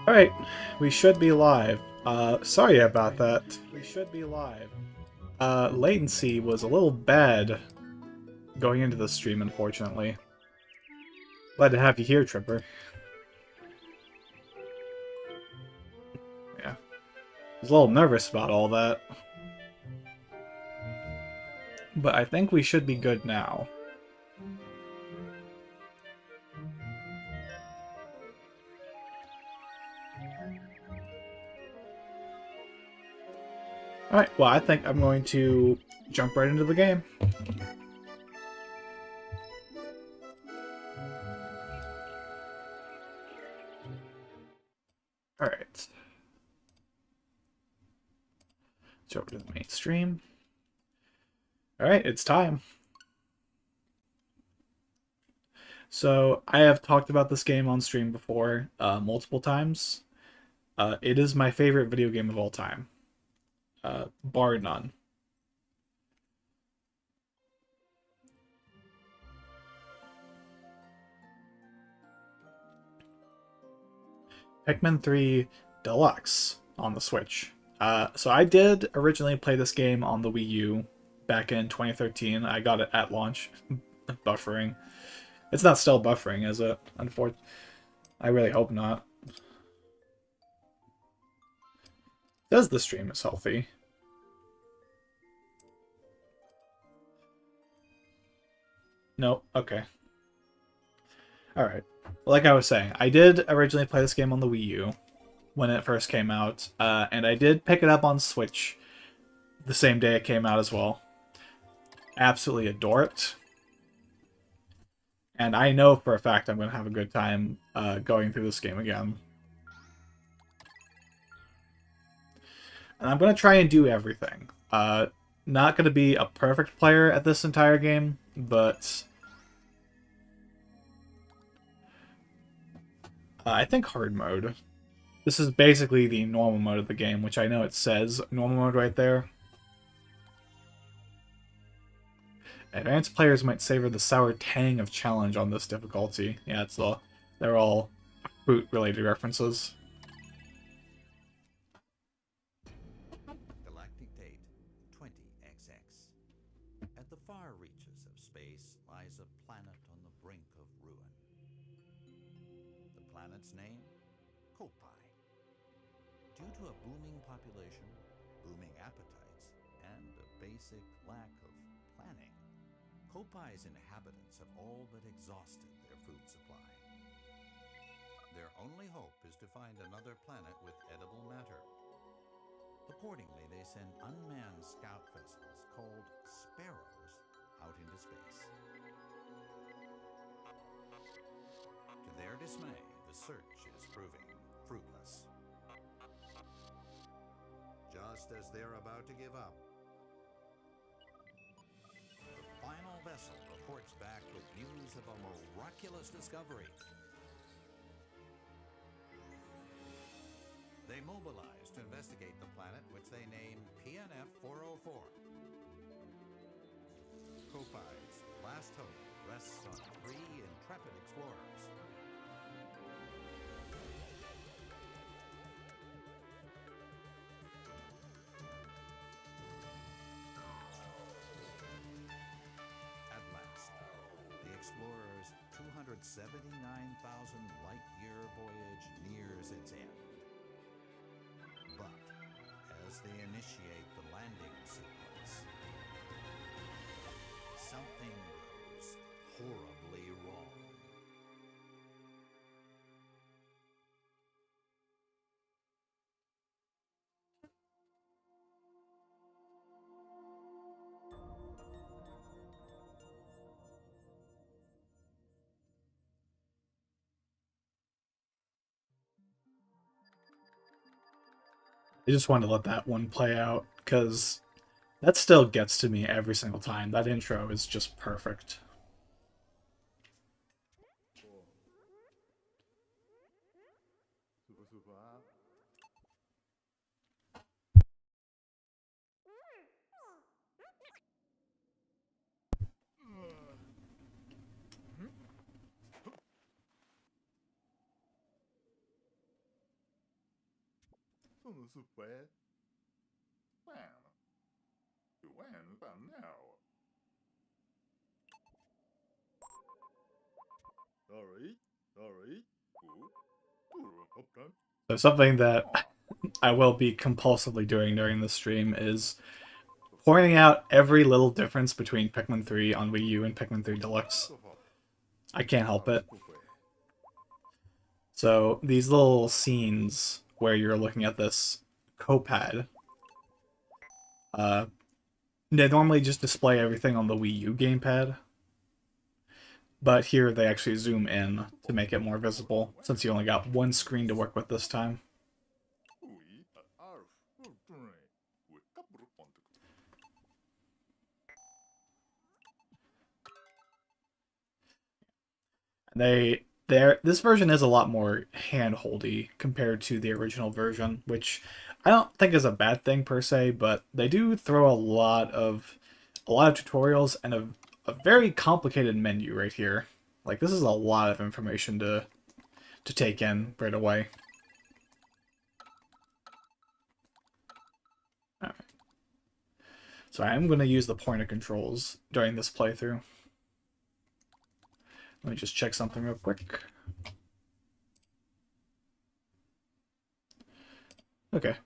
Alright, we should be live. Sorry about that. We should be live. Latency was a little bad going into the stream, unfortunately. Glad to have you here, Tripper. Yeah. I was a little nervous about all that. But I think we should be good now. Alright, well, I think I'm going to jump right into the game. Alright. Let's go over to the main stream. Alright, it's time. So, I have talked about this game on stream before, multiple times. It is my favorite video game of all time. Bar none. Pikmin 3 Deluxe on the Switch. So I did originally play this game on the Wii U back in 2013. I got it at launch. Buffering. It's not still buffering, is it? Unfortunately, I really hope not. Does the stream is healthy? No? Okay. Alright. Like I was saying, I did originally play this game on the Wii U when it first came out, and I did pick it up on Switch the same day it came out as well. Absolutely adore it. And I know for a fact I'm going to have a good time going through this game again. And I'm going to try and do everything. Not going to be a perfect player at this entire game, but I think hard mode. This is basically the normal mode of the game, which I know it says normal mode right there. Advanced players might savor the sour tang of challenge on this difficulty. Yeah, they're all fruit-related references. Galactic date 20XX. At the far reaches of space lies a planet on the brink of ruin. The planet's name? Kopai. Due to a booming population, booming appetites, and a basic lack of planning, Kopai's inhabitants have all but exhausted their food supply. Their only hope is to find another planet with edible matter. Accordingly, they send unmanned scout vessels called Sparrows out into space. To their dismay, the search is proving fruitless. Just as they're about to give up, the final vessel reports back with news of a miraculous discovery. They mobilize to investigate the planet, which they name PNF 404. Kopai's last hope rests on 3 intrepid explorers. At last, the explorers' 279,000 light-year voyage nears its end. But as they initiate the landing sequence, something goes horribly wrong. I just wanted to let that one play out, because that still gets to me every single time. That intro is just perfect. So something that I will be compulsively doing during the stream is pointing out every little difference between Pikmin 3 on Wii U and Pikmin 3 Deluxe. I can't help it. So these little scenes where you're looking at this copad, they normally just display everything on the Wii U gamepad, but here they actually zoom in to make it more visible, since you only got one screen to work with this time. This version is a lot more hand-holdy compared to the original version, which I don't think is a bad thing per se, but they do throw a lot of tutorials and a very complicated menu right here. Like, this is a lot of information to take in right away. Alright. So I am going to use the pointer controls during this playthrough. Let me just check something real quick. Okay.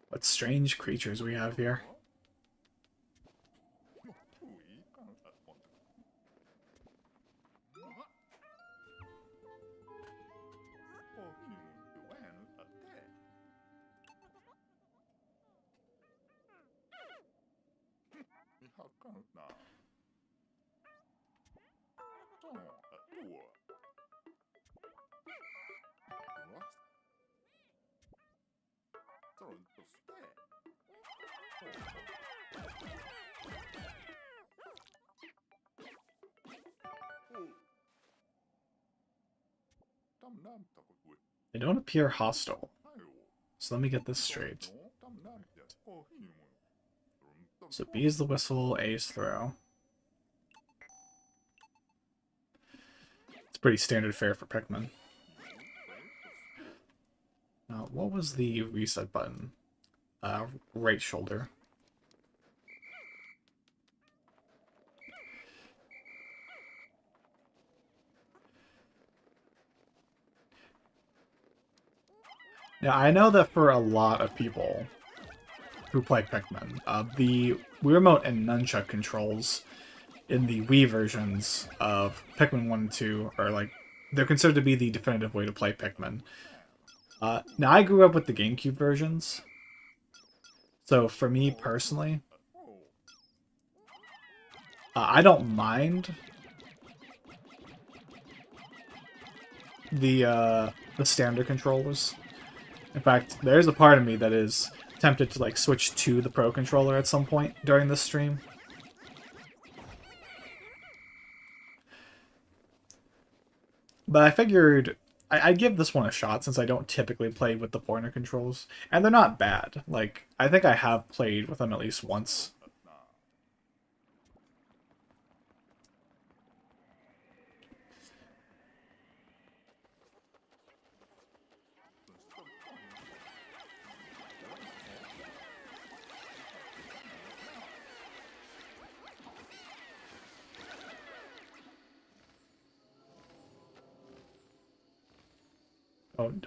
What strange creatures we have here. They don't appear hostile. So let me get this straight. So B is the whistle, A is throw. It's pretty standard fare for Pikmin. Now, what was the reset button? Right shoulder. Now, I know that for a lot of people who play Pikmin, the Wii Remote and Nunchuck controls in the Wii versions of Pikmin 1 and 2 are like, they're considered to be the definitive way to play Pikmin. Now, I grew up with the GameCube versions, so for me personally, I don't mind the standard controllers. In fact, there's a part of me that is tempted to like switch to the Pro controller at some point during this stream. But I figured I'd give this one a shot since I don't typically play with the pointer controls. And they're not bad. Like, I think I have played with them at least once.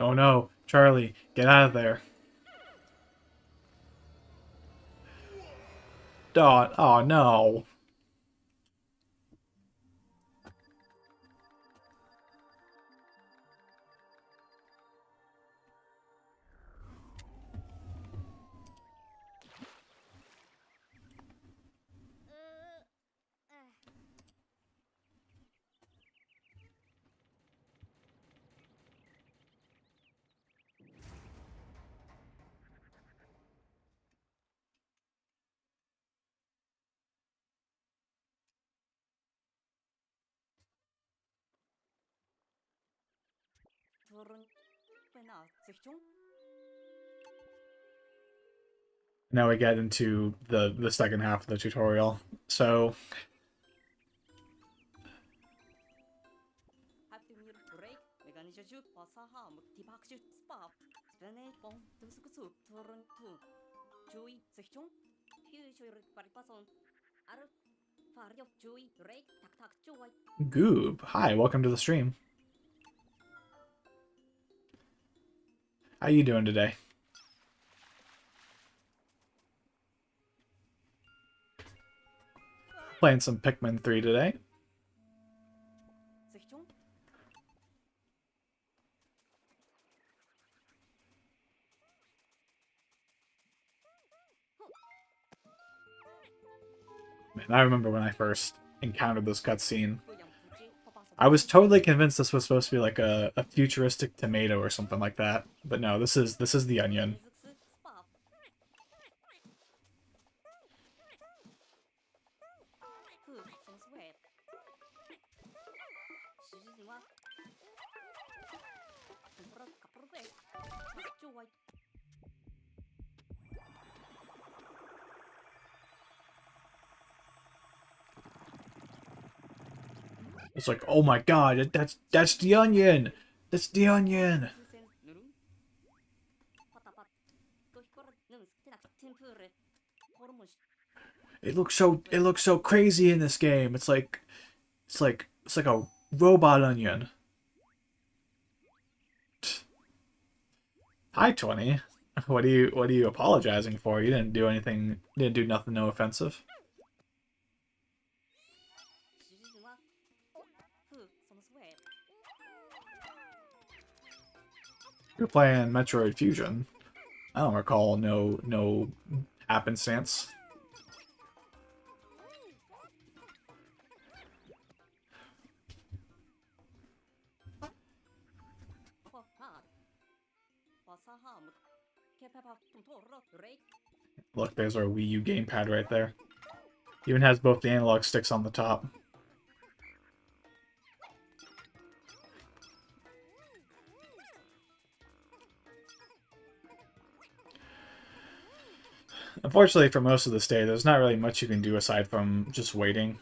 Oh no. Charlie, get out of there. Oh no. Now we get into the second half of the tutorial. So Goob, hi, welcome to the stream. How you doing today? Playing some Pikmin 3 today. Man, I remember when I first encountered this cutscene. I was totally convinced this was supposed to be like a futuristic tomato or something like that. But no, this is the onion. It's like, oh my god, that's the onion. That's the onion. It looks so crazy in this game. It's like a robot onion. Hi 20. What are you apologizing for? You didn't do anything, didn't do nothing no offensive. You're playing Metroid Fusion. I don't recall no happenstance. Look, there's our Wii U gamepad right there. Even has both the analog sticks on the top. Unfortunately, for most of this day, there's not really much you can do aside from just waiting.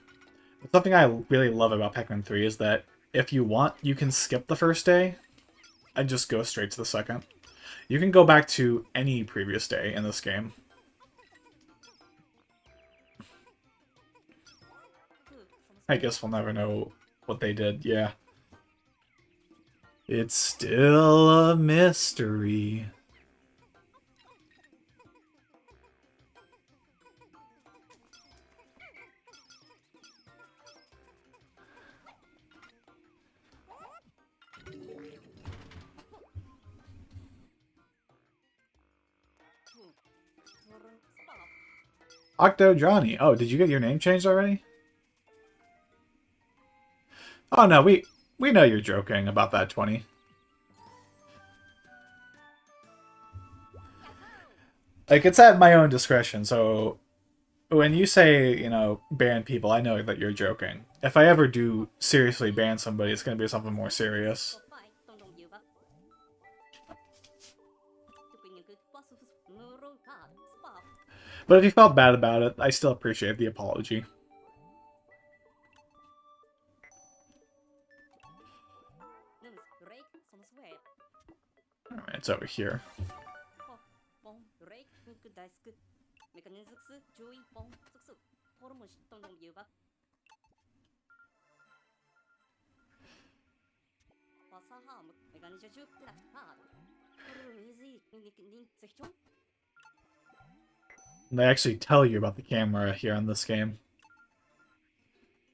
But something I really love about Pikmin 3 is that if you want, you can skip the first day and just go straight to the second. You can go back to any previous day in this game. I guess we'll never know what they did, yeah. It's still a mystery. Octo Johnny. Oh, did you get your name changed already? Oh no, we know you're joking about that 20. Like, it's at my own discretion, so when you say, you know, ban people, I know that you're joking. If I ever do seriously ban somebody, it's gonna be something more serious. But if you felt bad about it, I still appreciate the apology. Alright, it's over here. And they actually tell you about the camera here in this game.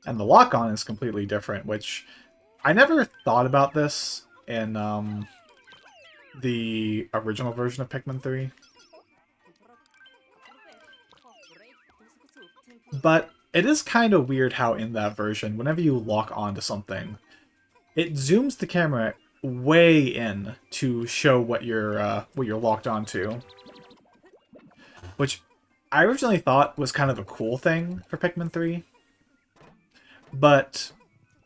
And the lock-on is completely different, which I never thought about this in the original version of Pikmin 3. But it is kind of weird how in that version, whenever you lock onto something, it zooms the camera way in to show what you're locked onto. Which I originally thought was kind of a cool thing for Pikmin 3. But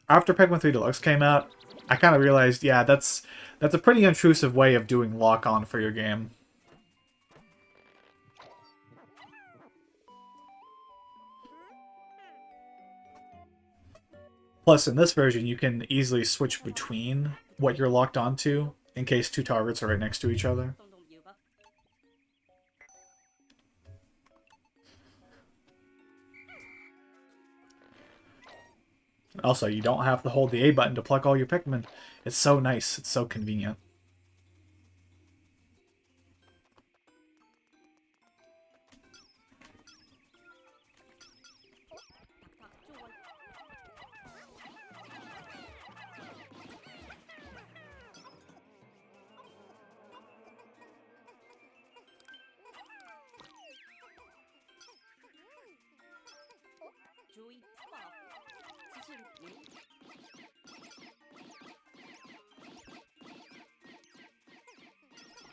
after Pikmin 3 Deluxe came out, I kind of realized, yeah, that's a pretty intrusive way of doing lock-on for your game. Plus, in this version, you can easily switch between what you're locked onto in case two targets are right next to each other. Also, you don't have to hold the A button to pluck all your Pikmin. It's so nice. It's so convenient.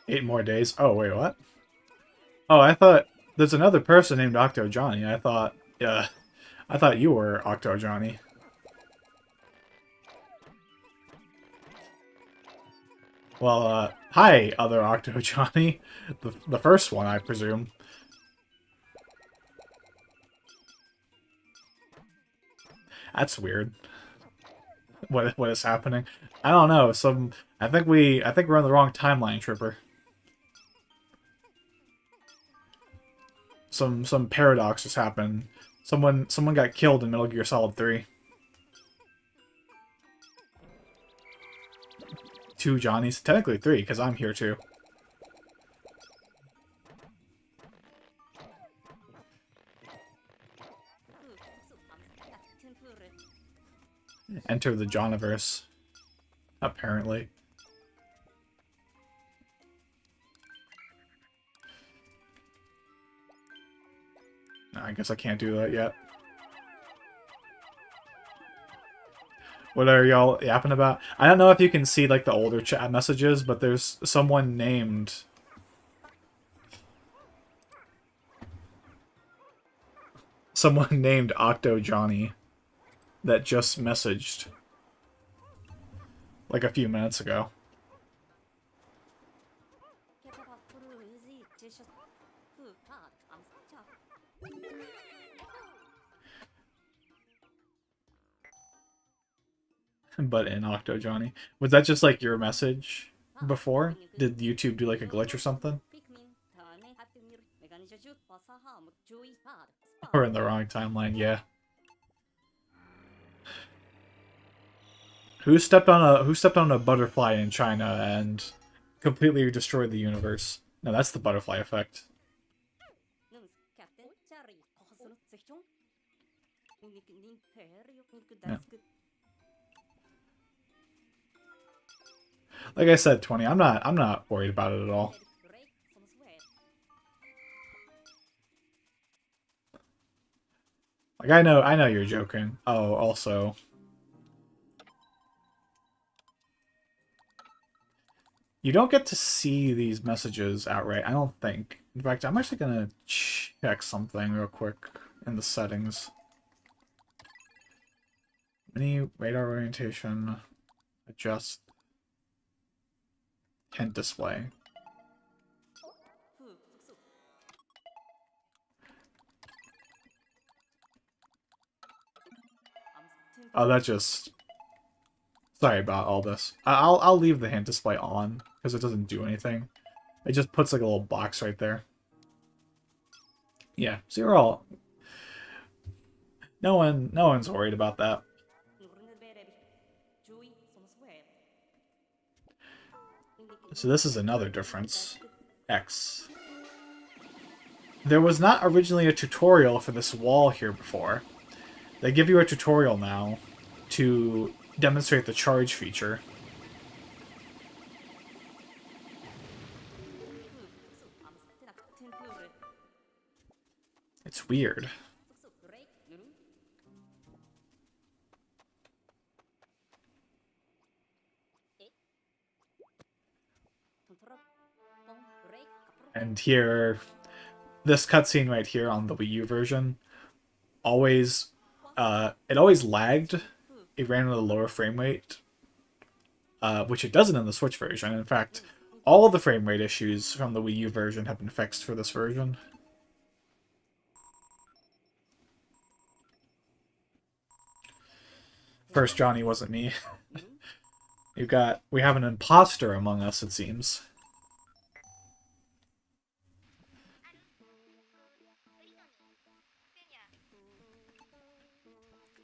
Eight more days. Oh, wait, what? Oh, I thought there's another person named Octo Johnny. I thought you were Octo Johnny. Well, hi, other Octo Johnny. The first one, I presume. That's weird. What is happening? I don't know. I think we're on the wrong timeline, Tripper. Some paradox has happened. Someone got killed in Metal Gear Solid 3. Two Johnnies. Technically three, because I'm here too. Enter the Johniverse. Apparently. I guess I can't do that yet. What are y'all yapping about? I don't know if you can see like the older chat messages, but there's someone named Octo Johnny that just messaged like a few minutes ago. But in Octo Johnny. Was that just like your message before? Did YouTube do like a glitch or something? Or in the wrong timeline, yeah. Who stepped on a butterfly in China and completely destroyed the universe? No, that's the butterfly effect. Yeah. Like I said, 20. I'm not worried about it at all. Like I know you're joking. Oh, also, you don't get to see these messages outright, I don't think. In fact, I'm actually gonna check something real quick in the settings. Mini radar orientation, adjust, hint display. Oh, that just... Sorry about all this. I'll leave the hint display on, because it doesn't do anything. It just puts like a little box right there. Yeah, so you're all... No one's worried about that. So this is another difference. X. There was not originally a tutorial for this wall here before. They give you a tutorial now to demonstrate the charge feature. It's weird. And here, this cutscene right here on the Wii U version, always, it always lagged. It ran at a lower frame rate, which it doesn't in the Switch version. In fact, all of the frame rate issues from the Wii U version have been fixed for this version. First Johnny wasn't me. We have an imposter among us, it seems.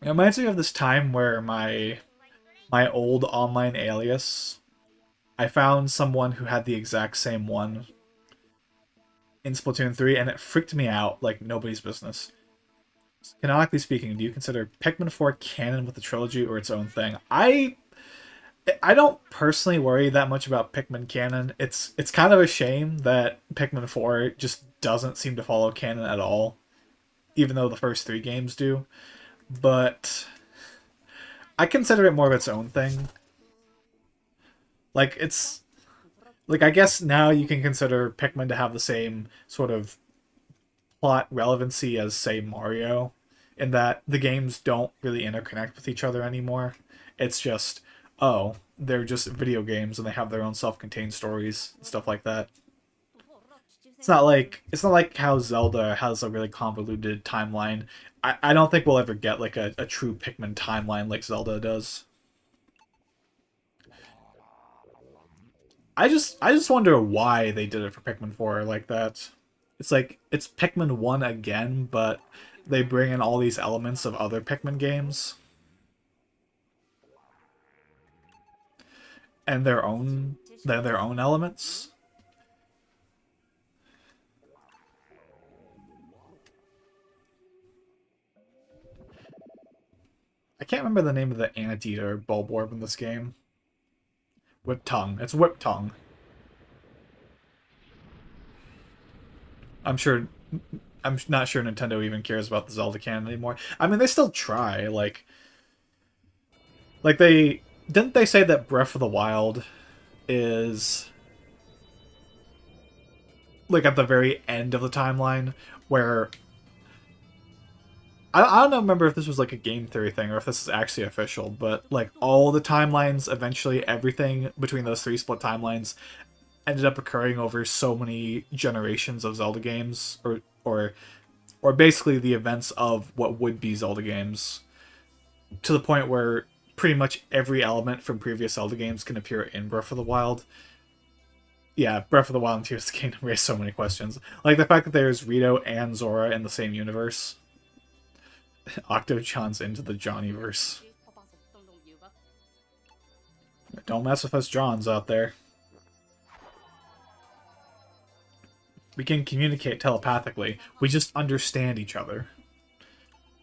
It reminds me of this time where my old online alias, I found someone who had the exact same one in Splatoon 3, and it freaked me out like nobody's business. Canonically speaking, do you consider Pikmin 4 canon with the trilogy or its own thing? I don't personally worry that much about Pikmin canon. It's kind of a shame that Pikmin 4 just doesn't seem to follow canon at all, even though the first 3 games do. But I consider it more of its own thing. Like, it's... Like, I guess now you can consider Pikmin to have the same sort of plot relevancy as, say, Mario, in that the games don't really interconnect with each other anymore. It's just, oh, they're just video games and they have their own self-contained stories and stuff like that. It's not like how Zelda has a really convoluted timeline. I don't think we'll ever get like a true Pikmin timeline like Zelda does. I just wonder why they did it for Pikmin 4 like that. It's like it's Pikmin 1 again, but they bring in all these elements of other Pikmin games. And their own elements. I can't remember the name of the anteater Bulborb in this game. Whip Tongue. It's Whip Tongue. I'm not sure Nintendo even cares about the Zelda canon anymore. I mean, they still try. Like they didn't they say that Breath of the Wild is like at the very end of the timeline where I don't remember if this was like a game theory thing or if this is actually official, but like all the timelines, eventually everything between those 3 split timelines ended up occurring over so many generations of Zelda games, or basically the events of what would be Zelda games, to the point where pretty much every element from previous Zelda games can appear in Breath of the Wild. Yeah, Breath of the Wild and Tears of the Kingdom raise so many questions. Like the fact that there's Rito and Zora in the same universe. Octo-chan's into the Johnnyverse. Don't mess with us Johns out there. We can communicate telepathically. We just understand each other.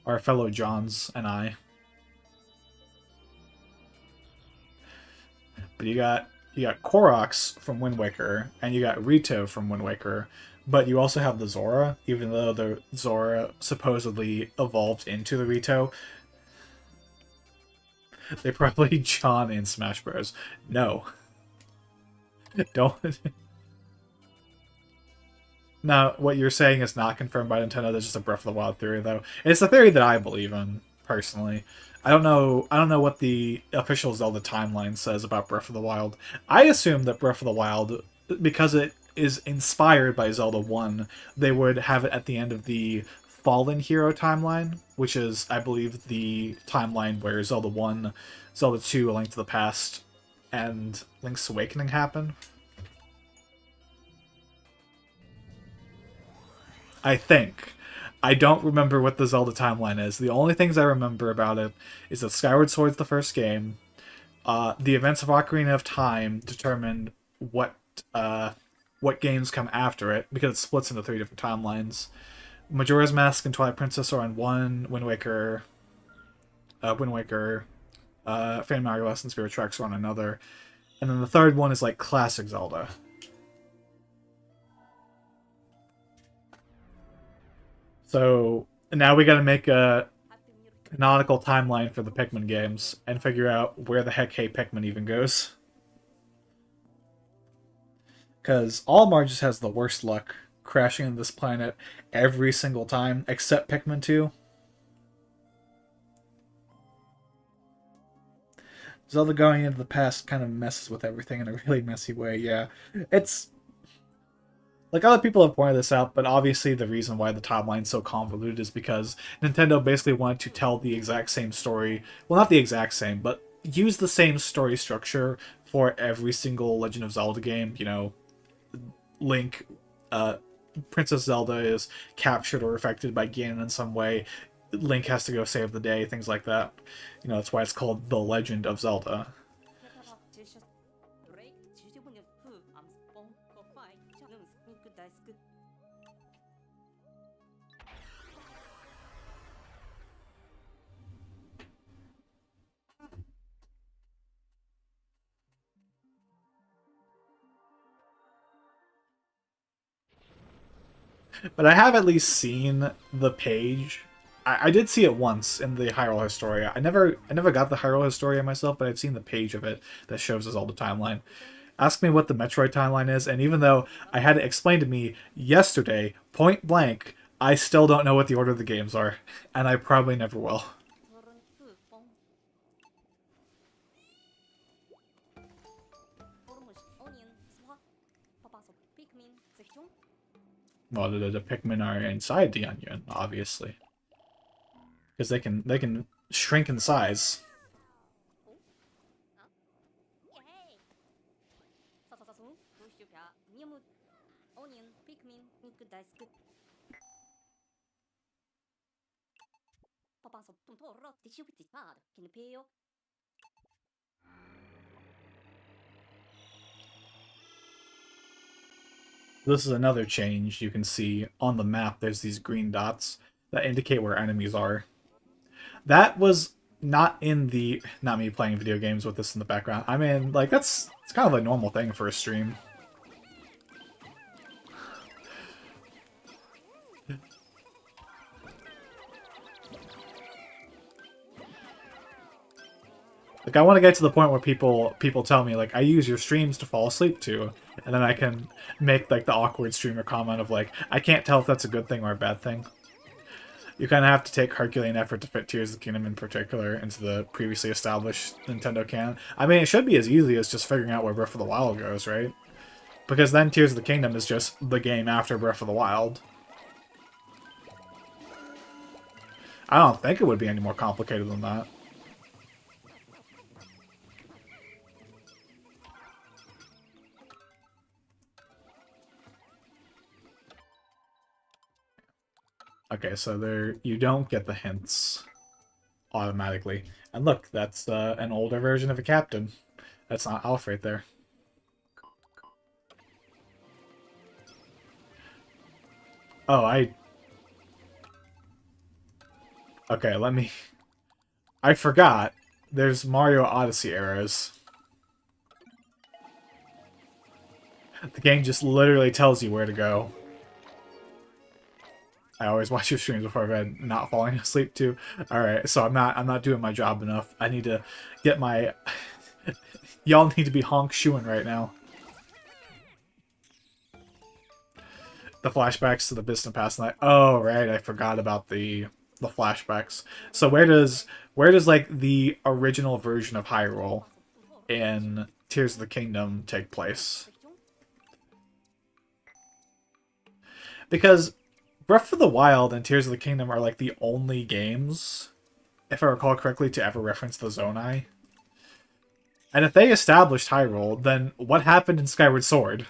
Our fellow Johns and I. But you got Koroks from Wind Waker, and you got Rito from Wind Waker, but you also have the Zora, even though the Zora supposedly evolved into the Rito. They probably John in Smash Bros. No. Don't. Now, what you're saying is not confirmed by Nintendo. There's just a Breath of the Wild theory, though. And it's a theory that I believe in, personally. I don't know what the official Zelda timeline says about Breath of the Wild. I assume that Breath of the Wild, because it is inspired by Zelda 1, they would have it at the end of the Fallen Hero timeline, which is, I believe, the timeline where Zelda 1, Zelda 2, A Link to the Past, and Link's Awakening happen. I think. I don't remember what the Zelda timeline is. The only things I remember about it is that Skyward Sword's the first game. The events of Ocarina of Time determined what games come after it, because it splits into 3 different timelines. Majora's Mask and Twilight Princess are on one, Wind Waker, Phantom Hourglass and Spirit Tracks are on another, and then the third one is like classic Zelda. So now we gotta make a canonical timeline for the Pikmin games and figure out where the heck Hey Pikmin even goes. Because Olimar just has the worst luck crashing on this planet every single time, except Pikmin 2. Zelda going into the past kind of messes with everything in a really messy way, yeah. It's... Like, other people have pointed this out, but obviously the reason why the timeline's so convoluted is because Nintendo basically wanted to tell the exact same story. Well, not the exact same, but use the same story structure for every single Legend of Zelda game. You know, Link, Princess Zelda is captured or affected by Ganon in some way. Link has to go save the day, things like that. You know, that's why it's called The Legend of Zelda. But I have at least seen the page. I did see it once in the Hyrule Historia. I never got the Hyrule Historia myself, but I've seen the page of it that shows us all the timeline. Ask me what the Metroid timeline is, and even though I had it explained to me yesterday, point blank, I still don't know what the order of the games are, and I probably never will. Well, the Pikmin are inside the onion, obviously, because they can shrink in size. This is another change you can see on the map. There's these green dots that indicate where enemies are. That was not in the... Not me playing video games with this in the background. I mean, like, it's kind of a normal thing for a stream. Like, I want to get to the point where people tell me, like, I use your streams to fall asleep to, and then I can make, like, the awkward streamer comment of, like, I can't tell if that's a good thing or a bad thing. You kind of have to take Herculean effort to fit Tears of the Kingdom in particular into the previously established Nintendo canon. I mean, it should be as easy as just figuring out where Breath of the Wild goes, right? Because then Tears of the Kingdom is just the game after Breath of the Wild. I don't think it would be any more complicated than that. Okay, so there you don't get the hints automatically. And look, that's an older version of a captain. That's not Alf right there. Oh, Okay, let me... I forgot. There's Mario Odyssey arrows. The game just literally tells you where to go. I always watch your streams before bed, not falling asleep too. Alright, so I'm not doing my job enough. I need to get my... Y'all need to be honk shoeing right now. The flashbacks to the distant past night. Oh, right, I forgot about the flashbacks. So where does like the original version of Hyrule in Tears of the Kingdom take place? Because Breath of the Wild and Tears of the Kingdom are like the only games, if I recall correctly, to ever reference the Zonai. And if they established Hyrule, then what happened in Skyward Sword?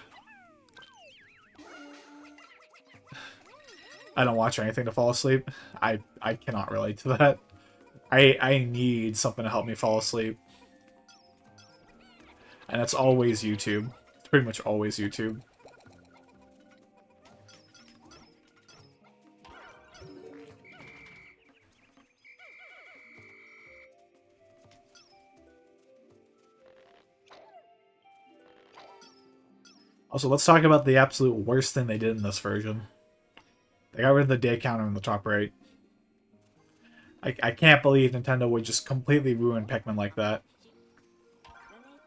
I don't watch anything to fall asleep. I cannot relate to that. I need something to help me fall asleep. And it's always YouTube. It's pretty much always YouTube. Also, let's talk about the absolute worst thing they did in this version. They got rid of the day counter in the top right. I can't believe Nintendo would just completely ruin Pikmin like that.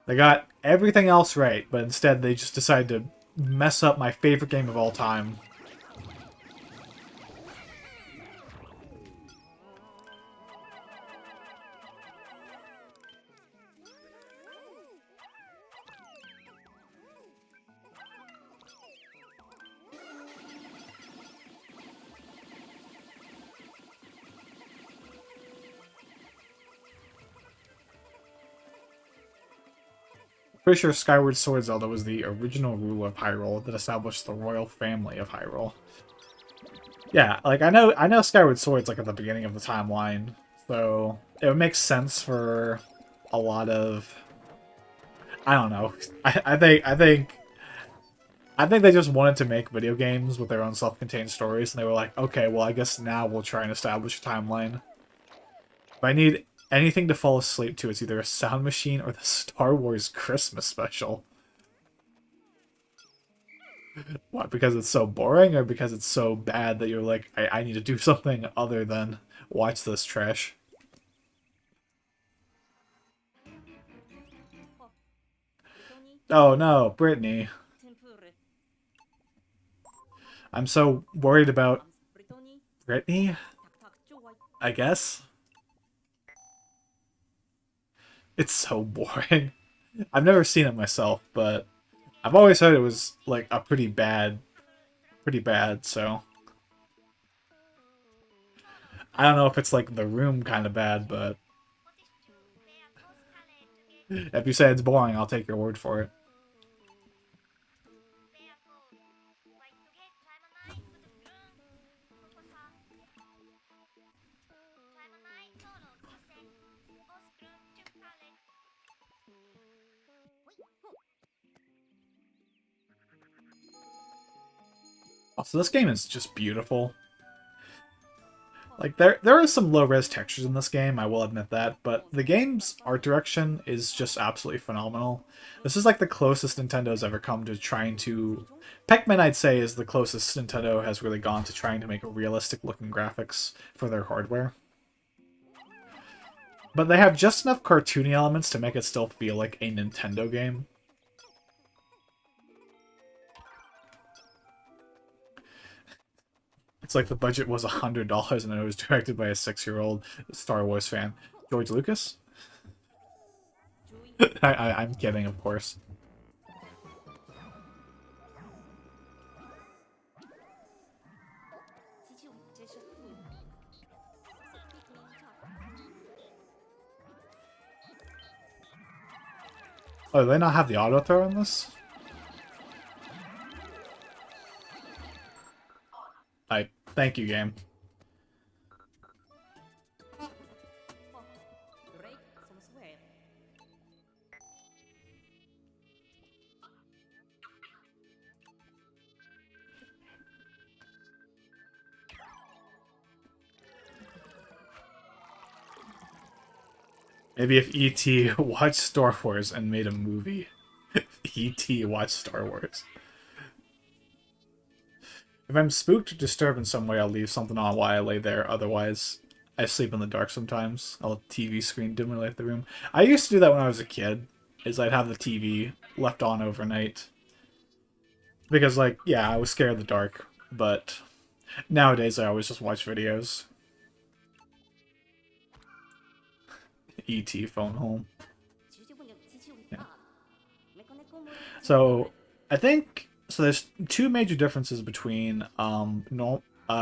They got everything else right, but instead they just decided to mess up my favorite game of all time. Pretty sure Skyward Sword Zelda was the original ruler of Hyrule that established the royal family of Hyrule. Yeah, like I know Skyward Sword's like at the beginning of the timeline, so it would make sense for a lot of, I don't know. I think they just wanted to make video games with their own self-contained stories, and they were like, okay, well I guess now we'll try and establish a timeline. If I need anything to fall asleep to, it's either a Sound Machine or the Star Wars Christmas special. What, because it's so boring, or because it's so bad that you're like, I need to do something other than watch this trash? Oh no, Brittany. I'm so worried about Brittany, I guess. It's so boring. I've never seen it myself, but I've always heard it was like a pretty bad, so I don't know if it's like The Room kind of bad, but if you say it's boring, I'll take your word for it. Also, this game is just beautiful. Like, there are some low-res textures in this game, I will admit that, but the game's art direction is just absolutely phenomenal. This is like the closest Nintendo's ever come to trying to... Pikmin, I'd say, is the closest Nintendo has really gone to trying to make realistic-looking graphics for their hardware. But they have just enough cartoony elements to make it still feel like a Nintendo game. It's like the budget was $100 and it was directed by a 6-year-old Star Wars fan. George Lucas? I'm kidding, of course. Oh, do they not have the auto throw on this? Thank you, game. Maybe if E.T. watched Star Wars and made a movie. E.T. watched Star Wars. If I'm spooked or disturbed in some way, I'll leave something on while I lay there. Otherwise, I sleep in the dark sometimes. I'll let the TV screen dimly light the room. I used to do that when I was a kid, is I'd have the TV left on overnight. Because, like, yeah, I was scared of the dark, but nowadays I always just watch videos. E.T. phone home. Yeah. So, I think... So there's two major differences between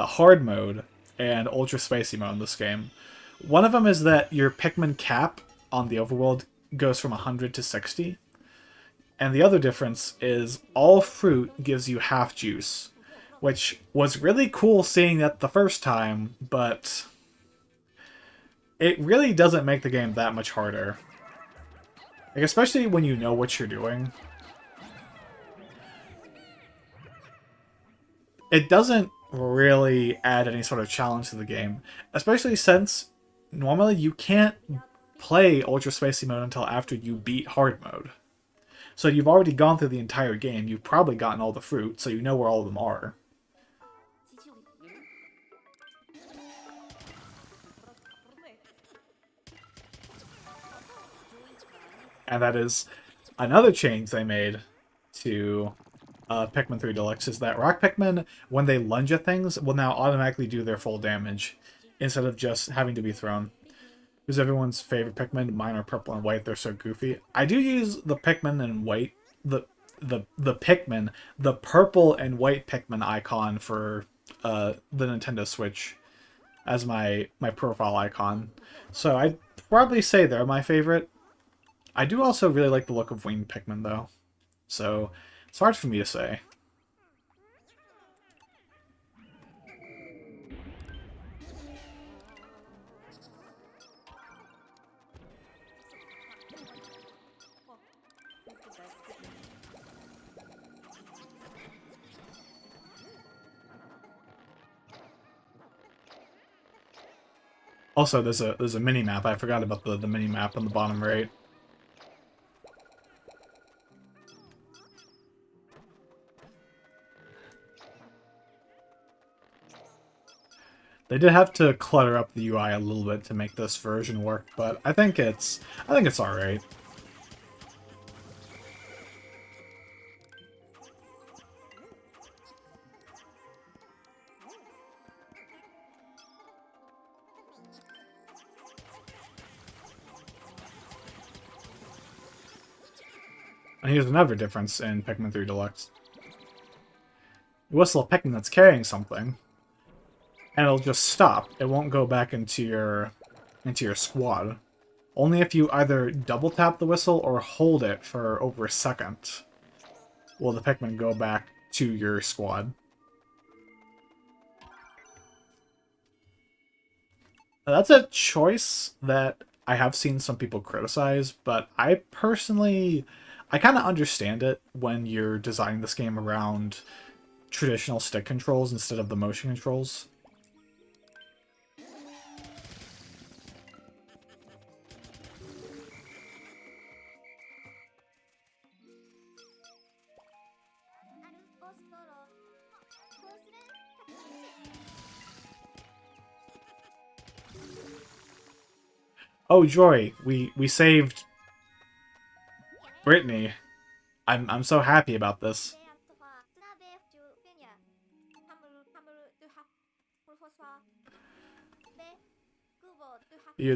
hard mode and ultra spacey mode in this game. One of them is that your Pikmin cap on the overworld goes from 100 to 60. And the other difference is all fruit gives you half juice, which was really cool seeing that the first time, but it really doesn't make the game that much harder. Like, especially when you know what you're doing. It doesn't really add any sort of challenge to the game, especially since normally you can't play Ultra Spacey mode until after you beat hard mode. So you've already gone through the entire game, you've probably gotten all the fruit, so you know where all of them are. And that is another change they made to Pikmin 3 Deluxe, is that Rock Pikmin, when they lunge at things, will now automatically do their full damage, instead of just having to be thrown. Who's everyone's favorite Pikmin? Mine are purple and white, they're so goofy. I do use the Pikmin and white, the Pikmin, the purple and white Pikmin icon for the Nintendo Switch as my profile icon. So I'd probably say they're my favorite. I do also really like the look of winged Pikmin, though. So it's hard for me to say. Also, there's a mini map. I forgot about the mini map on the bottom right. They did have to clutter up the UI a little bit to make this version work, but I think it's all right. And here's another difference in Pikmin 3 Deluxe. You whistle a Pikmin that's carrying something, and it'll just stop. It won't go back into your squad. Only if you either double tap the whistle or hold it for over a second will the Pikmin go back to your squad. Now, that's a choice that I have seen some people criticize, but I personally, I kind of understand it when you're designing this game around traditional stick controls instead of the motion controls. Oh joy, we saved Brittany. I'm so happy about this.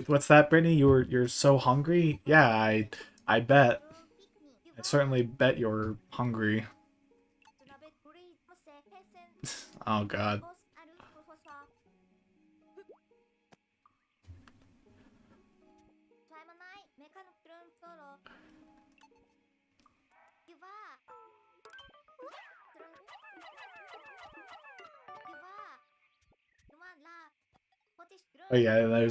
What's that, Brittany? You're so hungry? Yeah, I bet. I certainly bet you're hungry. Oh god. Oh yeah,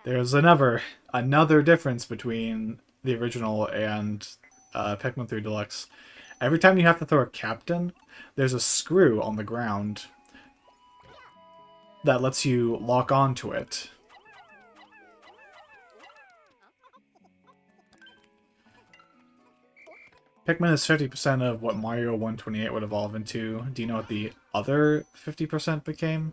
there's another difference between the original and Pikmin 3 Deluxe. Every time you have to throw a captain, there's a screw on the ground that lets you lock onto it. Pikmin is 50% of what Mario 128 would evolve into. Do you know what the other 50% became?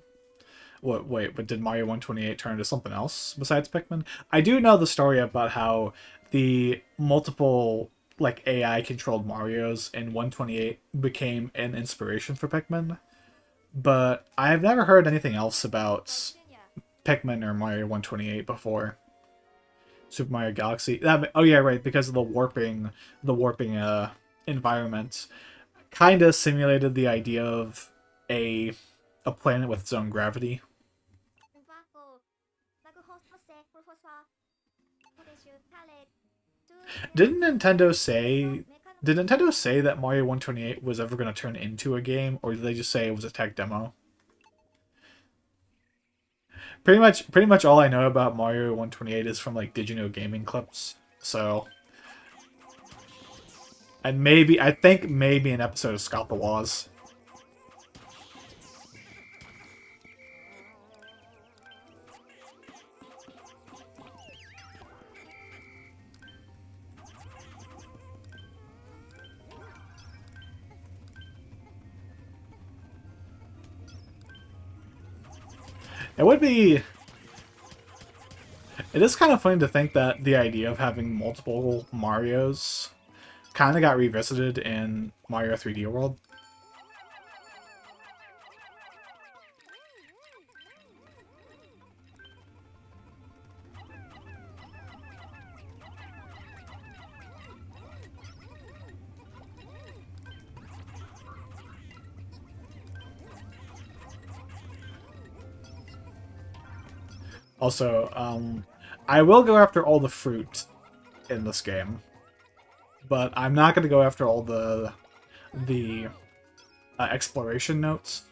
Wait, but did Mario 128 turn into something else besides Pikmin? I do know the story about how the multiple like AI controlled Marios in 128 became an inspiration for Pikmin, but I've never heard anything else about Pikmin or Mario 128 before. Super Mario Galaxy. Oh yeah, right, because of the warping environment kind of simulated the idea of a a planet with its own gravity. Didn't Nintendo say did Nintendo say that Mario 128 was ever going to turn into a game, or did they just say it was a tech demo? Pretty much all I know about Mario 128 is from like Did You Know gaming clips. So, and maybe I think maybe an episode of Scott the Woz. It would be. It is kind of funny to think that the idea of having multiple Marios kind of got revisited in Mario 3D World. Also, I will go after all the fruit in this game, but I'm not going to go after all the exploration notes.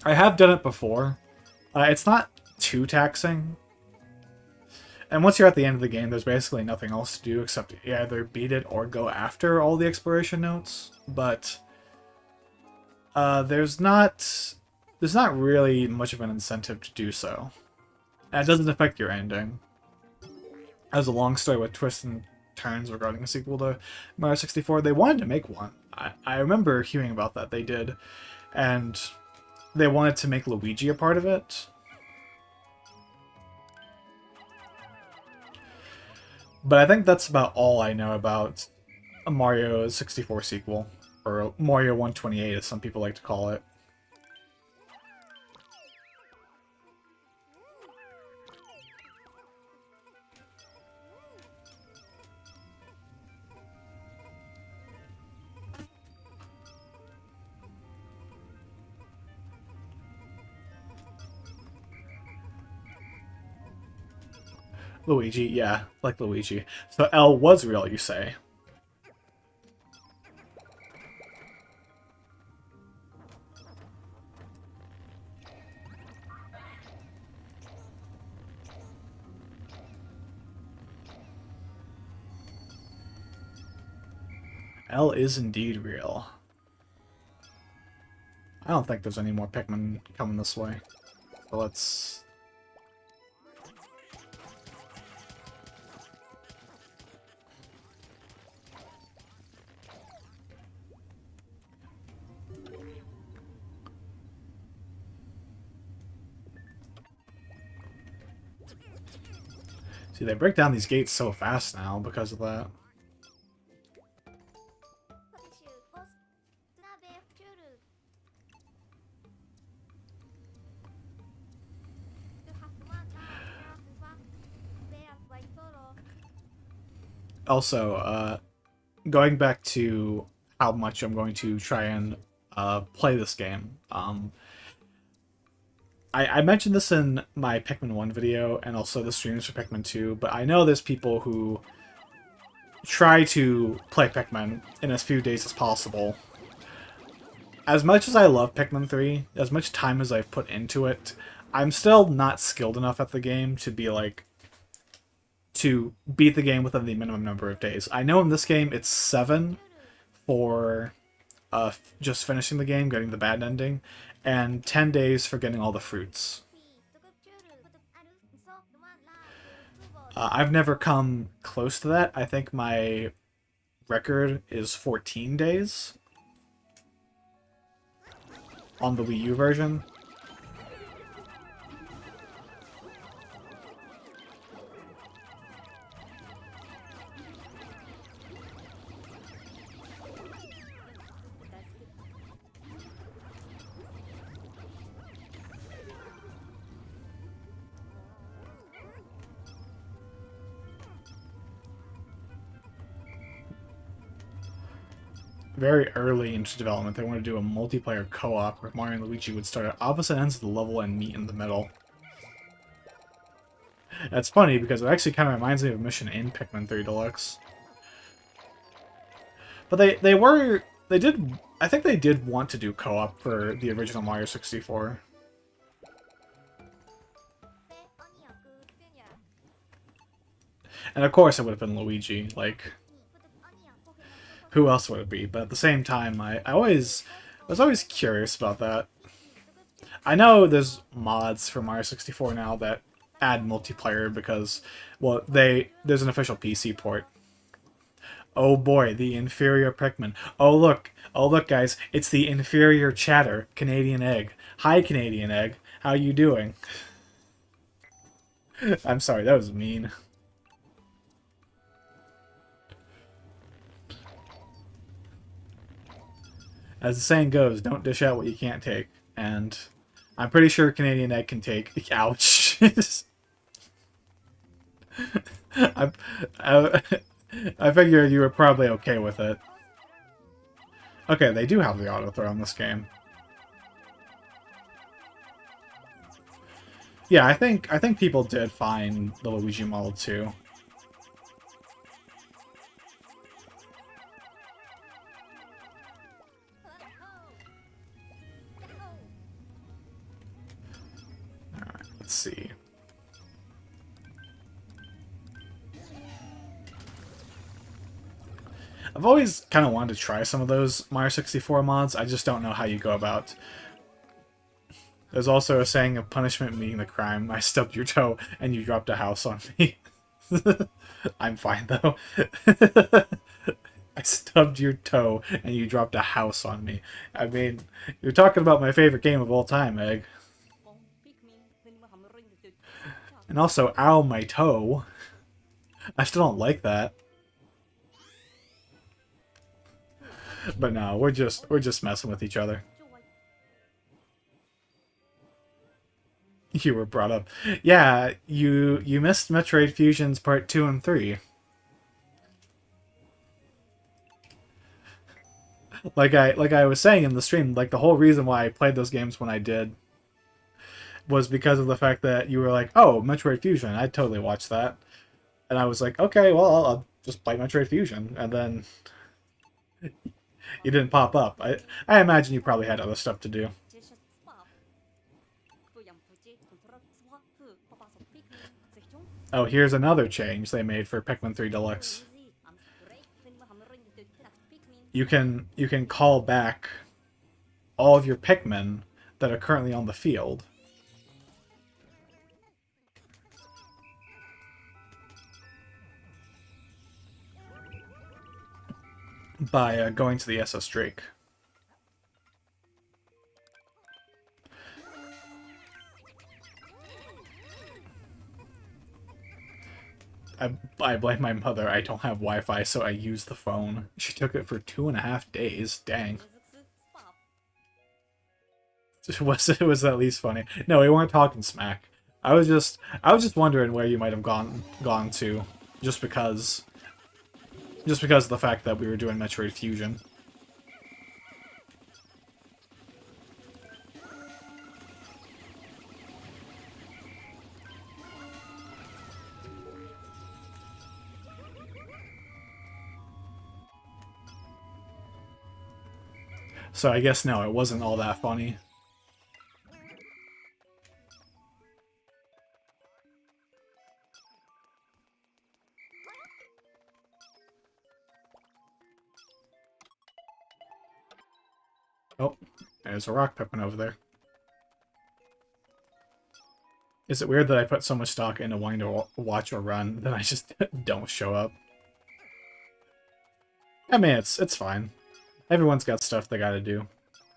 I have done it before. It's not too taxing. And once you're at the end of the game, there's basically nothing else to do except either beat it or go after all the exploration notes. But there's not really much of an incentive to do so. And it doesn't affect your ending. As a long story with twists and turns regarding a sequel to Mario 64, they wanted to make one. I remember hearing about that. They did. And they wanted to make Luigi a part of it. But I think that's about all I know about a Mario 64 sequel. Or Mario 128, as some people like to call it. Luigi, yeah, like Luigi. So L was real, you say? L is indeed real. I don't think there's any more Pikmin coming this way. So let's... See, they break down these gates so fast now because of that. Also, going back to how much I'm going to try and play this game, I mentioned this in my Pikmin 1 video and also the streams for Pikmin 2, but I know there's people who try to play Pikmin in as few days as possible. As much as I love Pikmin 3, as much time as I've put into it, I'm still not skilled enough at the game to be like, to beat the game within the minimum number of days. I know in this game it's 7 for just finishing the game, getting the bad ending, and 10 days for getting all the fruits. I've never come close to that. I think my record is 14 days on the Wii U version. very early into development, they wanted to do a multiplayer co-op where Mario and Luigi would start at opposite ends of the level and meet in the middle. That's funny because it actually kind of reminds me of a mission in Pikmin 3 Deluxe. But they did, I think they did want to do co-op for the original Mario 64. And of course it would have been Luigi, like, who else would it be? But at the same time, I was always curious about that. I know there's mods for Mario 64 now that add multiplayer because, well, there's an official PC port. Oh boy, the inferior Pikmin. Oh look, guys, it's the inferior chatter, Canadian Egg. Hi, Canadian Egg. How you doing? I'm sorry, that was mean. As the saying goes, don't dish out what you can't take. And I'm pretty sure Canadian Egg can take... Ouch. I, I, I figured you were probably okay with it. Okay, they do have the auto throw in this game. Yeah, I think people did find the Luigi model too. Alright, let's see. I've always kind of wanted to try some of those Mario 64 mods. I just don't know how you go about. There's also a saying of punishment meeting the crime. I stubbed your toe and you dropped a house on me. I'm fine though. I stubbed your toe and you dropped a house on me. I mean, you're talking about my favorite game of all time, Egg. And also, ow, my toe. I still don't like that. But no, we're just messing with each other. You were brought up. Yeah, you missed Metroid Fusions Part 2 and 3. Like I was saying in the stream, like the whole reason why I played those games when I did was because of the fact that you were like, "Oh, Metroid Fusion, I'd totally watch that." And I was like, "Okay, well, I'll just play Metroid Fusion." And then you didn't pop up. I imagine you probably had other stuff to do. Oh, here's another change they made for Pikmin 3 Deluxe. You can call back all of your Pikmin that are currently on the field. By going to the SS Drake. I blame my mother. I don't have Wi-Fi, so I use the phone. She took it for 2.5 days. Dang. It was at least funny. No, we weren't talking smack. I was just wondering where you might have gone to, just because of the fact that we were doing Metroid Fusion. So I guess no, it wasn't all that funny. Oh, there's a rock Pikmin over there. Is it weird that I put so much stock into wanting to watch or run that I just don't show up? I mean, it's fine. Everyone's got stuff they gotta do.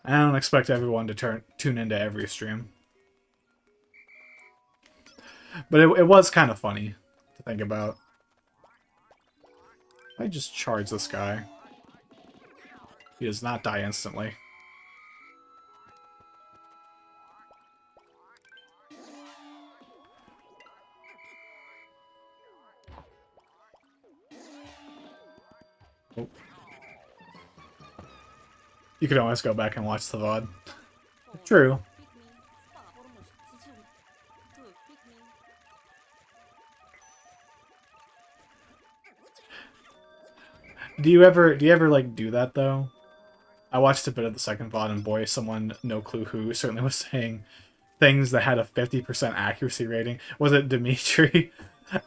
I don't expect everyone to tune into every stream. But it was kind of funny to think about. I just charge this guy. He does not die instantly. Oh. You could always go back and watch the VOD. True. Do you ever like do that though? I watched a bit of the second VOD and boy, someone no clue who certainly was saying things that had a 50% accuracy rating. Was it Dimitri?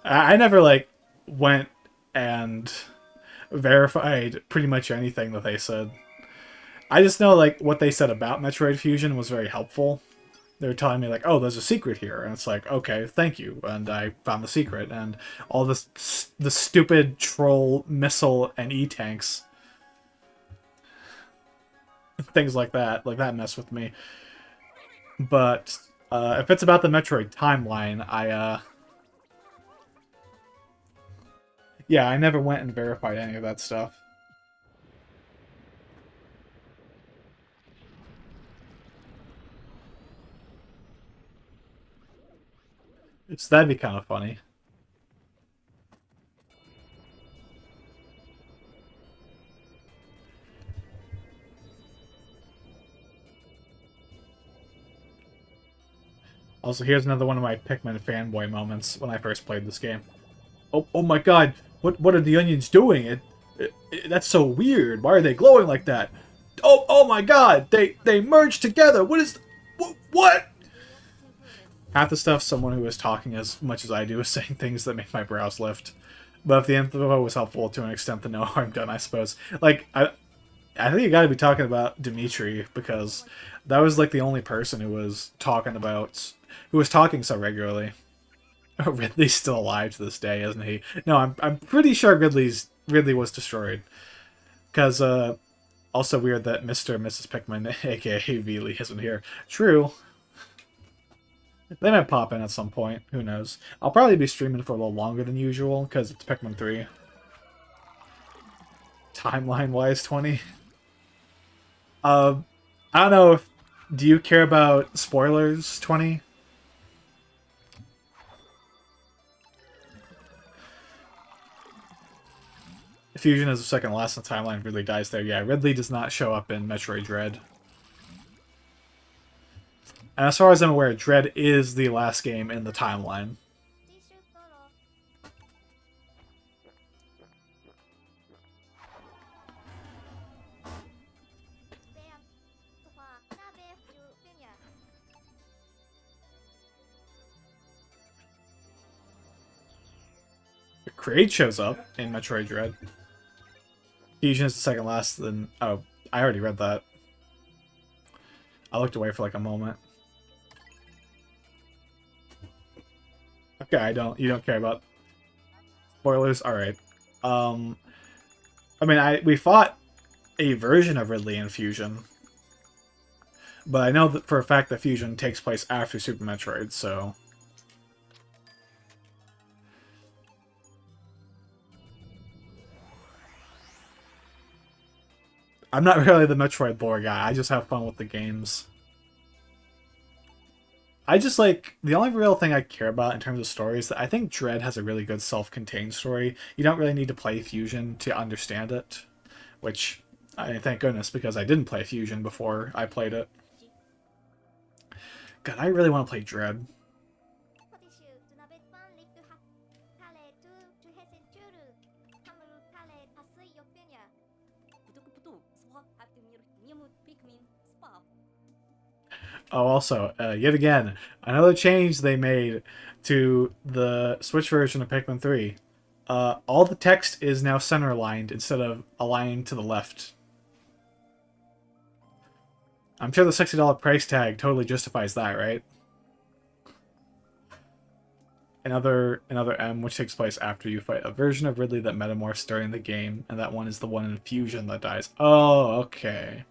I never like went and verified pretty much anything that they said. I just know like what they said about Metroid Fusion was very helpful. They were telling me like, "Oh, there's a secret here," and it's like, "Okay, thank you." And I found the secret, and all this the stupid troll missile and e tanks, things like that mess with me. But if it's about the Metroid timeline, yeah, I never went and verified any of that stuff. So that'd be kind of funny. Also, here's another one of my Pikmin fanboy moments when I first played this game. Oh my god, what are the onions doing? That's so weird. Why are they glowing like that? Oh my god, they merged together. What is what? Half the stuff someone who is talking as much as I do is saying things that make my brows lift. But if the info was helpful to an extent, then no harm done, I suppose. Like I think you got to be talking about Dimitri because that was like the only person who was talking so regularly. Ridley's still alive to this day, isn't he? No, I'm pretty sure Ridley was destroyed. Because also weird that Mr. and Mrs. Pikmin, aka Veely, isn't here. True. They might pop in at some point. Who knows? I'll probably be streaming for a little longer than usual because it's Pikmin 3. Timeline-wise, 20. Uh, I don't know if... Do you care about spoilers, 20? Fusion is the second last in the timeline. Ridley dies there. Yeah, Ridley does not show up in Metroid Dread. And as far as I'm aware, Dread is the last game in the timeline. Create shows up in Metroid Dread. Fusion is the second last, then... Oh, I already read that. I looked away for like a moment. Okay, you don't care about spoilers? Alright. I mean, we fought a version of Ridley in Fusion. But I know that for a fact that Fusion takes place after Super Metroid, so... I'm not really the Metroid lore guy, I just have fun with the games. I just like, the only real thing I care about in terms of story is that I think Dread has a really good self-contained story. You don't really need to play Fusion to understand it, which, I thank goodness, because I didn't play Fusion before I played it. God, I really want to play Dread. Oh, also, yet again, another change they made to the Switch version of Pikmin 3. All the text is now center-aligned instead of aligned to the left. I'm sure the $60 price tag totally justifies that, right? Another M, which takes place after you fight a version of Ridley that metamorphs during the game, and that one is the one in Fusion that dies. Oh, okay.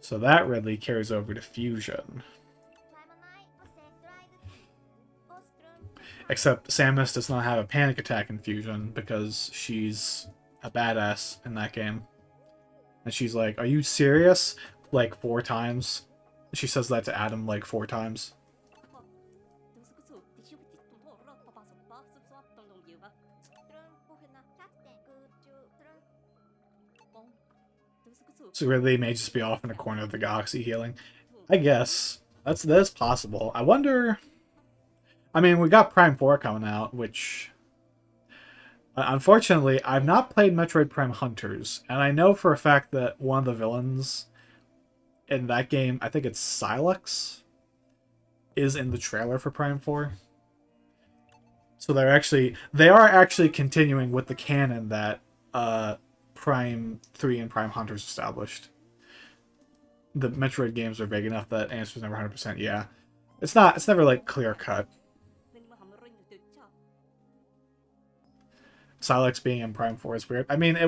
So that Ridley carries over to Fusion. Except Samus does not have a panic attack in Fusion because she's a badass in that game. And she's like, "Are you serious?" Like 4 times. She says that to Adam like 4 times. So really, they may just be off in a corner of the galaxy healing. I guess that's possible. I wonder. I mean, we got Prime 4 coming out, which unfortunately I've not played Metroid Prime Hunters, and I know for a fact that one of the villains in that game, I think it's Silex, is in the trailer for Prime 4. So they are actually continuing with the canon that Prime 3 and Prime Hunters established. The Metroid games are vague enough that answer's never 100% yeah. It's never like clear cut. Silex being in Prime 4 is weird. I mean, I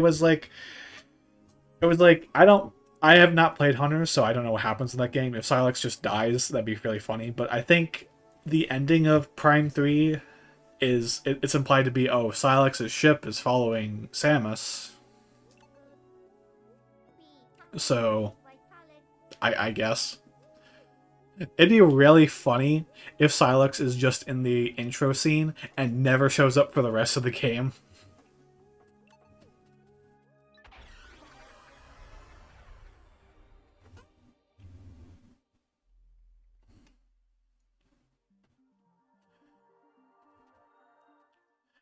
have not played Hunters, so I don't know what happens in that game. If Silex just dies, that'd be really funny. But I think the ending of Prime 3 it's implied to be, oh, Silex's ship is following Samus. So I guess. It'd be really funny if Silex is just in the intro scene and never shows up for the rest of the game.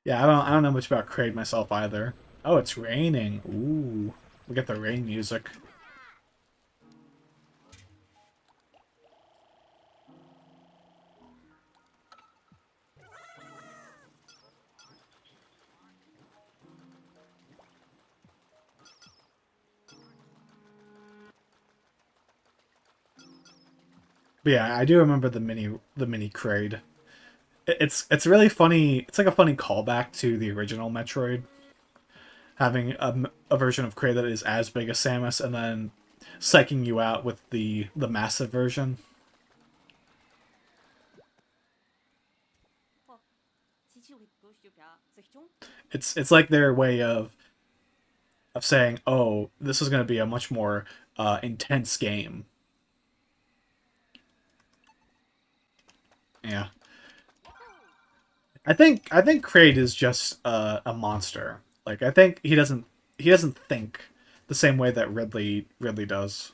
Yeah, I don't know much about Kraid myself either. Oh, it's raining. Ooh. We get the rain music. But yeah, I do remember the mini Kraid. It's really funny. It's like a funny callback to the original Metroid, having a version of Kraid that is as big as Samus, and then psyching you out with the massive version. It's like their way of saying, oh, this is going to be a much more intense game. Yeah. I think Kraid is just a monster. Like I think he doesn't think the same way that Ridley does.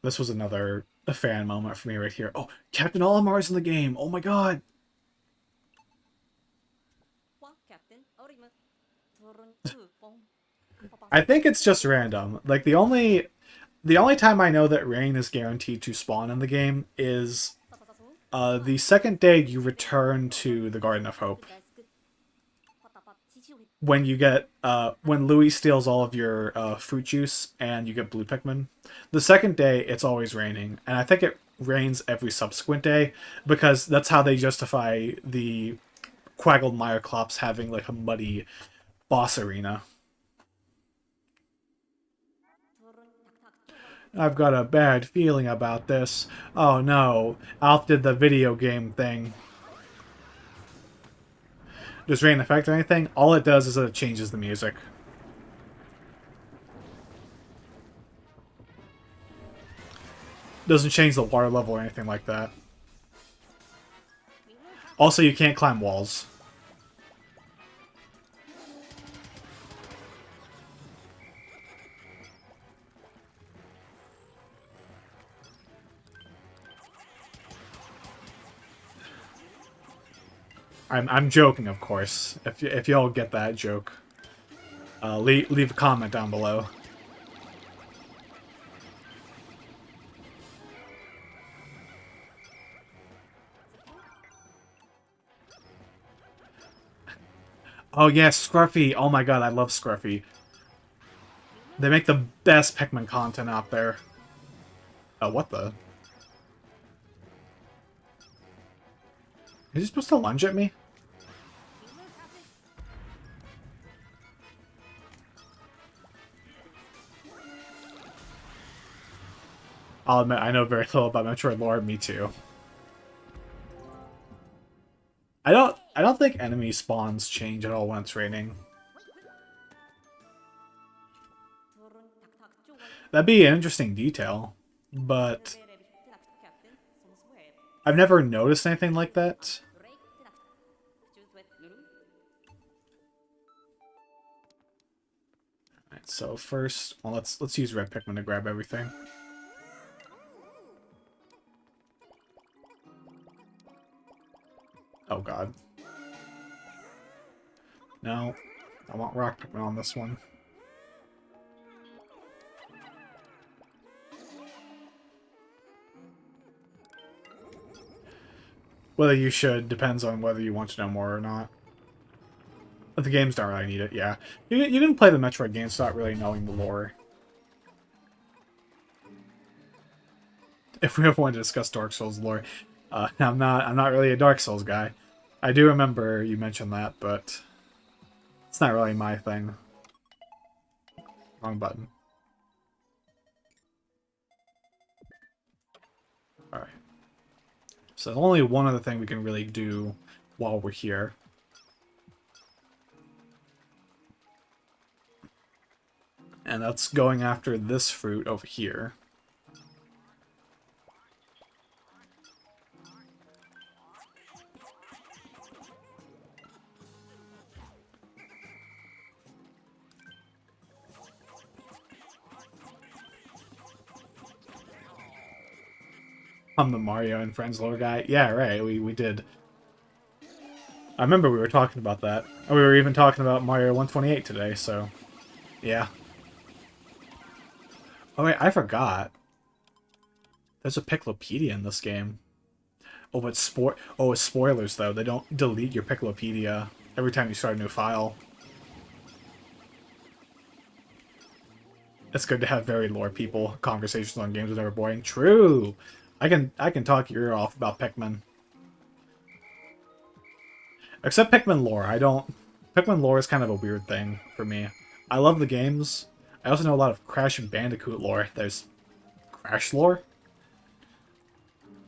This was another a fan moment for me right here. Oh, Captain Olimar's in the game. Oh my god. I think it's just random. Like the only time I know that rain is guaranteed to spawn in the game is the second day you return to the Garden of Hope. When you get when Louis steals all of your fruit juice and you get blue Pikmin. The second day it's always raining, and I think it rains every subsequent day because that's how they justify the Quaggled Myoclops having like a muddy boss arena. I've got a bad feeling about this. Oh no, Alf did the video game thing. Does rain affect anything? All it does is it changes the music. Doesn't change the water level or anything like that. Also, you can't climb walls. I'm joking, of course. If y'all get that joke, leave a comment down below. Oh yeah, Scruffy. Oh my god, I love Scruffy. They make the best Pikmin content out there. Oh, what the? Is he supposed to lunge at me? I'll admit, I know very little about Metroid lore. Me too. I don't think enemy spawns change at all when it's raining. That'd be an interesting detail, but I've never noticed anything like that. So first, well, let's use red Pikmin to grab everything. Oh god. No, I want rock Pikmin on this one. Whether you should depends on whether you want to know more or not. But the games don't really need it, yeah. You can play the Metroid games without really knowing the lore. If we ever want to discuss Dark Souls lore, I'm not really a Dark Souls guy. I do remember you mentioned that, but it's not really my thing. Wrong button. Alright. So there's only one other thing we can really do while we're here. And that's going after this fruit over here. I'm the Mario and Friends lore guy. Yeah, right, we did. I remember we were talking about that. And we were even talking about Mario 128 today, so... Yeah. Oh wait, I forgot. There's a Picklopedia in this game. Oh, but spoilers though. They don't delete your Picklopedia every time you start a new file. It's good to have very lore people. Conversations on games are never boring. True. I can talk your ear off about Pikmin. Except Pikmin lore. I don't... Pikmin lore is kind of a weird thing for me. I love the games. I also know a lot of Crash and Bandicoot lore. There's Crash lore?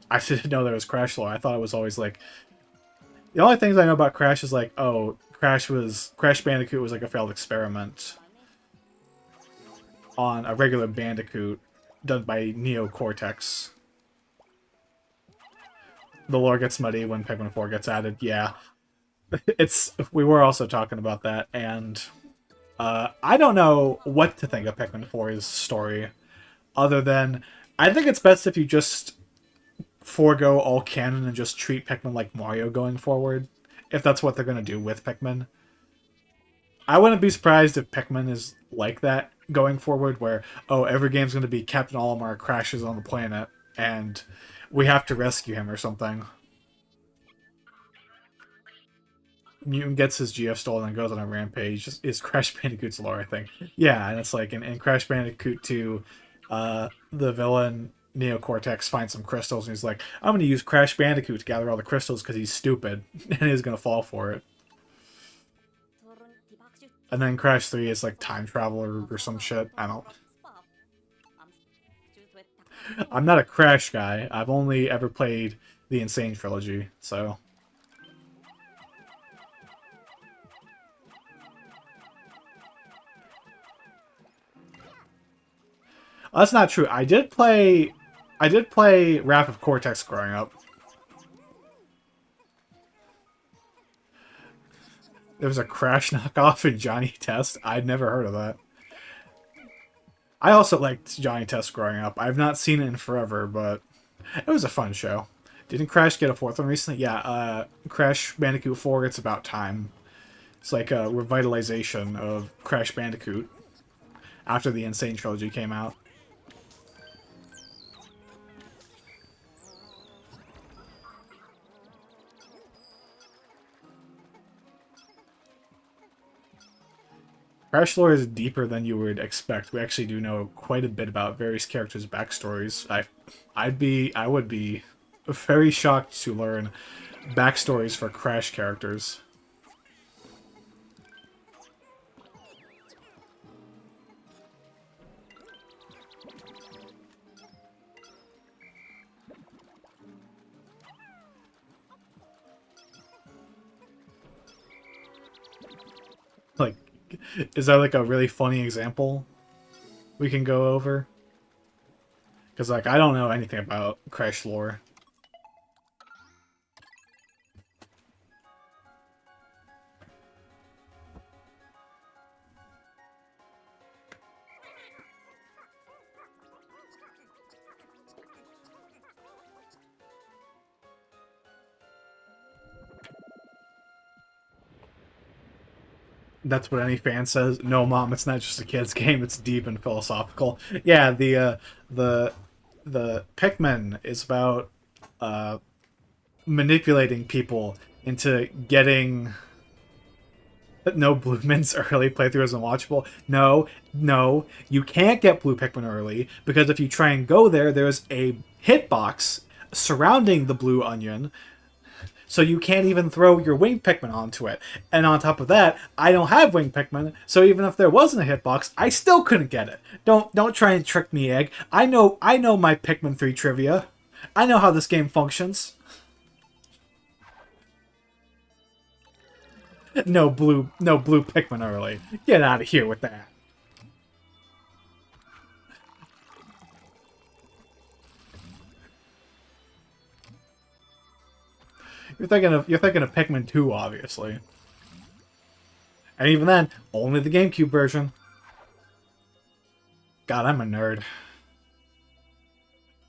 I didn't know there was Crash lore. I thought it was always like... The only things I know about Crash is like, oh, Crash Bandicoot was like a failed experiment on a regular Bandicoot done by Neo Cortex. The lore gets muddy when Pikmin 4 gets added. Yeah. We were also talking about that, and I don't know what to think of Pikmin 4's story, other than I think it's best if you just forego all canon and just treat Pikmin like Mario going forward, if that's what they're going to do with Pikmin. I wouldn't be surprised if Pikmin is like that going forward, where, oh, every game's going to be Captain Olimar crashes on the planet, and we have to rescue him or something. Mutant gets his GF stolen and goes on a rampage. Is Crash Bandicoot's lore, I think. Yeah, and it's like in Crash Bandicoot 2, the villain Neo Cortex finds some crystals and he's like, I'm going to use Crash Bandicoot to gather all the crystals because he's stupid and he's going to fall for it. And then Crash 3 is like time travel or some shit. I'm not a Crash guy. I've only ever played the Insane trilogy, so... That's not true. I did play Wrath of Cortex growing up. There was a Crash knockoff in Johnny Test. I'd never heard of that. I also liked Johnny Test growing up. I've not seen it in forever, but it was a fun show. Didn't Crash get a fourth one recently? Yeah, Crash Bandicoot 4, it's about time. It's like a revitalization of Crash Bandicoot after the Insane trilogy came out. Crash lore is deeper than you would expect. We actually do know quite a bit about various characters' backstories. I would be very shocked to learn backstories for Crash characters. Like, is that like a really funny example we can go over? Because, like, I don't know anything about Crash lore. That's what any fan says. No, mom, it's not just a kid's game. It's deep and philosophical. Yeah, the the Pikmin is about uh, manipulating people into getting. No, Blue Min's early playthrough is unwatchable. No, no, you can't get Blue Pikmin early because if you try and go there, there's a hitbox surrounding the blue onion, so you can't even throw your winged Pikmin onto it. And on top of that, I don't have winged Pikmin, so even if there wasn't a hitbox, I still couldn't get it. Don't try and trick me, Egg. I know my Pikmin 3 trivia. I know how this game functions. No blue Pikmin early. Get out of here with that. You're thinking of Pikmin 2, obviously. And even then, only the GameCube version. God, I'm a nerd.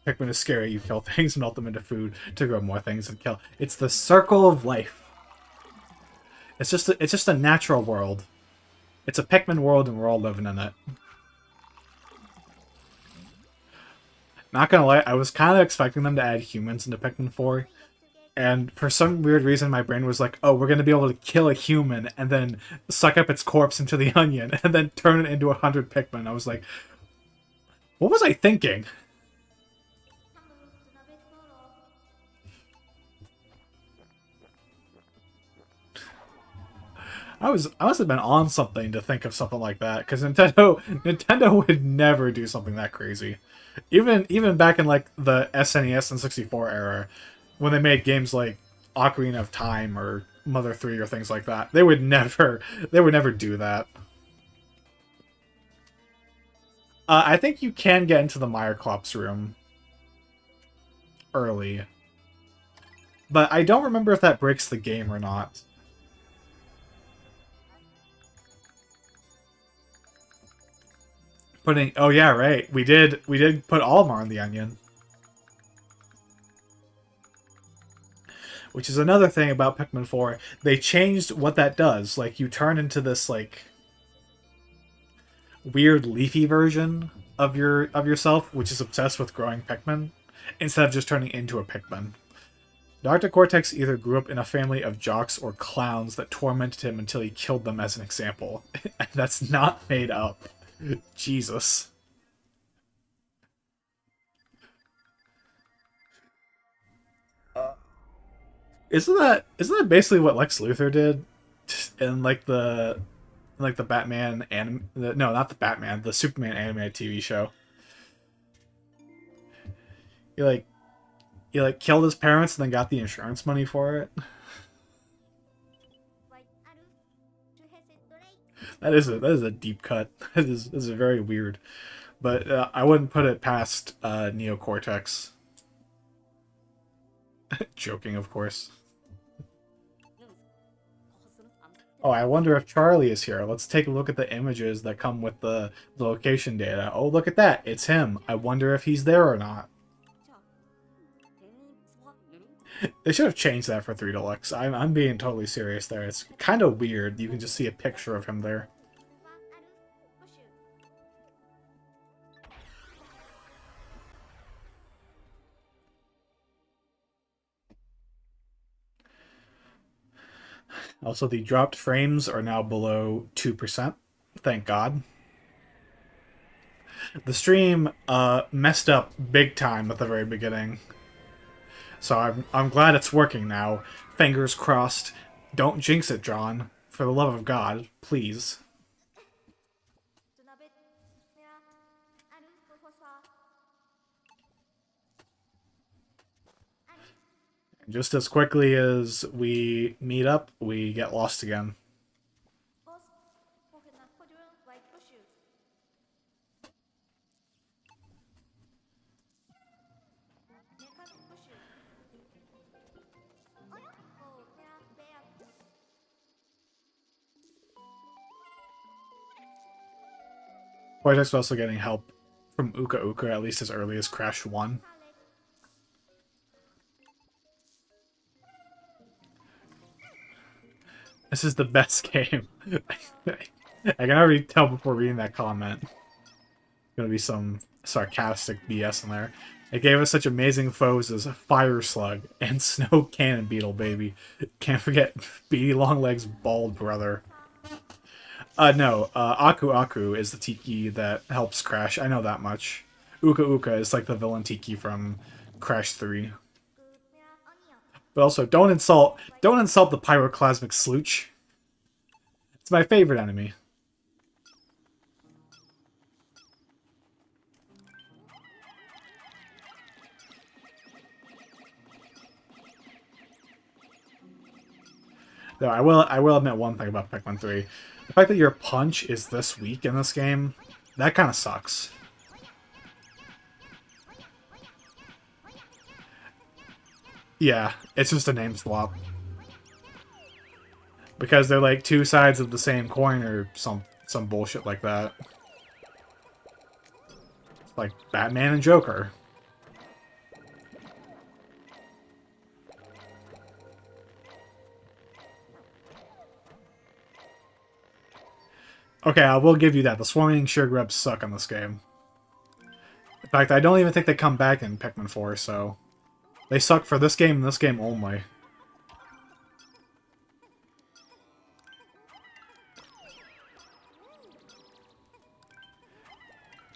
Pikmin is scary. You kill things, melt them into food to grow more things and kill. It's the circle of life. It's just a natural world. It's a Pikmin world, and we're all living in it. Not gonna lie, I was kind of expecting them to add humans into Pikmin 4, and for some weird reason, my brain was like, "Oh, we're gonna be able to kill a human and then suck up its corpse into the onion and then turn it into 100 Pikmin." I was like, "What was I thinking?" I must have been on something to think of something like that, because Nintendo would never do something that crazy. Even back in like the SNES and 64 era, when they made games like Ocarina of Time or Mother 3 or things like that, they would never do that. I think you can get into the Meyerklops room early, but I don't remember if that breaks the game or not. Oh yeah, right. We did put Olimar on the onion. Which is another thing about Pikmin 4. They changed what that does. Like, you turn into this like weird leafy version of yourself, which is obsessed with growing Pikmin, instead of just turning into a Pikmin. Dr. Cortex either grew up in a family of jocks or clowns that tormented him until he killed them as an example. And that's not made up. Jesus. Isn't that basically what Lex Luthor did in like the Batman anim no, not the Batman, the Superman animated TV show? He like he killed his parents and then got the insurance money for it. That is a deep cut. That is very weird, but I wouldn't put it past Neo Cortex. Joking, of course. Oh, I wonder if Charlie is here. Let's take a look at the images that come with the location data. Oh, look at that. It's him. I wonder if he's there or not. They should have changed that for 3 Deluxe. I'm being totally serious there. It's kind of weird. You can just see a picture of him there. Also, the dropped frames are now below 2%. Thank God. The stream messed up big time at the very beginning. So I'm glad it's working now. Fingers crossed. Don't jinx it, John. For the love of God, please. Just as quickly as we meet up, we get lost again. Project's also getting help from Uka Uka at least as early as Crash 1. This is the best game. I can already tell before reading that comment. Gonna be some sarcastic BS in there. It gave us such amazing foes as Fire Slug and Snow Cannon Beetle, baby. Can't forget Beady Longlegs' bald brother. No, Aku Aku is the Tiki that helps Crash. I know that much. Uka Uka is like the villain Tiki from Crash 3. But also, don't insult the Pyroclasmic Slooch. It's my favorite enemy. Though I will admit one thing about Pikmin 3. The fact that your punch is this weak in this game, that kind of sucks. Yeah, it's just a name swap. Because they're like two sides of the same coin or some bullshit like that. Like Batman and Joker. Okay, I will give you that. The swarming Sugar suck in this game. In fact, I don't even think they come back in Pikmin 4, so... They suck for this game and this game only.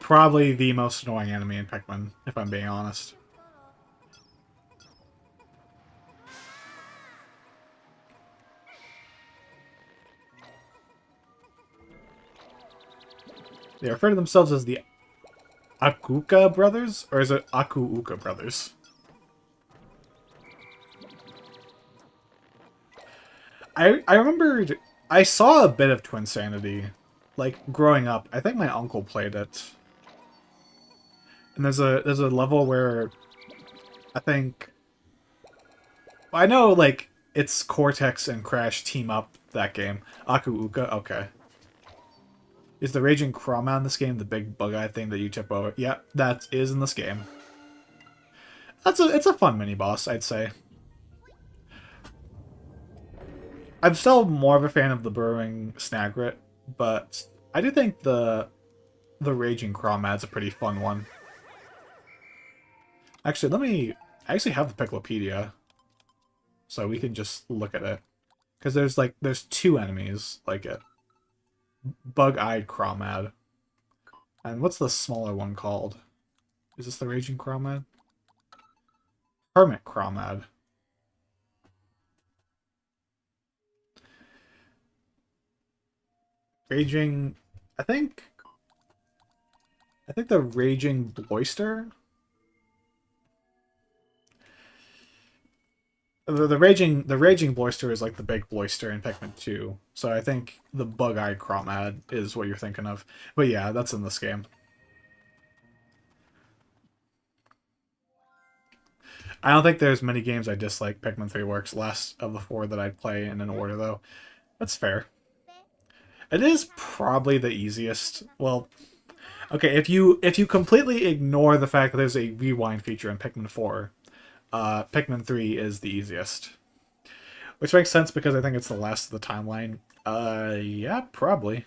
Probably the most annoying enemy in Pikmin, if I'm being honest. They refer to themselves as the Akuka brothers? Or is it Aku-uka brothers? I remembered... I saw a bit of Twinsanity, like, growing up. I think my uncle played it. And there's a level where... I think... I know, like, it's Cortex and Crash team up that game. Aku-uka? Okay. Is the Raging Crawman in this game the big bug-eyed thing that you tip over? Yeah, that is in this game. It's a fun mini-boss, I'd say. I'm still more of a fan of the Burrowing Snagret, but I do think the Raging Crawmad's a pretty fun one. Actually, I actually have the Piclopedia, so we can just look at it. Because there's two enemies like it. Bug-eyed Crawmad. And what's the smaller one called? Is this the Raging Crawmad? Hermit Crawmad. Raging... I think the Raging Bloister? The Raging Bloister is like the big Bloister in Pikmin 2. So I think the Bug-eyed Crawmad is what you're thinking of. But yeah, that's in this game. I don't think there's many games I dislike. Pikmin 3 works less of the four that I'd play in an order, though. That's fair. It is probably the easiest. Well, okay, if you completely ignore the fact that there's a rewind feature in Pikmin 4, Pikmin 3 is the easiest. Which makes sense because I think it's the last of the timeline. Yeah, probably.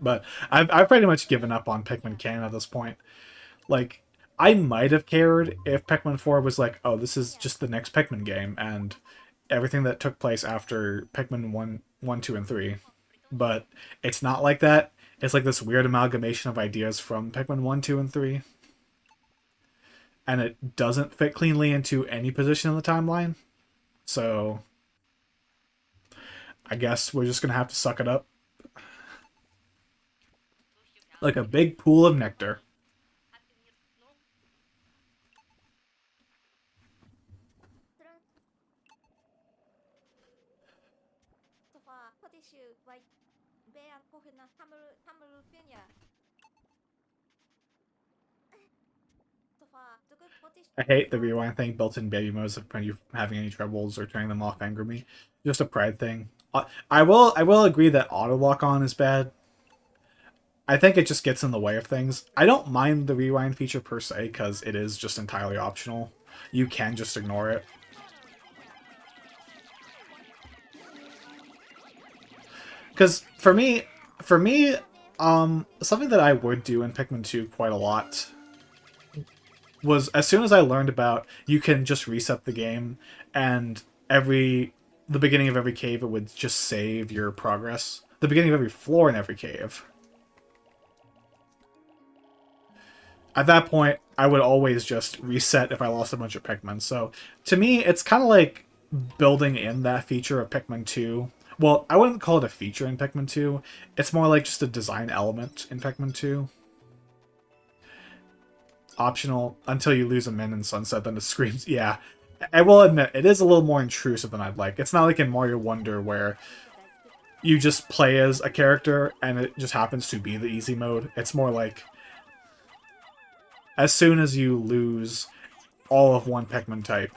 But I've pretty much given up on Pikmin canon at this point. Like, I might have cared if Pikmin 4 was like, oh, this is just the next Pikmin game, and everything that took place after Pikmin 1, 2, and 3. But it's not like that. It's like this weird amalgamation of ideas from Pikmin 1, 2, and 3. And it doesn't fit cleanly into any position in the timeline. So, I guess we're just going to have to suck it up. Like a big pool of nectar. I hate the rewind thing built in baby modes when you're having any troubles or turning them off anger me. Just a pride thing. I will agree that auto lock on is bad. I think it just gets in the way of things. I don't mind the rewind feature per se because it is just entirely optional. you can just ignore it. Because for me, something that I would do in Pikmin 2 quite a lot was as soon as I learned about you can just reset the game, and the beginning of every cave it would just save your progress. The beginning of every floor in every cave. At that point, I would always just reset if I lost a bunch of Pikmin. So to me, it's kind of like building in that feature of Pikmin 2. Well, I wouldn't call it a feature in Pikmin 2. It's more like just a design element in Pikmin 2. Optional until you lose a min in Sunset, then it screams. Yeah, I will admit, it is a little more intrusive than I'd like. It's not like in Mario Wonder where you just play as a character and it just happens to be the easy mode. It's more like as soon as you lose all of one Pikmin type,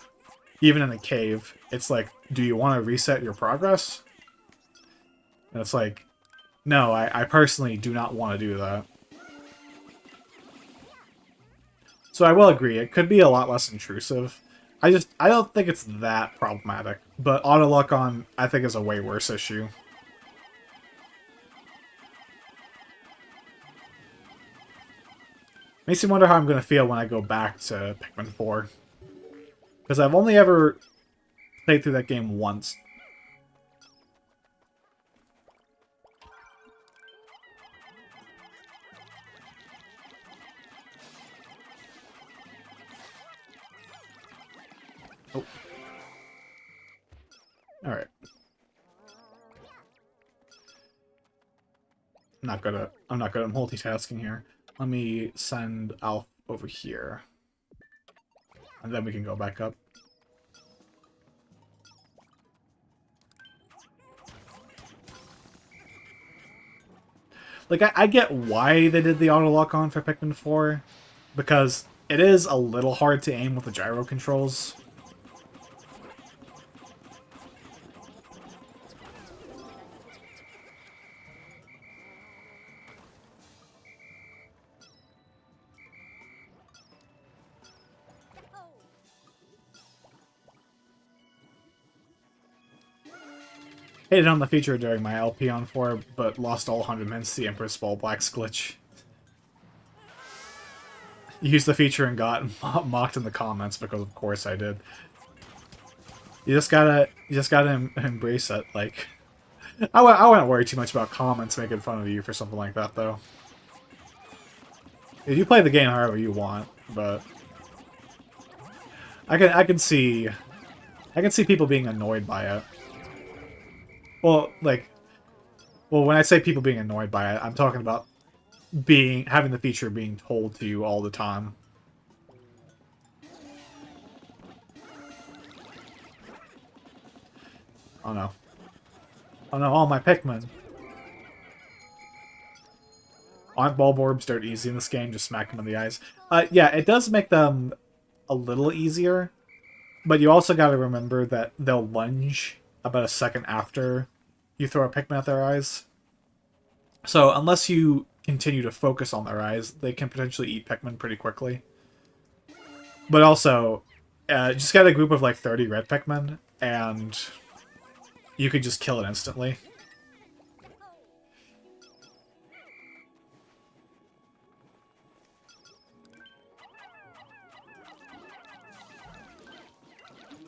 even in a cave, it's like, do you want to reset your progress? And it's like, no, I personally do not want to do that. So I will agree, it could be a lot less intrusive. I don't think it's that problematic, but auto luck on, I think, is a way worse issue. Makes me wonder how I'm going to feel when I go back to Pikmin 4. Because I've only ever played through that game once. Oh. Alright. I'm not good at multitasking here. Let me send Alf over here. And then we can go back up. Like, I get why they did the auto lock on for Pikmin 4, because it is a little hard to aim with the gyro controls. Hated on the feature during my LP on 4, but lost all 100 minutes to the Empress Ball Black's glitch. Used the feature and got mocked in the comments because of course I did. You just gotta embrace it. Like, I wouldn't worry too much about comments making fun of you for something like that, though. You play the game however you want, but I can see people being annoyed by it. Well, when I say people being annoyed by it, I'm talking about having the feature being told to you all the time. Oh no. Oh no, all my Pikmin. Aren't Bulborbs dirt easy in this game? Just smack them in the eyes. Yeah, it does make them a little easier, but you also gotta remember that they'll lunge about a second after you throw a Pikmin at their eyes. So unless you continue to focus on their eyes, they can potentially eat Pikmin pretty quickly. But also, just get a group of like 30 red Pikmin, and you could just kill it instantly.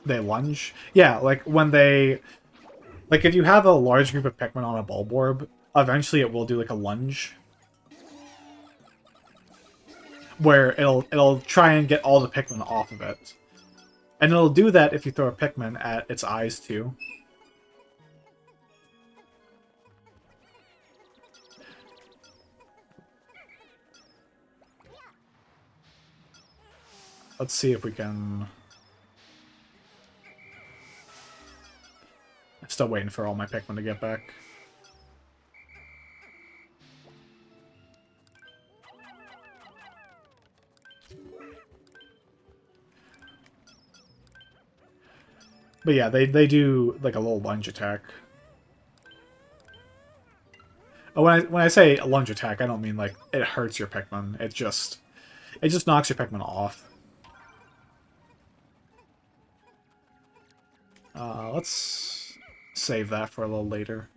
They lunge? Yeah, like when they... Like if you have a large group of Pikmin on a Bulborb, eventually it will do like a lunge. Where it'll try and get all the Pikmin off of it. And it'll do that if you throw a Pikmin at its eyes too. Let's see if we can... I'm still waiting for all my Pikmin to get back. But yeah, they do like a little lunge attack. Oh, when I say a lunge attack, I don't mean like it hurts your Pikmin. It just knocks your Pikmin off. Let's save that for a little later.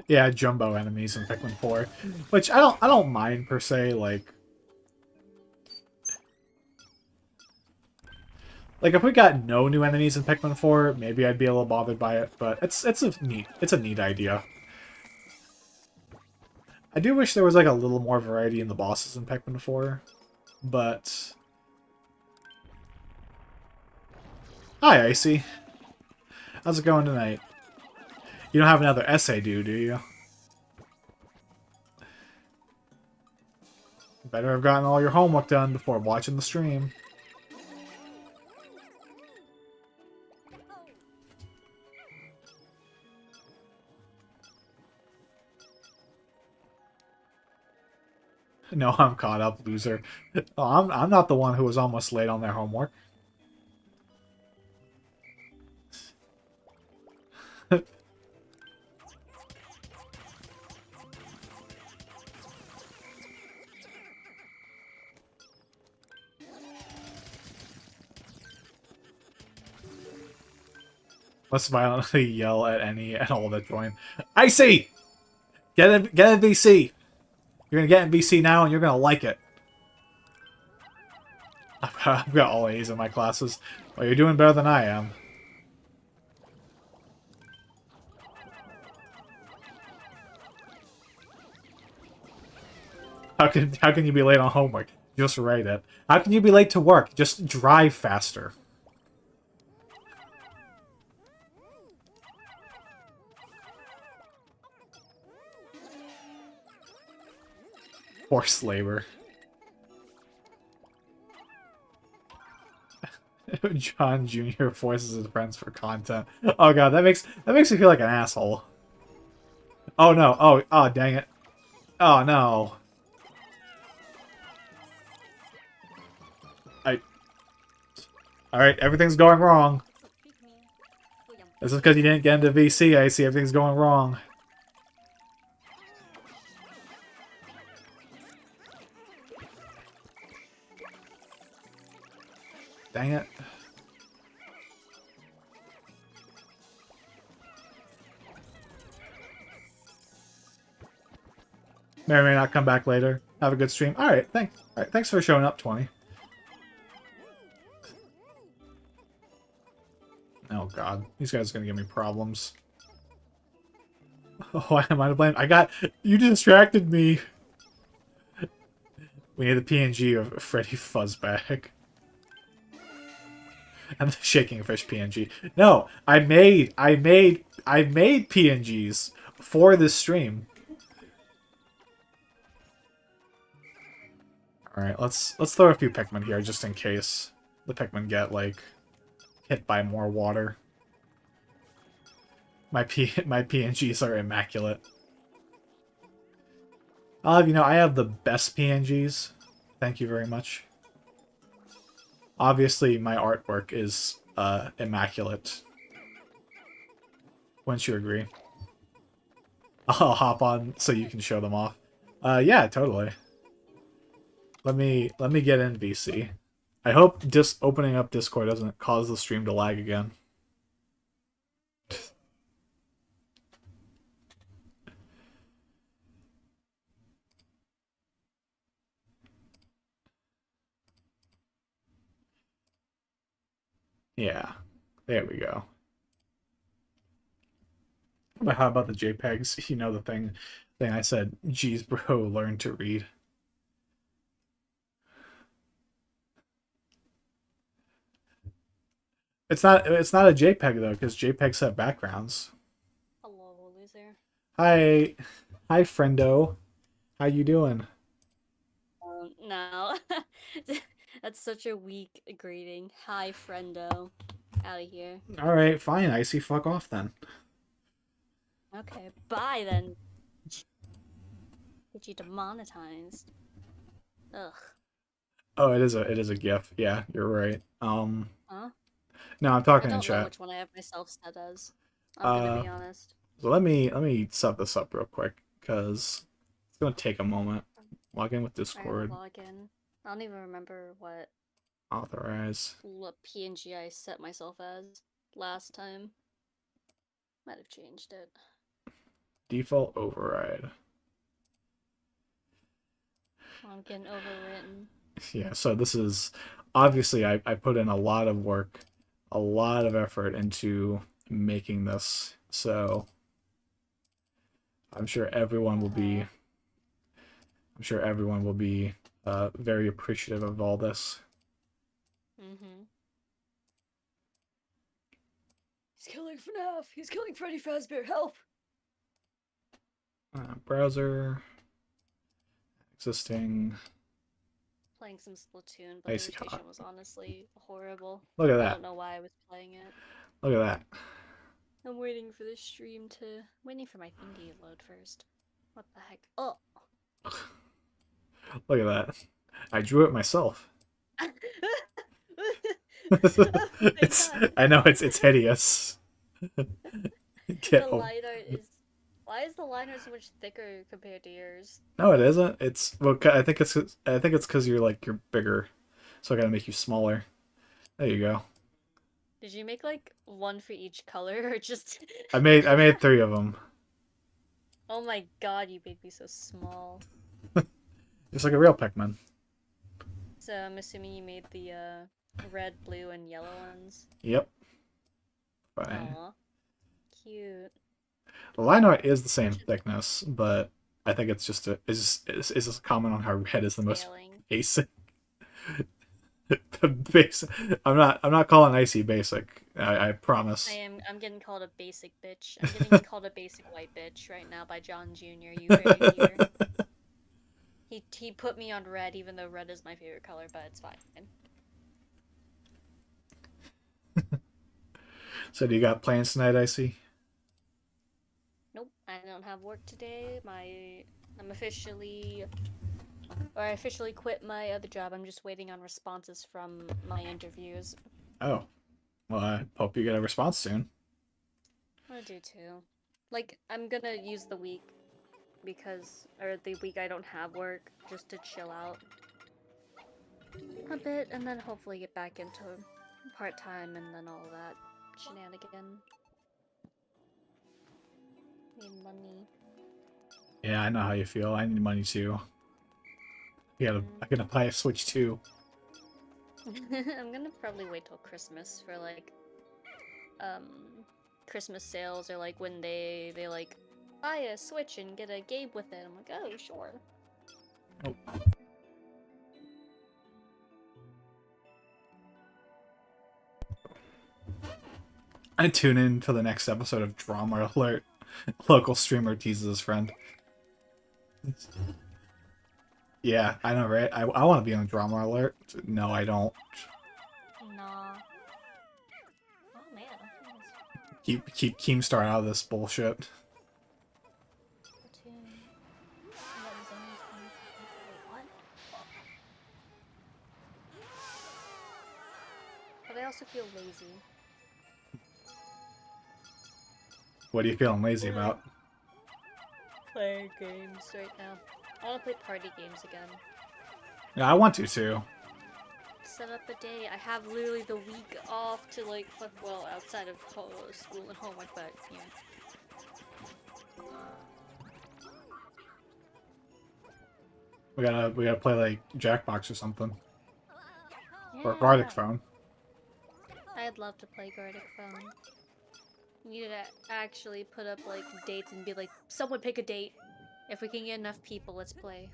Yeah, jumbo enemies in Pikmin 4, which I don't mind per se. Like if we got no new enemies in Pikmin 4, maybe I'd be a little bothered by it. But it's a neat idea. I do wish there was like a little more variety in the bosses in Pikmin 4, but hi Icy, how's it going tonight? You don't have another essay due, do you? Better have gotten all your homework done before watching the stream. No, I'm caught up, loser. Oh, I'm not the one who was almost late on their homework. Let's violently yell at any and all that join. Icy! Get in VC! You're gonna get in VC now and you're gonna like it. I've got all A's in my classes. Well, you're doing better than I am. How can you be late on homework? Just write it. How can you be late to work? Just drive faster. Forced labor. John Jr. forces his friends for content. Oh god, that makes me feel like an asshole. Oh no. Oh dang it. Oh no. I Alright, everything's going wrong. This is because you didn't get into VC, I see everything's going wrong. Dang it. May or may not come back later. Have a good stream. Alright, thanks for showing up, 20. Oh god, these guys are gonna give me problems. Oh, why am I to blame? You distracted me. We need the PNG of Freddy Fuzzbag. And the Shaking Fish PNG. No, I made PNGs for this stream. Alright, let's throw a few Pikmin here just in case the Pikmin get, like, hit by more water. My PNGs are immaculate. I have the best PNGs. Thank you very much. Obviously, my artwork is immaculate. Wouldn't you agree? I'll hop on so you can show them off. Yeah, totally. Let me get in VC. I hope opening up Discord doesn't cause the stream to lag again. Yeah, there we go. But how about the JPEGs? You know the thing I said, geez bro, learn to read. It's not a JPEG though, because JPEGs have backgrounds. Hello, loser. Hi friendo. How you doing? No. That's such a weak greeting. Hi, friendo. Out of here. Alright, fine, Icy, fuck off then. Okay, bye then. Get you demonetized. Ugh. Oh, it is a GIF. Yeah, you're right. Huh? No, I'm I talking in don't know chat. which one I have myself set as. I'm gonna Uh, be honest. so let me set this up real quick because it's gonna take a moment. Log in with I gotta Discord. log in. I don't even remember Authorize. what PNG I set myself as last time. Might have changed it. Default override. I'm getting overwritten. Yeah, so this is obviously I put in a lot of work, a lot of effort into making this. So I'm sure everyone will be Uh-huh. I'm sure everyone will be very appreciative of all this. Mm-hmm. He's killing FNAF! He's killing Freddy Fazbear! Help! Browser existing Playing some Splatoon, but the icy hot. rotation was honestly horrible. Look at I that. don't know why I was playing it. Look at that. I'm waiting for the stream to... waiting for my thingy to load first. What the heck? Oh! Look at that. I drew it myself. Oh my It's god. I know it's hideous. Get The over. line art is... Why is the line art so much thicker compared to yours? No, it isn't. It's well, I think it's because you're bigger, so I gotta make you smaller. There you go. Did you make like one for each color or just... I made three of them. Oh my god, you made me so small. Just like a real Pikmin. So I'm assuming you made the red, blue, and yellow ones. Yep. Fine. Aw, cute. The line art is the same thickness, but I think it's just a comment on how red is the most Scaling. basic. The basic. I'm not calling icy basic. I promise. I'm getting called a basic bitch. I'm getting called a basic white bitch right now by John Jr. You heard it here. He put me on red, even though red is my favorite color, but it's fine. So do you got plans tonight, Icy? Nope, I don't have work today. I officially quit my other job. I'm just waiting on responses from my interviews. Oh, well, I hope you get a response soon. I do too. Like, I'm gonna use the week or the week I don't have work, just to chill out a bit, and then hopefully get back into part-time and then all that shenanigan. Need money. Yeah, I know how you feel. I need money too. I can apply a Switch too. I'm gonna probably wait till Christmas for like Christmas sales, or like when they like buy a Switch and get a game with it. I'm like, oh sure. Oh. I tune in for the next episode of Drama Alert. Local streamer teases his friend. Yeah, I know, right? I want to be on Drama Alert. No, I don't. Nah. Oh man. Keep Keemstar out of this bullshit. But I also feel lazy. What are you feeling lazy about? Playing games right now. I want to play party games again. Yeah, I want to too. Set up a day. I have literally the week off to like fuck well outside of school and homework, but yeah. We gotta play like Jackbox or something. Or Yeah. Gartic Phone. I'd love to play Gartic Phone. You need to actually put up like dates and be like, someone pick a date. If we can get enough people, let's play.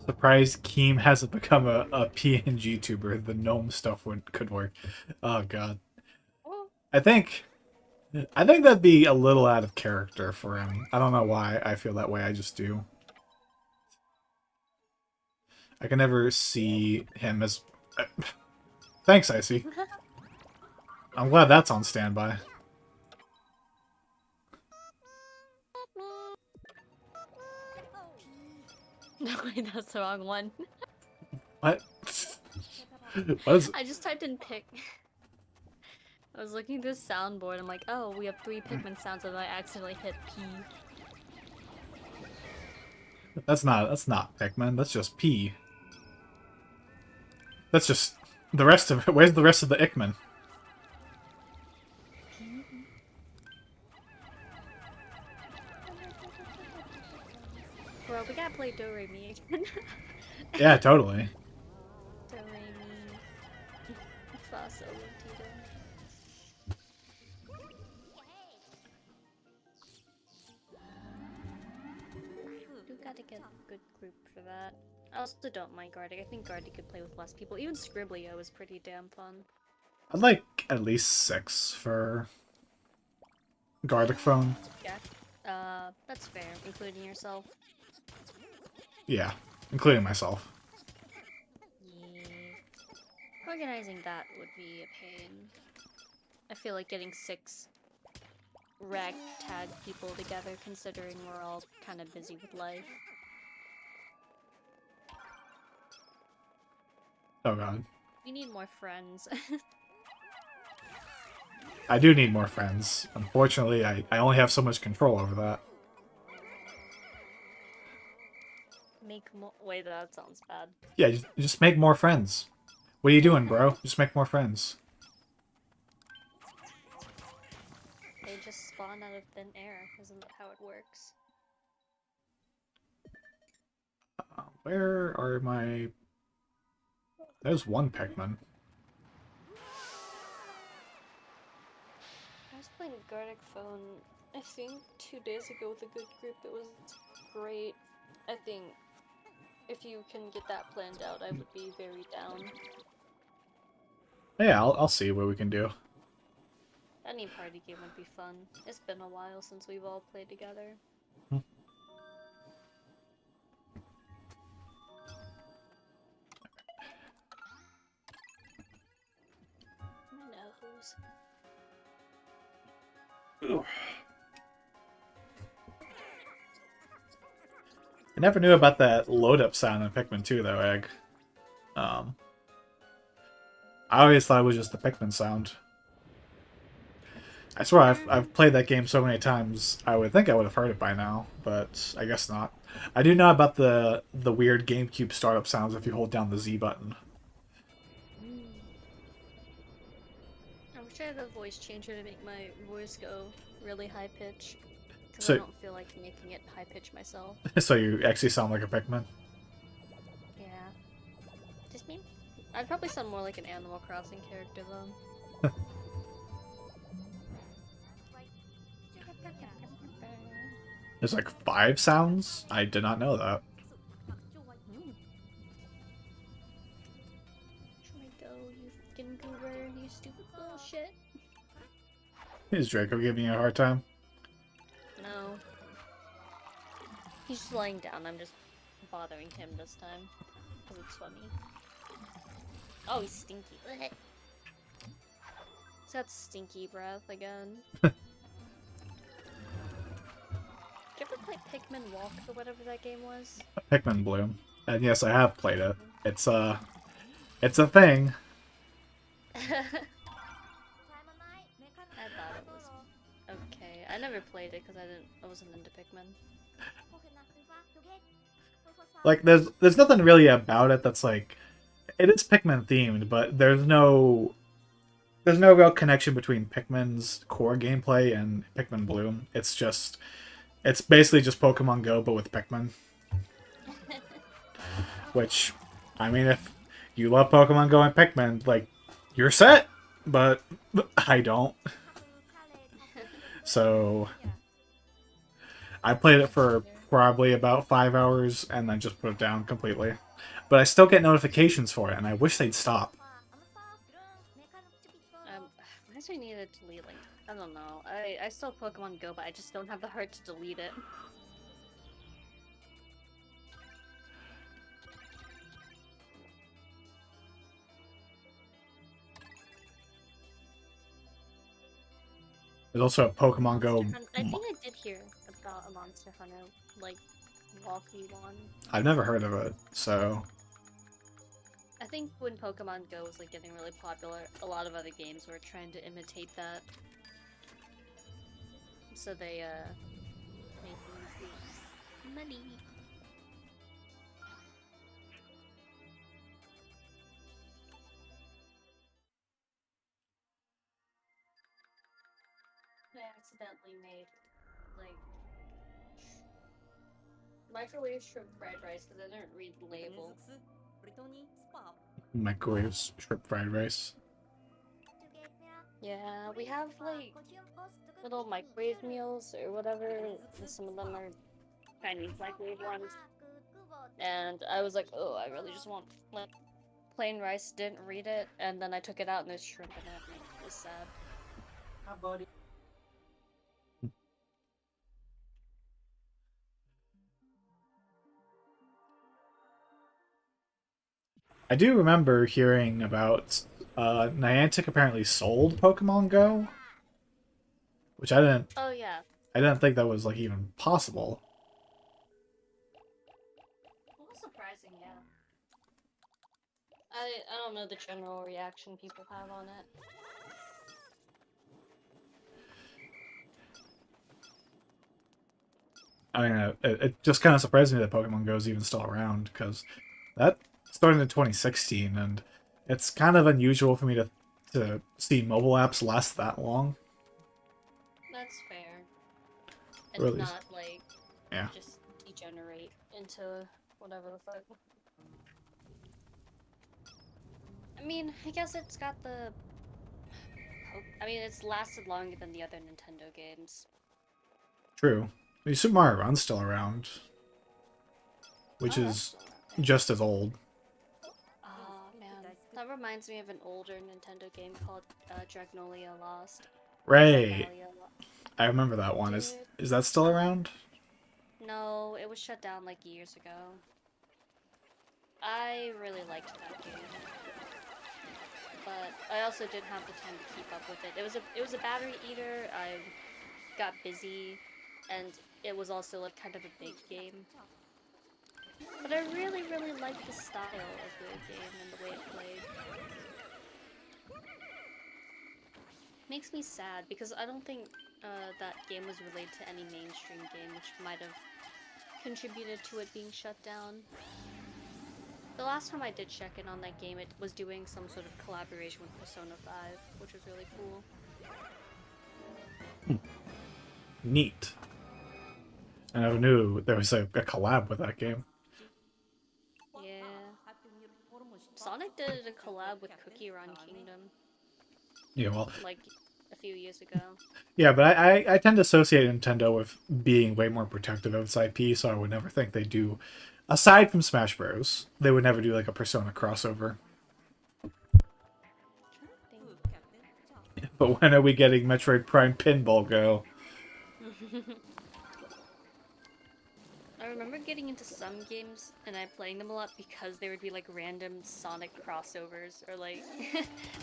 Surprised Keem hasn't become a pngtuber. The gnome stuff could work. Oh god. Oh. I think that'd be a little out of character for him. I don't know why I feel that way. I just do. I can never see him as. Thanks, Icy. I'm glad that's on standby. No, wait, that's the wrong one. What? What is? I just typed in pick. I was looking at this soundboard. I'm like, oh, we have 3 Pikmin sounds, and I accidentally hit P. That's not Pikmin. That's just P. That's just the rest of it. Where's the rest of the Ickman? Bro, we gotta play Do Re Mi again. Yeah, totally. Do Re Mi Fa Sol La Ti Do. You gotta get a good group for that. I also don't mind Gardic. I think Gardic could play with less people. Even Scriblio is pretty damn fun. I'd like at least 6 for Garlic Phone. Yeah. That's fair, including yourself. Yeah, including myself. Yeah. Organizing that would be a pain. I feel like getting 6 ragtag people together, considering we're all kind of busy with life. Oh god. We need more friends. I do need more friends. Unfortunately, I only have so much control over that. Make more. Wait, that sounds bad. Yeah, just make more friends. What are you doing, bro? Just make more friends. They just spawn out of thin air. Isn't that how it works? Where are my... There's one Pikmin. I was playing Gardic Phone, I think, 2 days ago with a good group. It was great. I think if you can get that planned out, I would be very down. Yeah, I'll see what we can do. Any party game would be fun. It's been a while since we've all played together. Hmm. My nose. I never knew about that load-up sound in Pikmin 2, though, Egg. I always thought it was just the Pikmin sound. I swear, I've played that game so many times, I would think I would have heard it by now, but I guess not. I do know about the weird GameCube startup sounds if you hold down the Z button. I wish I had a voice changer to make my voice go really high pitch. Because So- I don't feel like making it high pitch myself. So you actually sound like a Pikmin. Yeah. Just me? I'd probably sound more like an Animal Crossing character though. There's like 5 sounds? I did not know that. Should we go, you fucking goober, you stupid bullshit? Is Draco giving you a hard time? No. He's just laying down, I'm just bothering him this time. Because it's funny. Oh, he's stinky. Blech. He's got stinky breath again. Did you ever play Pikmin Walk or whatever that game was? Pikmin Bloom. And yes, I have played it. It's a thing. I thought it was okay. I never played it because I wasn't into Pikmin. Like there's nothing really about it that's like, it is Pikmin themed, but there's no real connection between Pikmin's core gameplay and Pikmin Bloom. It's basically just Pokemon Go but with Pikmin. Which, I mean, if you love Pokemon Go and Pikmin, like, you're set, but I don't. So I played it for probably about 5 hours and then just put it down completely. But I still get notifications for it, and I wish they'd stop. Why do I need to delete like I don't know. I still have Pokemon Go, but I just don't have the heart to delete it. There's also a Pokemon Go. I think I did hear about a Monster Hunter like walkie one. I've never heard of it, so I think when Pokemon Go was like getting really popular, a lot of other games were trying to imitate that. So they made things like money. I accidentally made like microwave shrimp fried rice because I didn't read the label. Microwave shrimp fried rice. Yeah, we have like little microwave meals or whatever, and some of them are Chinese microwave ones. And I was like, oh, I really just want like plain rice. Didn't read it, and then I took it out and there's shrimp in it, and it was sad. I do remember hearing about Niantic apparently sold Pokemon Go, which Oh yeah. I didn't think that was like even possible. Well, surprising, yeah. I don't know the general reaction people have on it. I mean, it just kind of surprised me that Pokemon Go is even still around because that started in 2016, and it's kind of unusual for me to see mobile apps last that long. That's fair. And Really, not like yeah, just degenerate into whatever the fuck. I mean, I guess it's got the. I mean, it's lasted longer than the other Nintendo games. true. I mean, Super Mario Run's still around, which Oh, that's is still okay. just as old. Oh man, that reminds me of an older Nintendo game called Dragnolia Lost. Or Right, Dragnalia I remember that one. Dude, Is that still around? no, it was shut down like years ago. I really liked that game, but I also didn't have the time to keep up with it. It was a battery eater. I got busy, and it was also like kind of a big game. But I really, really liked the style of the game and the way it played. Makes me sad because I don't think that game was related to any mainstream game, which might have contributed to it being shut down. The last time I did check in on that game, it was doing some sort of collaboration with Persona 5, which was really cool. Neat. I never knew there was a collab with that game. Yeah. Sonic did a collab with Cookie Run Kingdom, Yeah, well, like, a few years ago. yeah, but I tend to associate Nintendo with being way more protective of its IP, so I would never think they do. Aside from Smash Bros, they would never do like a Persona crossover. But when are we getting Metroid Prime Pinball Go? I remember getting into some games and I playing them a lot because there would be like random Sonic crossovers or like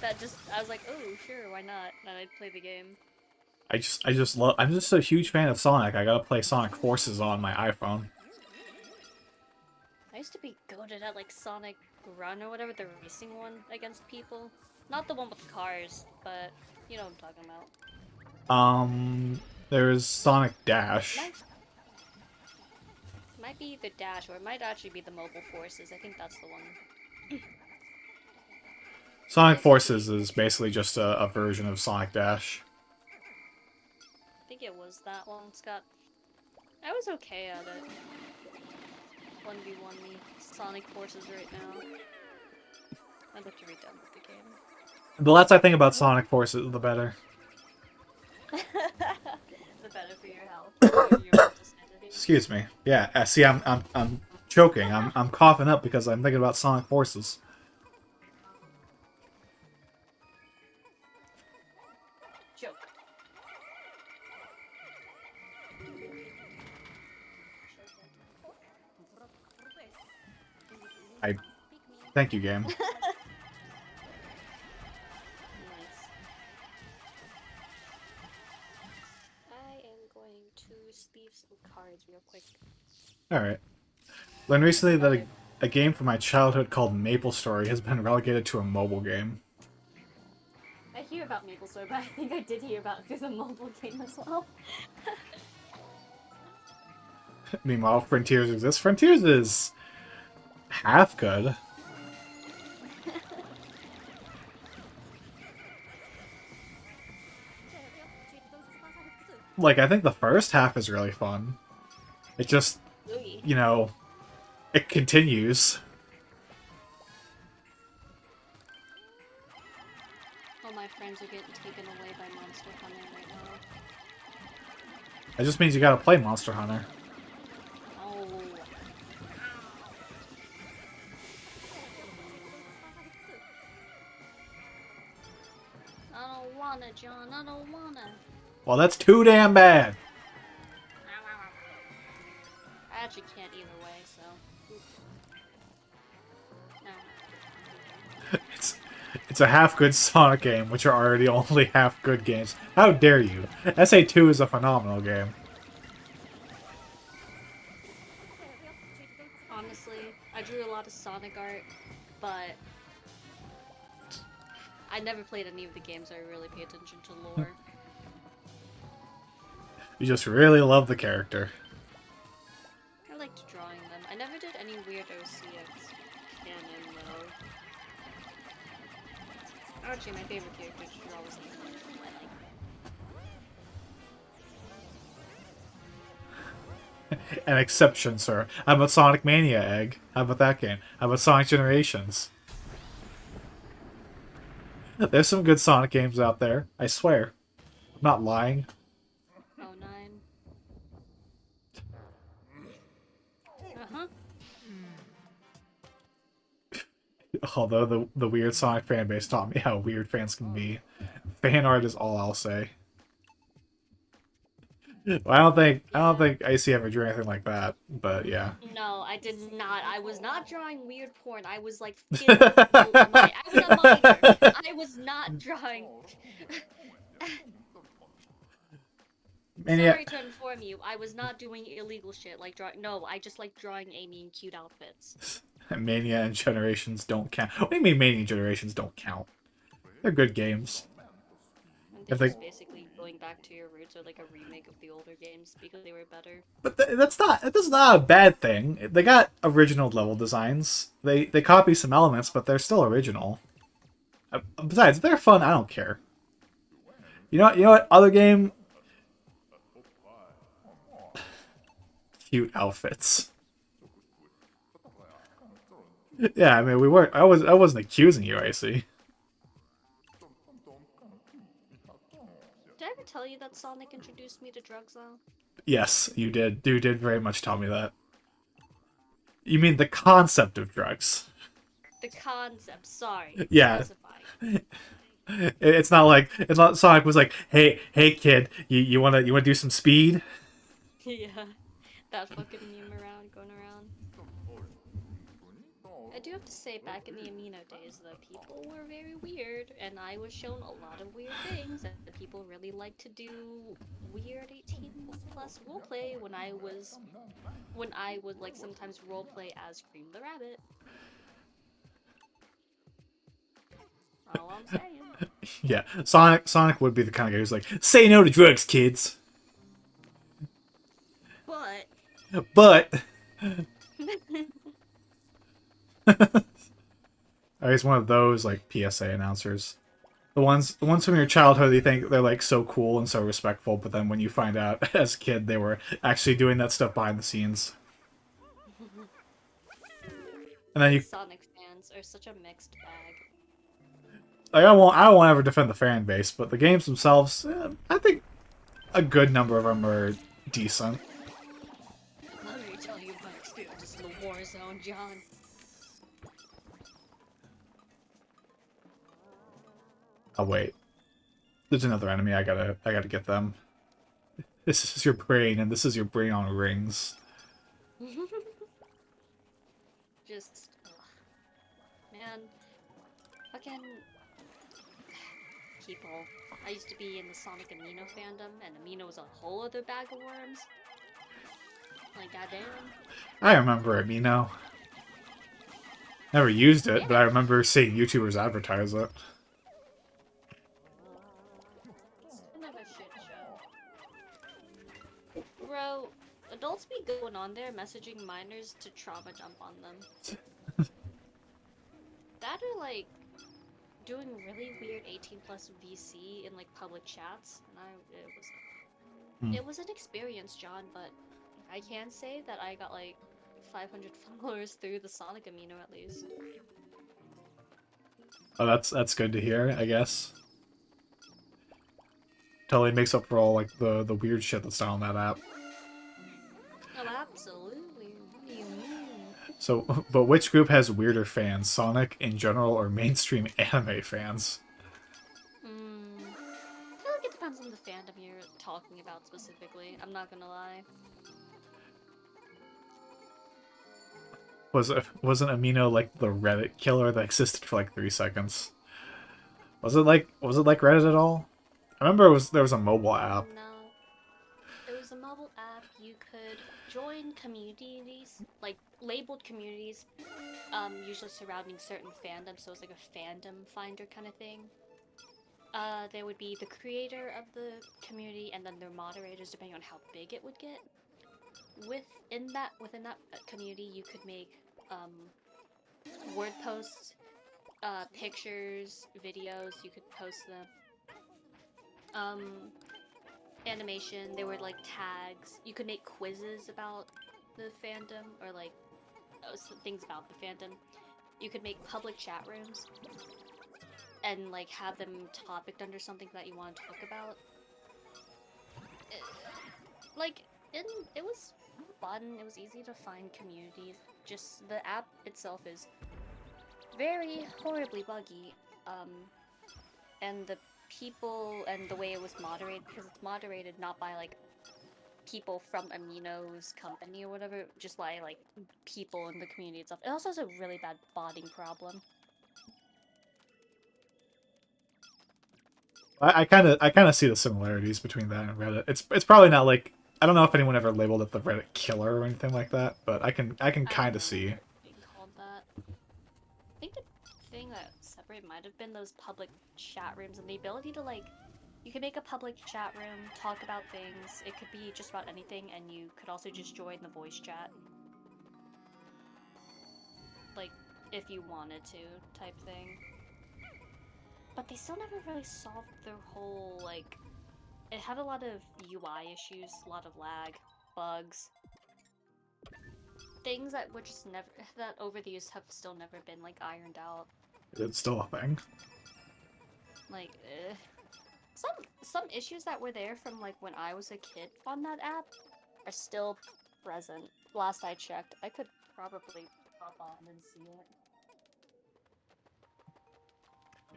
that just I was like, oh sure, why not? And I'd play the game. I just love. I'm just a huge fan of Sonic. I gotta play Sonic Forces on my iPhone. I used to be goated at like Sonic Run or whatever, the racing one against people. Not the one with cars, but you know what I'm talking about. There's Sonic Dash. Might be the Dash, or it might actually be the Mobile Forces. I think that's the one. Sonic Forces is basically just a version of Sonic Dash. I think it was that one. It's got. I was okay at it. 1v1 me. Sonic Forces right now. I'd like to be done with the game. The less I think about Sonic Forces, the better. The better for your health. Your mental sanity. Excuse me. Yeah, see, I'm choking. I'm coughing up because I'm thinking about Sonic Forces. Joke. Thank you, game. Nice. I am going to sleeve some cards real quick. All right. Learned recently that a game from my childhood called MapleStory has been relegated to a mobile game. I hear about MapleStory, but I think I did hear about it through the mobile game as well. Meanwhile, Frontiers exists. Frontiers is half good. Like, I think the first half is really fun. It just, Ooey. you know, it continues. All my friends are getting taken away by Monster Hunter right now. It just means you gotta play Monster Hunter. Oh. I don't wanna, John. I don't wanna. Well, that's too damn bad. I actually can't either way, so. No. It's a half-good Sonic game, which are already only half-good games. How dare you? SA2 is a phenomenal game. Honestly, I drew a lot of Sonic art, but I never played any of the games I really pay attention to lore. You just really love the character. I liked drawing them. I never did any weird OCX canon, though. Actually, my favorite character to draw was An exception, sir. How about Sonic Mania, Egg? How about that game? How about Sonic Generations? There's some good Sonic games out there, I swear. I'm not lying. Oh, 09. Uh-huh. Although the weird Sonic fan base taught me how weird fans can be. Fan art is all I'll say. Well, I don't think Icy ever drew anything like that, but yeah. No, I did not. I was not drawing weird porn. I was like, I was a minor. I was not drawing. Mania, Sorry to inform you, I was not doing illegal shit like drawing. No, I just like drawing Amy in cute outfits. Mania and Generations don't count. What do you mean Mania and Generations don't count? They're good games. And If they're they- just basically going back to your roots or like a remake of the older games because they were better. But that's not a bad thing. They got original level designs. They copy some elements, but they're still original. Besides, if they're fun, I don't care. You know what? Other game. Cute outfits. Yeah, I mean we weren't. I wasn't accusing you, Icy. Did I ever tell you that Sonic introduced me to drugs though? Yes, you did. You did very much tell me that. You mean the concept of drugs? The concept, sorry. Yeah. Specifying. It's not Sonic was like, hey kid, you wanna do some speed? Yeah. That fucking meme going around. I do have to say, back in the Amino days, the people were very weird, and I was shown a lot of weird things, and the people really liked to do weird 18 plus roleplay when I would like sometimes roleplay as Cream the Rabbit. All I'm saying. Yeah, Sonic would be the kind of guy who's like, say no to drugs, kids. But he's one of those like PSA announcers. The ones from your childhood, you think they're like so cool and so respectful, but then when you find out as a kid they were actually doing that stuff behind the scenes. And then you Sonic fans are such a mixed bag. like I won't ever defend the fan base, but the games themselves, I think a good number of them are decent. Let me tell you my experiences in the war zone, John. Oh wait, there's another enemy. I gotta get them. This is your brain, and this is your brain on rings. Just, ugh. Man, fucking people. I used to be in the Sonic Amino fandom, and Amino was a whole other bag of worms. Like, goddamn. I remember Amino. Never used it, but I Yeah. remember seeing YouTubers advertise it. It's kind of a shit show. Bro, adults be going on there messaging minors to trauma dump on them. That or like doing really weird 18 plus VC in like public chats, and Hmm. it was an experience, John, but I can say that I got like 500 followers through the Sonic Amino at least. Oh, that's good to hear, I guess. Totally makes up for all like the weird shit that's not on that app. Oh, absolutely. What do you mean? So, but which group has weirder fans, Sonic in general or mainstream anime fans? I feel like it depends on the fandom you're talking about specifically. I'm not gonna lie. Wasn't Amino like the Reddit killer that existed for like 3 seconds? Was it like Reddit at all? I remember there was a mobile app. No. It was a mobile app. You could join communities, like labeled communities, usually surrounding certain fandoms, so it's like a fandom finder kind of thing. There would be the creator of the community and then their moderators, depending on how big it would get. Within that community, you could make word posts, pictures, videos. You could post them. Animation. There were like tags. You could make quizzes about the fandom or like things about the fandom. You could make public chat rooms and like have them topicked under something that you want to talk about. Like it was fun. It was easy to find communities. Just the app itself is very horribly buggy. And the people and the way it was moderated, because it's moderated not by like people from Amino's company or whatever, just by like people in the community itself. It also has a really bad botting problem. I kind of see the similarities between that and Reddit. It's probably not like I don't know if anyone ever labeled it the Reddit killer or anything like that, but I can kind of see. Being called that. I think the thing that separated might have been those public chat rooms and the ability to like, you could make a public chat room, talk about things. It could be just about anything, and you could also just join the voice chat. Like, if you wanted to, type thing. But they still never really solved their whole, like, it had a lot of UI issues, a lot of lag, bugs. Things that were just never, that over the years have still never been, like, ironed out. It's still a thing. Like, some issues that were there from, like, when I was a kid on that app are still present. Last I checked, I could probably pop on and see it.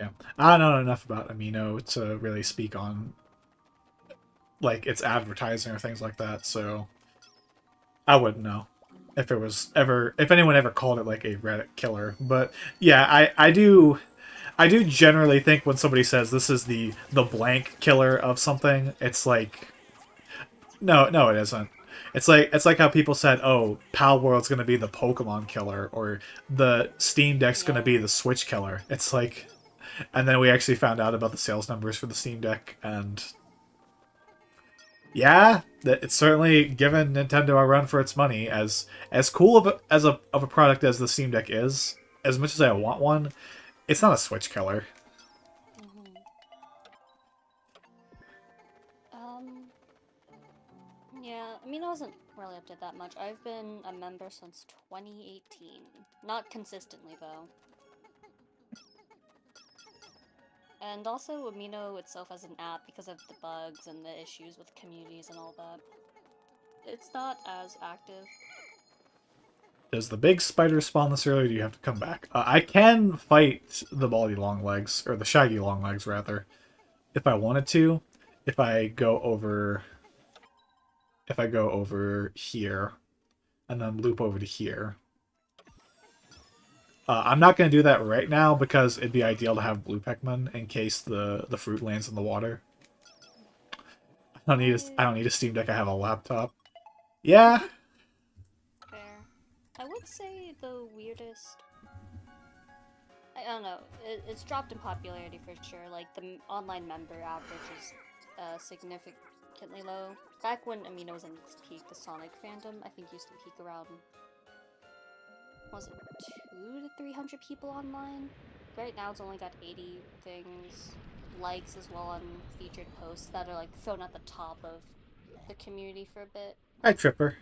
Yeah, I don't know enough about Amino to really speak on like its advertising or things like that, so I wouldn't know if it was ever if anyone ever called it like a Reddit killer. But yeah, I do generally think when somebody says this is the blank killer of something, it's like no it isn't. It's like how people said, "Oh, Pal World's gonna be the Pokemon killer," or "The Steam Deck's gonna be the Switch killer." It's like, and then we actually found out about the sales numbers for the Steam Deck, and yeah, it's certainly given Nintendo a run for its money. As cool of a product as the Steam Deck is, as much as I want one, it's not a Switch killer. Yeah, I mean, I wasn't really up to that much. I've been a member since 2018. Not consistently, though. And also, Amino itself as an app, because of the bugs and the issues with communities and all that, it's not as active. Does the big spider spawn this early, or do you have to come back? I can fight the baldy long legs, or the shaggy long legs, rather, if I wanted to. If I go over here, and then loop over to here. I'm not going to do that right now because it'd be ideal to have blue Pikmin in case the fruit lands in the water. I don't need a Steam Deck. I have a laptop. Yeah. Fair. I would say the weirdest I don't know. It's dropped in popularity for sure. Like the online member average is significantly low. Back when it was in its peak, the Sonic fandom I think used to peak around, what was it, 200 to 300 people online. Right now it's only got 80 things, likes as well on featured posts that are like thrown at the top of the community for a bit. Hi, Tripper.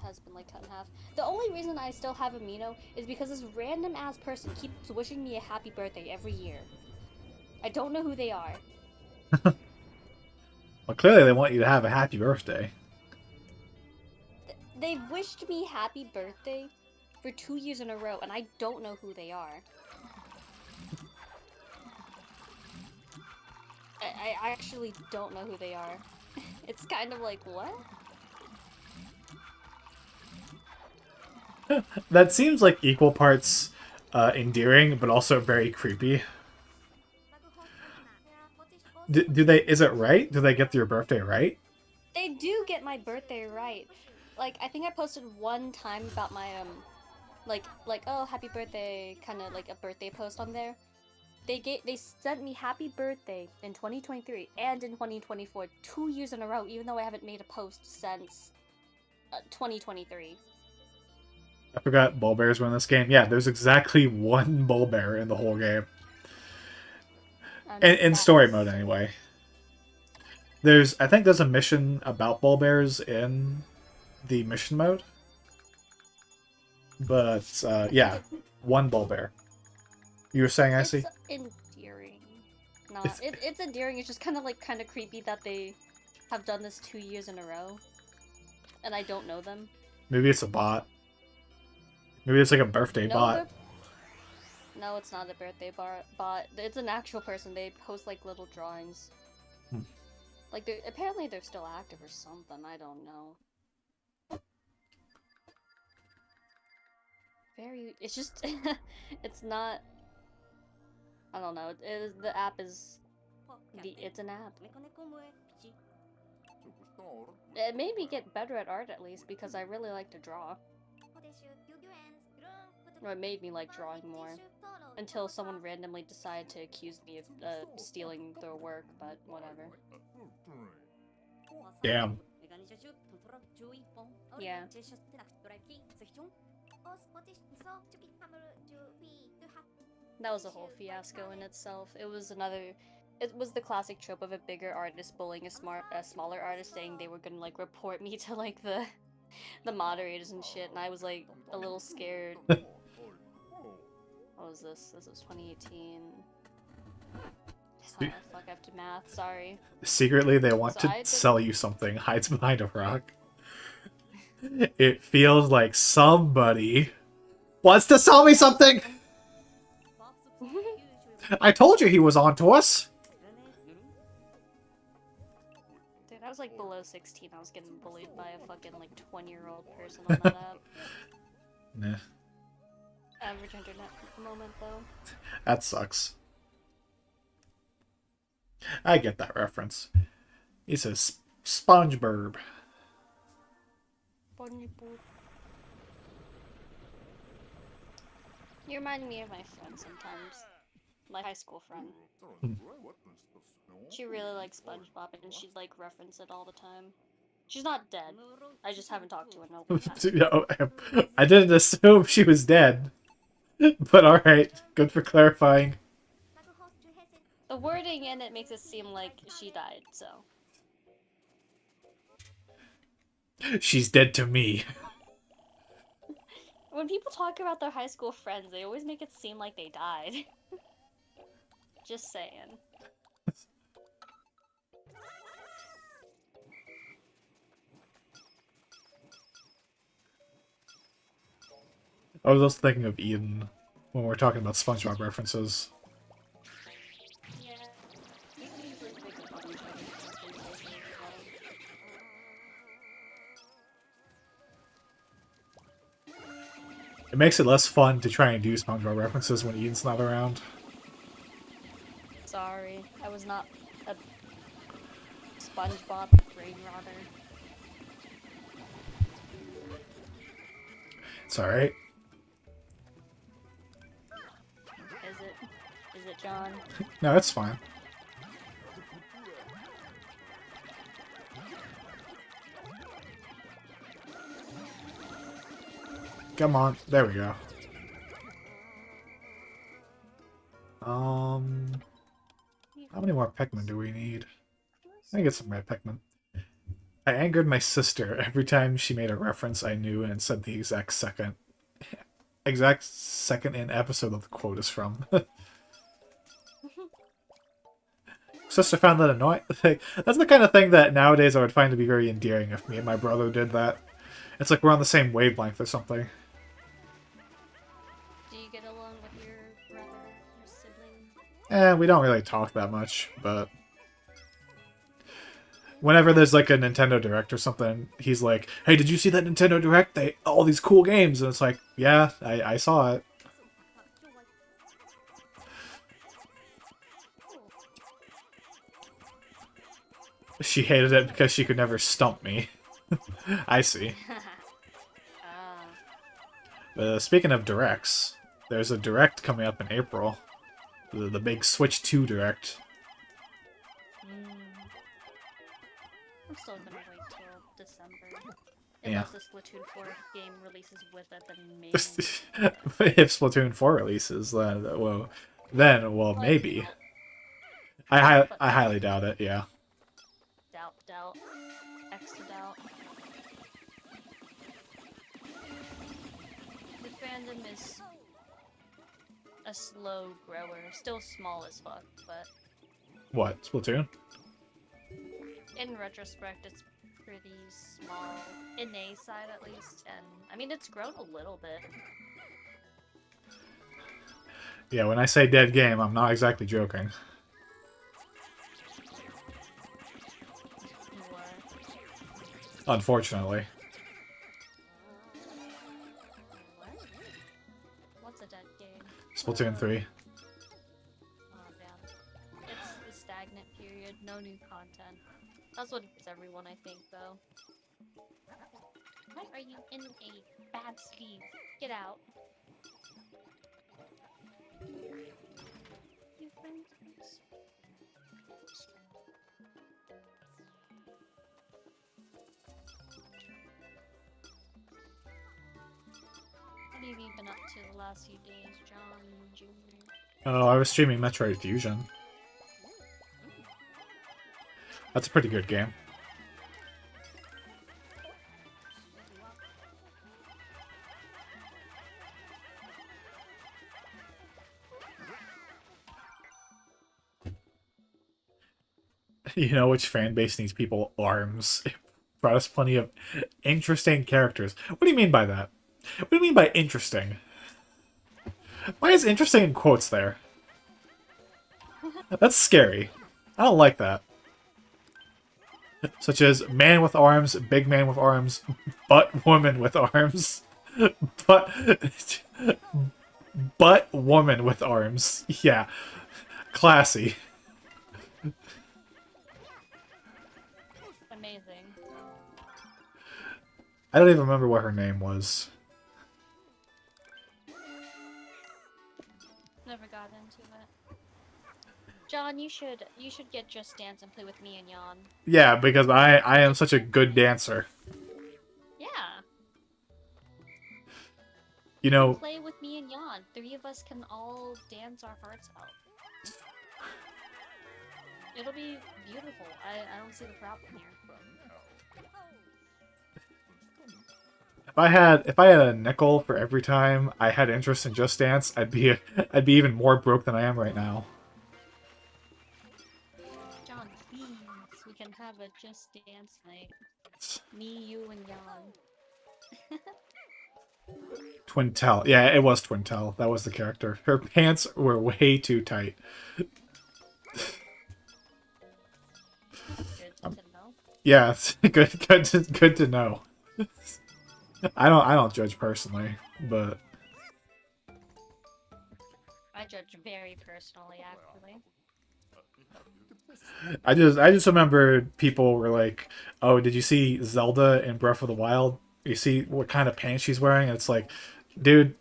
Has been like cut in half. The only reason I still have Amino is because this random ass person keeps wishing me a happy birthday every year. I don't know who they are. Well, clearly they want you to have a happy birthday. They've wished me happy birthday for 2 years in a row, and I don't know who they are. I actually don't know who they are. It's kind of like, what? That seems like equal parts endearing, but also very creepy. Do they? Is it right? Do they get your birthday right? They do get my birthday right. Like, I think I posted one time about my, like, oh, happy birthday, kind of like a birthday post on there. They sent me happy birthday in 2023 and in 2024, 2 years in a row, even though I haven't made a post since 2023. I forgot bull bears were in this game. Yeah, there's exactly one bull bear in the whole game. In story mode, anyway. I think there's a mission about bull bears in the mission mode. But, yeah, one bull bear. You were saying, I see? It's endearing. It's endearing. It's just kind of creepy that they have done this 2 years in a row. And I don't know them. Maybe it's a bot. Maybe it's like a birthday bot. No, it's not a birthday bot. It's an actual person. They post like little drawings. Like, apparently they're still active or something. I don't know. It's just, it's not. I don't know. The app is. It's an app. It made me get better at art at least because I really like to draw. Or it made me like drawing more. Until someone randomly decided to accuse me of stealing their work, but whatever. Damn. Yeah. That was a whole fiasco in itself. It was the classic trope of a bigger artist bullying a smaller artist, saying they were gonna like report me to like the moderators and shit, and I was like a little scared. What was this? This was 2018. Fuck, I have to math, sorry. Secretly, they want to sell you something. Hides behind a rock. It feels like somebody wants to sell me something! I told you he was onto us! Dude, I was like below 16. I was getting bullied by a fucking like 20-year-old person on that app. Nah. Average internet moment, though. That sucks. I get that reference. He says SpongeBob. SpongeBob. You remind me of my friend sometimes. My high school friend. She really likes SpongeBob and she'd like reference it all the time. She's not dead. I just haven't talked to her in a long time. I didn't assume she was dead. But alright, good for clarifying. The wording in it makes it seem like she died, so. She's dead to me. When people talk about their high school friends, they always make it seem like they died. Just saying. I was also thinking of Eden when we're talking about SpongeBob references. Yeah. It makes it less fun to try and do SpongeBob references when Eden's not around. Sorry, I was not a SpongeBob brain rotter. It's alright. John. No, it's fine. Come on. There we go. How many more Pikmin do we need? I can get some red Pikmin. I angered my sister every time she made a reference I knew and said the exact second and episode that the quote is from. Sister found that annoying. That's the kind of thing that nowadays I would find to be very endearing if me and my brother did that. It's like we're on the same wavelength or something. Do you get along with your brother, your sibling? We don't really talk that much, but whenever there's like a Nintendo Direct or something, he's like, "Hey, did you see that Nintendo Direct? All these cool games." And it's like, "Yeah, I saw it." She hated it because she could never stump me. I see. Speaking of Directs, there's a Direct coming up in April. The big Switch 2 Direct. I'm still gonna wait till December. Yeah. Unless the Splatoon 4 game releases with it, then maybe. If Splatoon 4 releases, then, well, maybe. I highly doubt it, yeah. Doubt. X to doubt. The fandom is a slow grower. Still small as fuck, but What, Splatoon? in retrospect, it's pretty small. In A side, at least. And, I mean, it's grown a little bit. Yeah, when I say dead game, I'm not exactly joking. Unfortunately. What's a dead game? Splatoon 3. Oh, damn. It's the stagnant period, no new content. That's what it's everyone, I think, though. Why are you in a bad sleeve? Get out. You friends, please. What have you been up to the last few days, John Jr.? Oh, I was streaming Metroid Fusion. That's a pretty good game. You know which fan base needs people? ARMS. It brought us plenty of interesting characters. What do you mean by that? What do you mean by interesting? Why is interesting in quotes there? That's scary. I don't like that. Such as man with arms, big man with arms, butt woman with arms. Butt woman with arms. Yeah. Classy. Amazing. I don't even remember what her name was. Never got into it. John, you should get Just Dance and play with me and Jan. Yeah, because I am such a good dancer. Yeah. You know, Play with me and Jan. 3 of us can all dance our hearts out. It'll be beautiful. I don't see the problem here. if I had a nickel for every time I had interest in Just Dance, I'd be even more broke than I am right now. John, please, we can have a Just Dance night. Me, you, and Jan. Twintel. Yeah, it was Twintel. That was the character. Her pants were way too tight. Good to know. Yeah, it's good to know. I don't judge personally, but I judge very personally, actually. I just remember people were like, "Oh, did you see Zelda in Breath of the Wild? You see what kind of pants she's wearing?" And it's like, dude,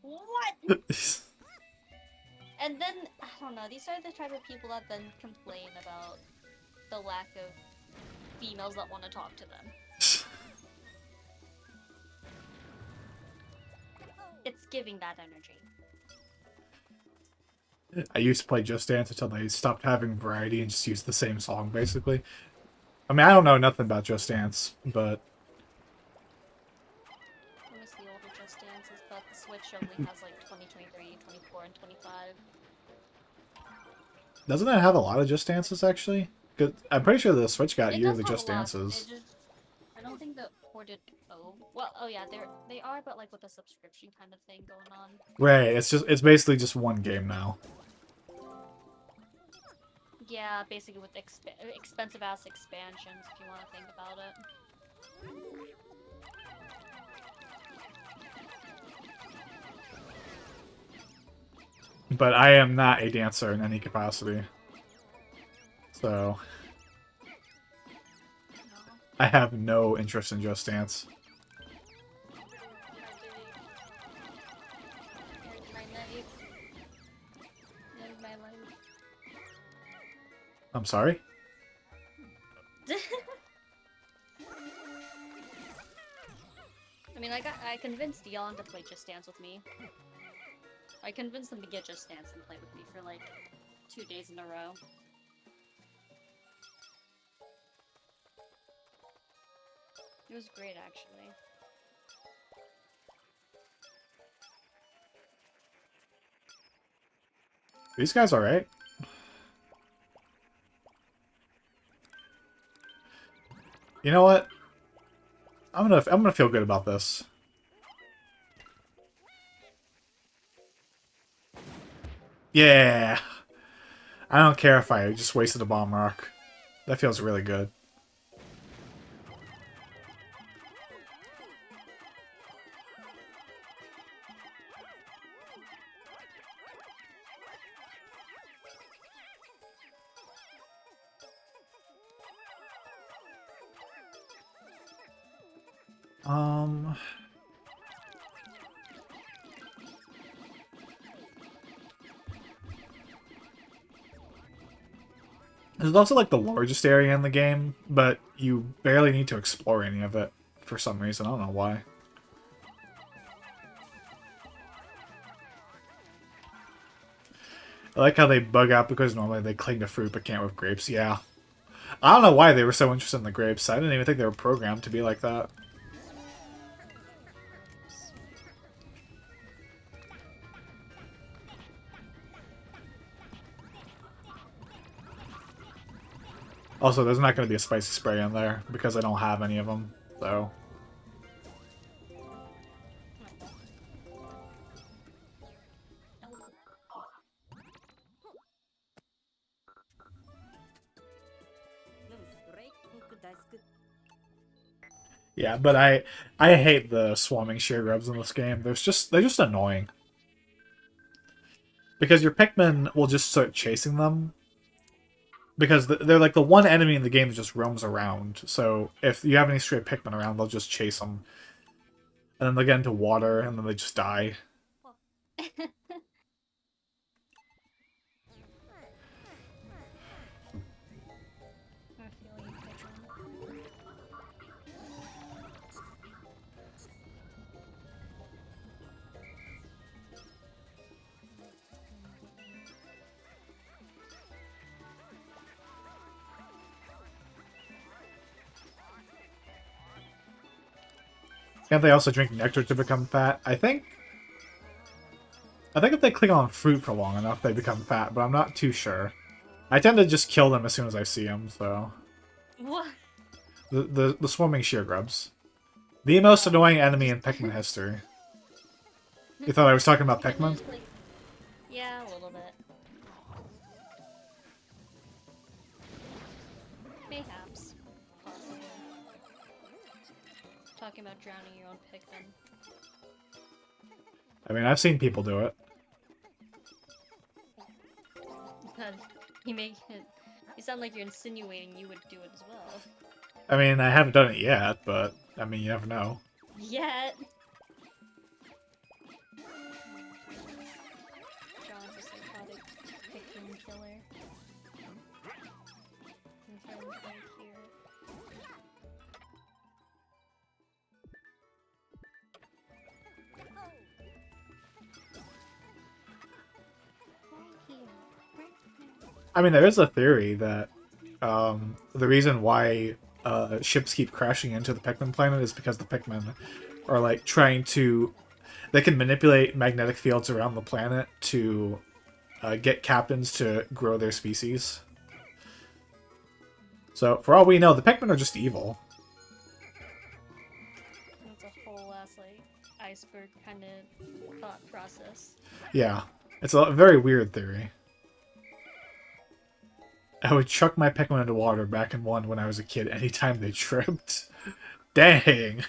What? And then, I don't know, these are the type of people that then complain about the lack of females that want to talk to them. It's giving that energy. I used to play Just Dance until they stopped having variety and just used the same song, basically. I mean, I don't know nothing about Just Dance, but... I miss the older Just Dances, but the Switch only has like 2023, 24, and 25. Doesn't it have a lot of Just Dances, actually? 'Cause I'm pretty sure the Switch got It yearly does have Just a lot. Dances. I don't think the ported. Oh yeah, they are, but like with a subscription kind of thing going on. Right, it's basically just one game now. Yeah, basically with expensive ass expansions, if you want to think about it. But I am not a dancer in any capacity. So... I have no interest in Just Dance. I'm sorry? I mean, I convinced Dion to play Just Dance with me. I convinced him to get Just Dance and play with me for like 2 days in a row. It was great, actually. These guys alright? You know what? I'm gonna feel good about this. Yeah! I don't care if I just wasted a bomb rock. That feels really good. It's also like the largest area in the game, but you barely need to explore any of it for some reason. I don't know why. I like how they bug out because normally they cling to fruit but can't with grapes. Yeah. I don't know why they were so interested in the grapes. I didn't even think they were programmed to be like that. Also, there's not going to be a spicy spray in there because I don't have any of them, so... Yeah, but I hate the swarming sheer grubs in this game. They're just annoying. Because your Pikmin will just start chasing them. Because they're like the one enemy in the game that just roams around. So if you have any stray Pikmin around, they'll just chase them. And then they get into water, and then they just die. Can't they also drink nectar to become fat? I think if they click on fruit for long enough, they become fat, but I'm not too sure. I tend to just kill them as soon as I see them, so... What? The swarming sheer grubs. The most annoying enemy in Pikmin history. You thought I was talking about Pikmin? Yeah, a little bit. Mayhaps. Possibly. Talking about drowning your own Pikmin. I mean, I've seen people do it. You sound like you're insinuating you would do it as well. I mean, I haven't done it yet, but, I mean, you never know. Yet! John's a psychotic killer. Confirmed right here. Right here. Right here. I mean, there is a theory that the reason why ships keep crashing into the Pikmin planet is because the Pikmin are like trying to. They can manipulate magnetic fields around the planet to get captains to grow their species. So, for all we know, the Pikmin are just evil. That's a whole ass like iceberg kind of thought process. Yeah, it's a very weird theory. I would chuck my Pikmin into water back in 1 when I was a kid anytime they tripped. Dang!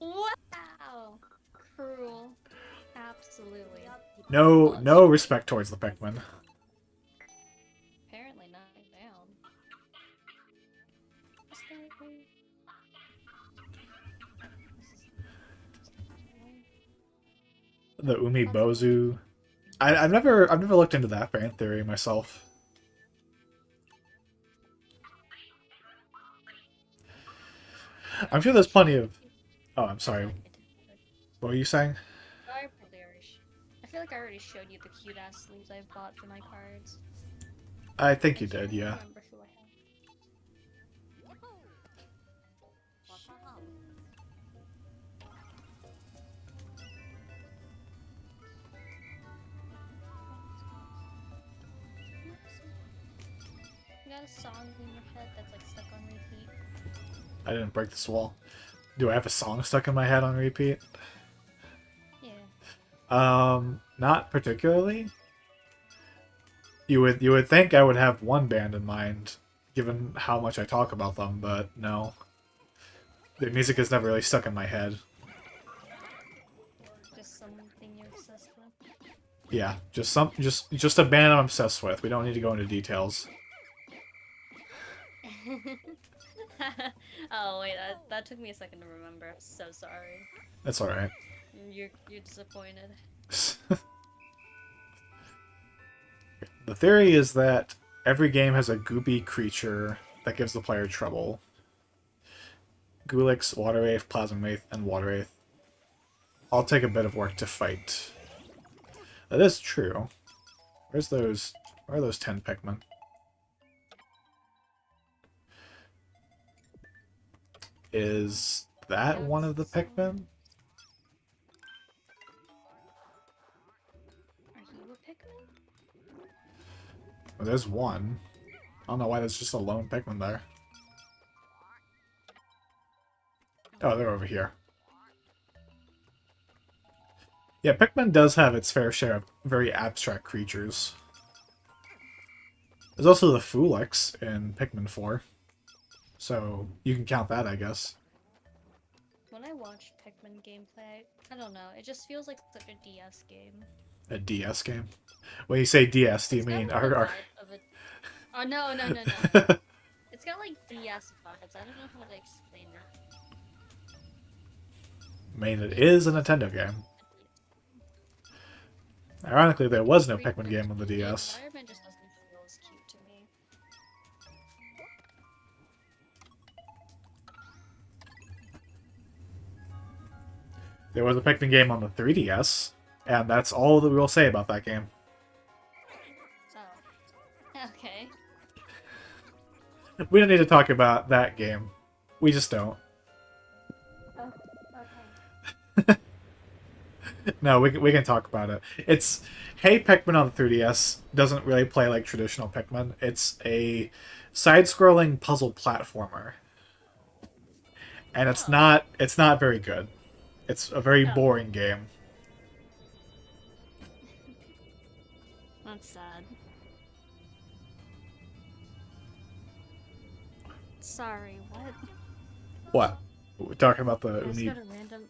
Wow! Cruel. Absolutely. No respect towards the Pikmin. Apparently not down. What's that way? The Umibozu. I've never looked into that fan theory myself. I'm sure there's plenty of. Oh, I'm sorry. What were you saying? I feel like I already showed you the cute ass sleeves I've bought for my cards. I think you I did, can't yeah. remember who I have. You got a song in your head that's like stuck on repeat? I didn't break this wall. Do I have a song stuck in my head on repeat? Yeah. Not particularly. You would think I would have one band in mind, given how much I talk about them, but no. The music is never really stuck in my head. Just something you're obsessed with. Yeah, just a band I'm obsessed with. We don't need to go into details. Oh wait, that took me a second to remember. I'm so sorry. That's alright. You're disappointed. The theory is that every game has a goopy creature that gives the player trouble. Gulix, Water Wraith, Plasma Wraith, and Water Wraith all take a bit of work to fight. That is true. Where are those 10 Pikmin? Is that one of the Pikmin? Are you a Pikmin? Well, there's one. I don't know why there's just a lone Pikmin there. Oh, they're over here. Yeah, Pikmin does have its fair share of very abstract creatures. There's also the Fulix in Pikmin 4. So, you can count that, I guess. When I watch Pikmin gameplay, I don't know, it just feels like such a DS game. A DS game? When you say DS, do you It's got, mean like, the our... vibe of a... Oh, no. It's got like DS vibes. I don't know how to explain it. I mean, it is a Nintendo game. Ironically, there was no Pikmin game on the The DS. environment just doesn't feel as cute to me. There was a Pikmin game on the 3DS, and that's all that we will say about that game. Oh. Okay. We don't need to talk about that game. We just don't. Oh, okay. No, we can talk about it. It's... Hey Pikmin on the 3DS doesn't really play like traditional Pikmin. It's a side-scrolling puzzle platformer. And it's not very good. It's a very boring game. That's sad. Sorry, what? What? We're talking about the I just Uni... got a random...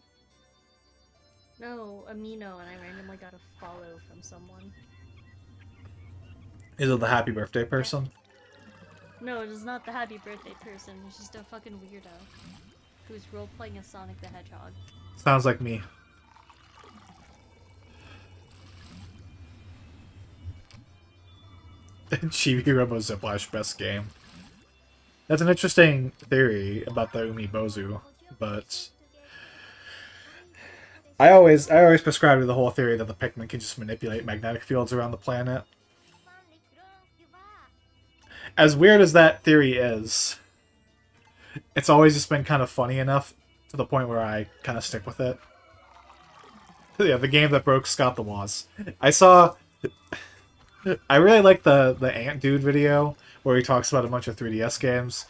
No, Amino, and I randomly got a follow from someone. Is it the happy birthday person? No, it is not the happy birthday person. It's just a fucking weirdo who's role-playing as Sonic the Hedgehog. Sounds like me. Chibi Robo Ziplash best game. That's an interesting theory about the Umibozu, but I always prescribe to the whole theory that the Pikmin can just manipulate magnetic fields around the planet. As weird as that theory is, it's always just been kind of funny enough to the point where I kind of stick with it. Yeah, the game that broke Scott the Woz. I really like the Ant Dude video where he talks about a bunch of 3DS games,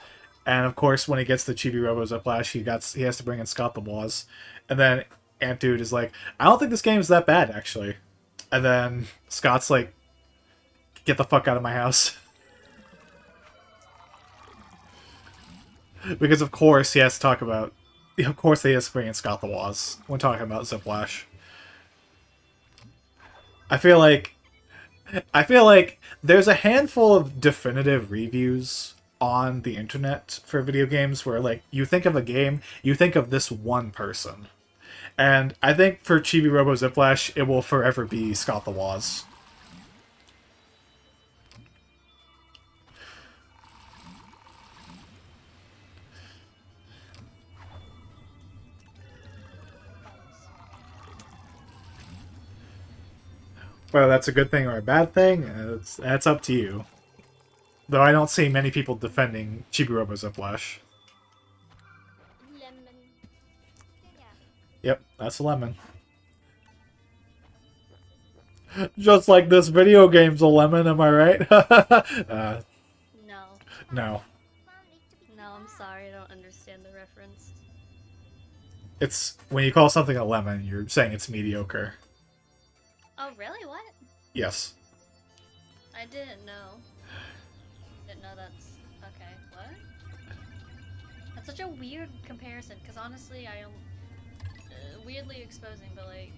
and of course when he gets the Chibi Robo Ziplash, he has to bring in Scott the Woz, and then Ant Dude is like, I don't think this game is that bad actually, and then Scott's like, get the fuck out of my house. Because of course he has to talk about, of course he has to bring in Scott the Woz when talking about Ziplash. I feel like there's a handful of definitive reviews on the internet for video games where, like, you think of a game, you think of this one person. And I think for Chibi Robo Ziplash, it will forever be Scott the Woz. Whether that's a good thing or a bad thing, that's up to you. Though I don't see many people defending Chibi Robo Ziplash. Lemon. Yep, that's a lemon. Just like this video game's a lemon, am I right? No. No. No, I'm sorry, I don't understand the reference. It's, when you call something a lemon, you're saying it's mediocre. Oh, really? What? Yes. I didn't know. Didn't know that's... Okay, what? That's such a weird comparison, because honestly, weirdly exposing, but like,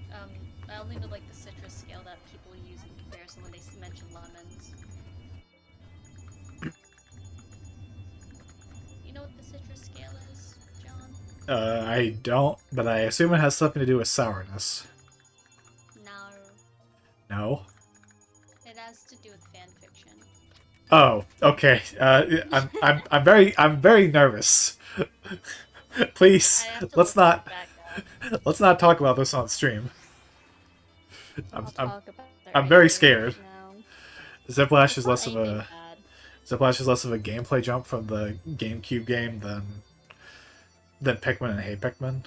I only know like the citrus scale that people use in comparison when they mention lemons. You know what the citrus scale is, John? I don't, but I assume it has something to do with sourness. No. No? It has to do with fan fiction. Oh, okay. I'm very nervous. Please, I have to let's look not back up. let's not talk about this on stream. I'll talk about it I'm very right scared. now. Ziplash is It's less not of a anything bad. Ziplash is less of a gameplay jump from the GameCube game than Pikmin and Hey Pikmin.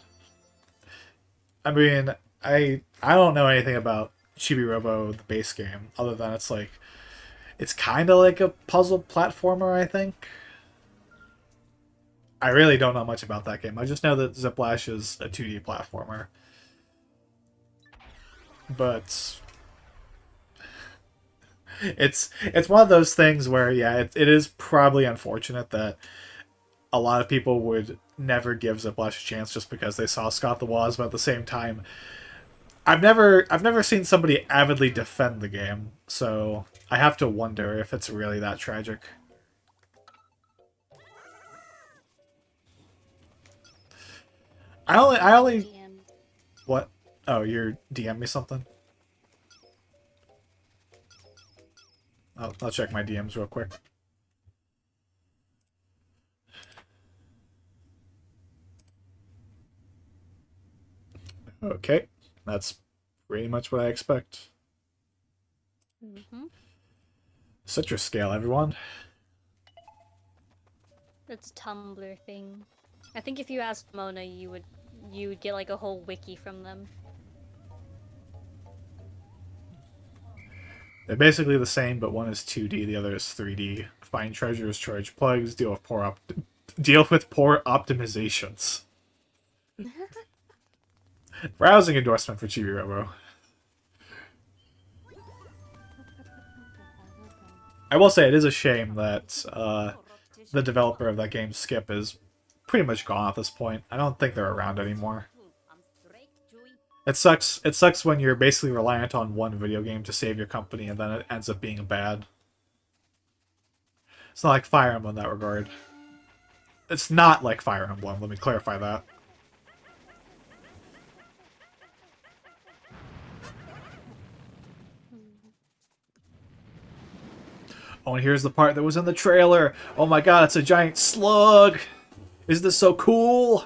I mean, I don't know anything about Chibi Robo, the base game, other than it's kind of like a puzzle platformer, I think. I really don't know much about that game. I just know that Ziplash is a 2D platformer. But it's one of those things where, yeah, it is probably unfortunate that a lot of people would never give Ziplash a chance just because they saw Scott the Woz, but at the same time, I've never seen somebody avidly defend the game, so I have to wonder if it's really that tragic. I only DM. what? Oh, you're DM me something? I'll check my DMs real quick. Okay, that's pretty much what I expect. Citrus scale, everyone. That's Tumblr thing. I think if you asked Mona, you would get like a whole wiki from them. They're basically the same, but one is 2D, the other is 3D. Find treasures, charge plugs, deal with poor optimizations. Browsing endorsement for Chibi Robo. I will say it is a shame that the developer of that game, Skip, is pretty much gone at this point. I don't think they're around anymore. It sucks. It sucks when you're basically reliant on one video game to save your company, and then it ends up being bad. It's not like Fire Emblem in that regard. It's not like Fire Emblem. Let me clarify that. Oh, and here's the part that was in the trailer. Oh my god, it's a giant slug. Is this so cool?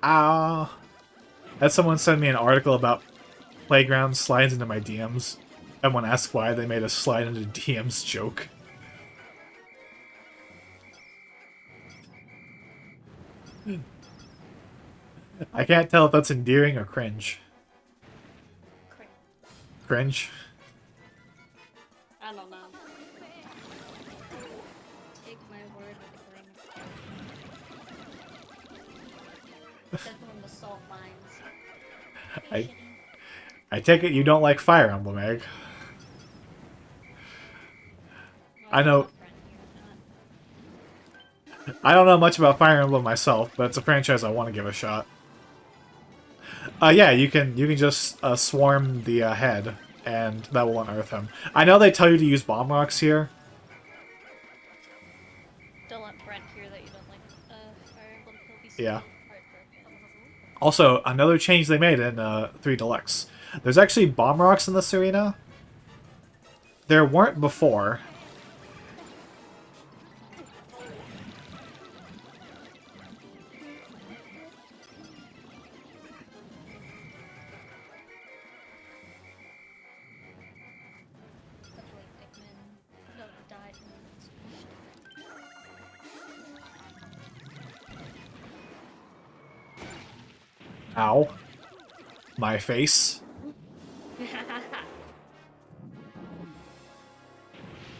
Ah. Had someone send me an article about Playground slides into my DMs. And when asked why, they made a slide into DMs joke. I can't tell if that's endearing or cringe. Cringe? I don't know. Take my word with a grain of salt. Except from the salt mines. I take it you don't like Fire Emblem, Egg. I know. I don't know much about Fire Emblem myself, but it's a franchise I want to give a shot. Yeah, you can just swarm the head, and that will unearth him. I know they tell you to use bomb rocks here. Don't let Brent hear that you don't like Fire Emblem. He'll be Yeah. heartbroken. Also, another change they made in 3 Deluxe. There's actually bomb rocks in this arena. There weren't before. Hopefully Pikmin don't die from its Ow. My face.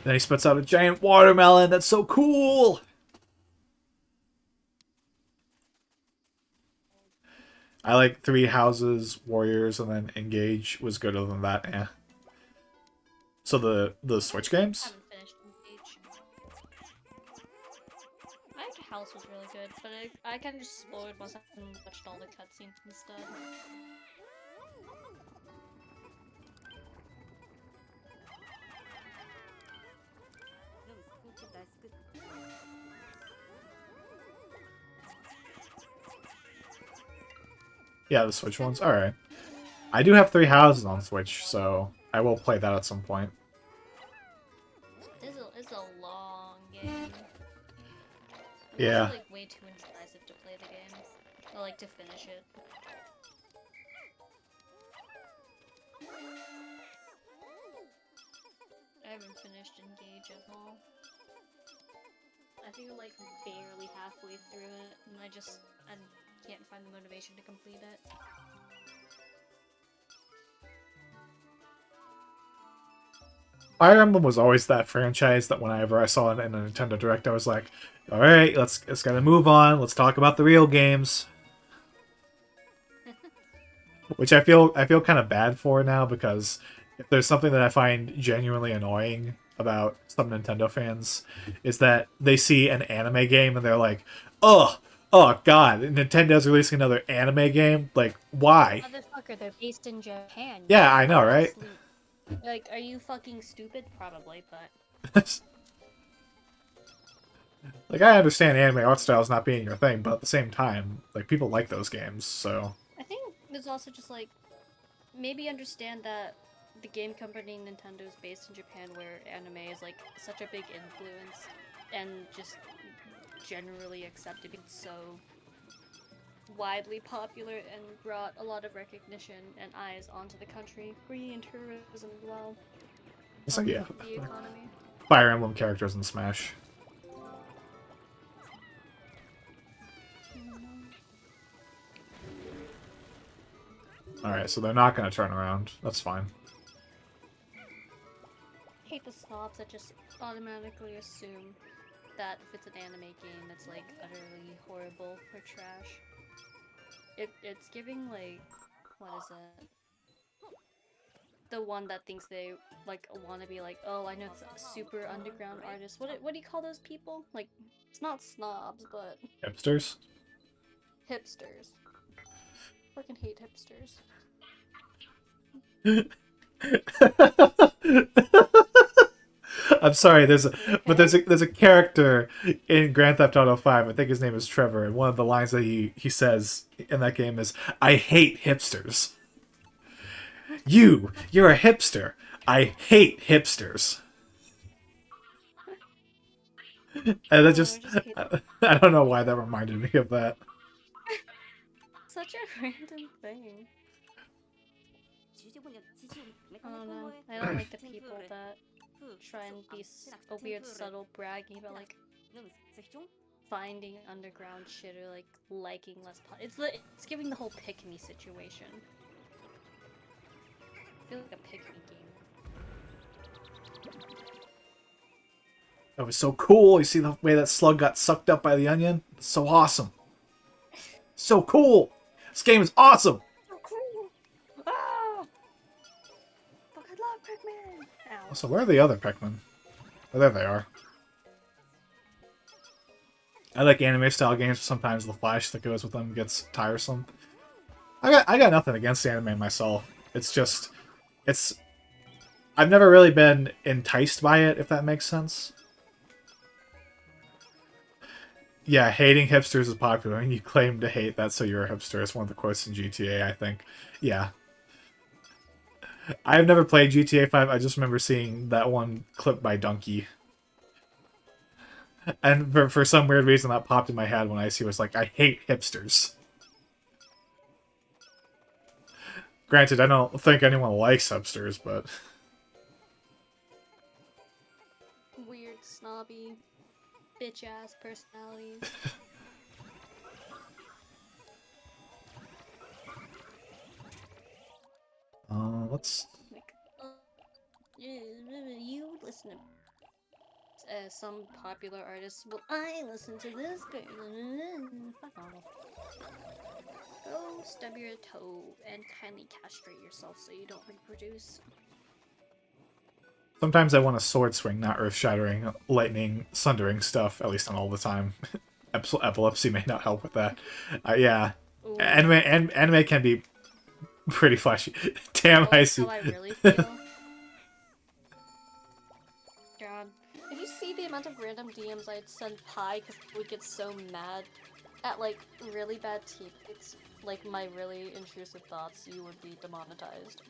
Then he spits out a giant watermelon. That's so cool! I like 3 houses, warriors, and then engage was good. Other than that, eh. So the Switch games? haven't finished Engage. I think House was really good, but I kind of just spoiled myself and watched all the cutscenes instead. Yeah, the Switch ones? Alright. I do have 3 houses on Switch, so I will play that at some point. It's a long game. I'm Yeah. also, like, way too indecisive to play the game. I like to finish it. I haven't finished Engage at all. I think I'm like barely halfway through it, and I can't find the motivation to complete it. Fire Emblem was always that franchise that whenever I saw it in a Nintendo Direct, I was like, alright, let's gotta move on, let's talk about the real games. Which I feel kind of bad for now, because if there's something that I find genuinely annoying about some Nintendo fans, is that they see an anime game and they're like, oh god, Nintendo's releasing another anime game? Like, why? Motherfucker, they're based in Japan. Yeah, I know, right? Like, are you fucking stupid? Probably, but... Like, I understand anime art styles not being your thing, but at the same time, like, people like those games, so... I think there's also just, like, maybe understand that the game company Nintendo is based in Japan, where anime is, like, such a big influence, and just generally accepted because it's so widely popular and brought a lot of recognition and eyes onto the country, bringing tourism as well. So yeah, The economy. Fire Emblem characters in Smash. Alright, so they're not gonna turn around. That's fine. I hate the snobs that just automatically assume that if it's an anime game, it's like utterly horrible or trash. It's giving like, what is it? The one that thinks they like want to be like, oh, I know it's a super underground artist. What do you call those people? Like, it's not snobs, but Hipsters? hipsters. Fucking hate hipsters. I'm sorry. There's a but Okay. there's a character in Grand Theft Auto 5. I think his name is Trevor, and one of the lines that he says in that game is, "I hate hipsters." You're a hipster. I hate hipsters. And that Oh, I just just hate I don't know why that reminded me of that. such a random thing. I don't know. I don't like the people that try and be a weird, subtle bragging about like finding underground shit or like liking less. It's giving the whole pick me situation. I feel like a pick me game. That was so cool. You see the way that slug got sucked up by the onion? It's so awesome. So cool. This game is awesome. So cool! Ah! Fuck, I love Pikmin! Ow. So where are the other Pikmin? Oh, there they are. I like anime style games. Sometimes the flash that goes with them gets tiresome. I got nothing against anime myself. It's just I've never really been enticed by it, if that makes sense. Yeah, hating hipsters is popular, and you claim to hate that, so you're a hipster. It's one of the quotes in GTA, I think. Yeah. I've never played GTA 5, I just remember seeing that one clip by Donkey. And for some weird reason that popped in my head when I see it was like, I hate hipsters. Granted, I don't think anyone likes hipsters, but... Weird, snobby, bitch ass personalities. Let's... Like, you listen to some popular artists. Well, I listen to this girl. Fuck off. Go stub your toe and kindly castrate yourself so you don't reproduce. Sometimes I want a sword swing, not earth-shattering, lightning, sundering stuff, at least not all the time. Epilepsy may not help with that. Yeah. Ooh. Anime can be pretty flashy. Damn, I see. How I really feel. God. If you see the amount of random DMs I'd send Pi because I would get so mad at, like, really bad teammates, like my really intrusive thoughts, you would be demonetized.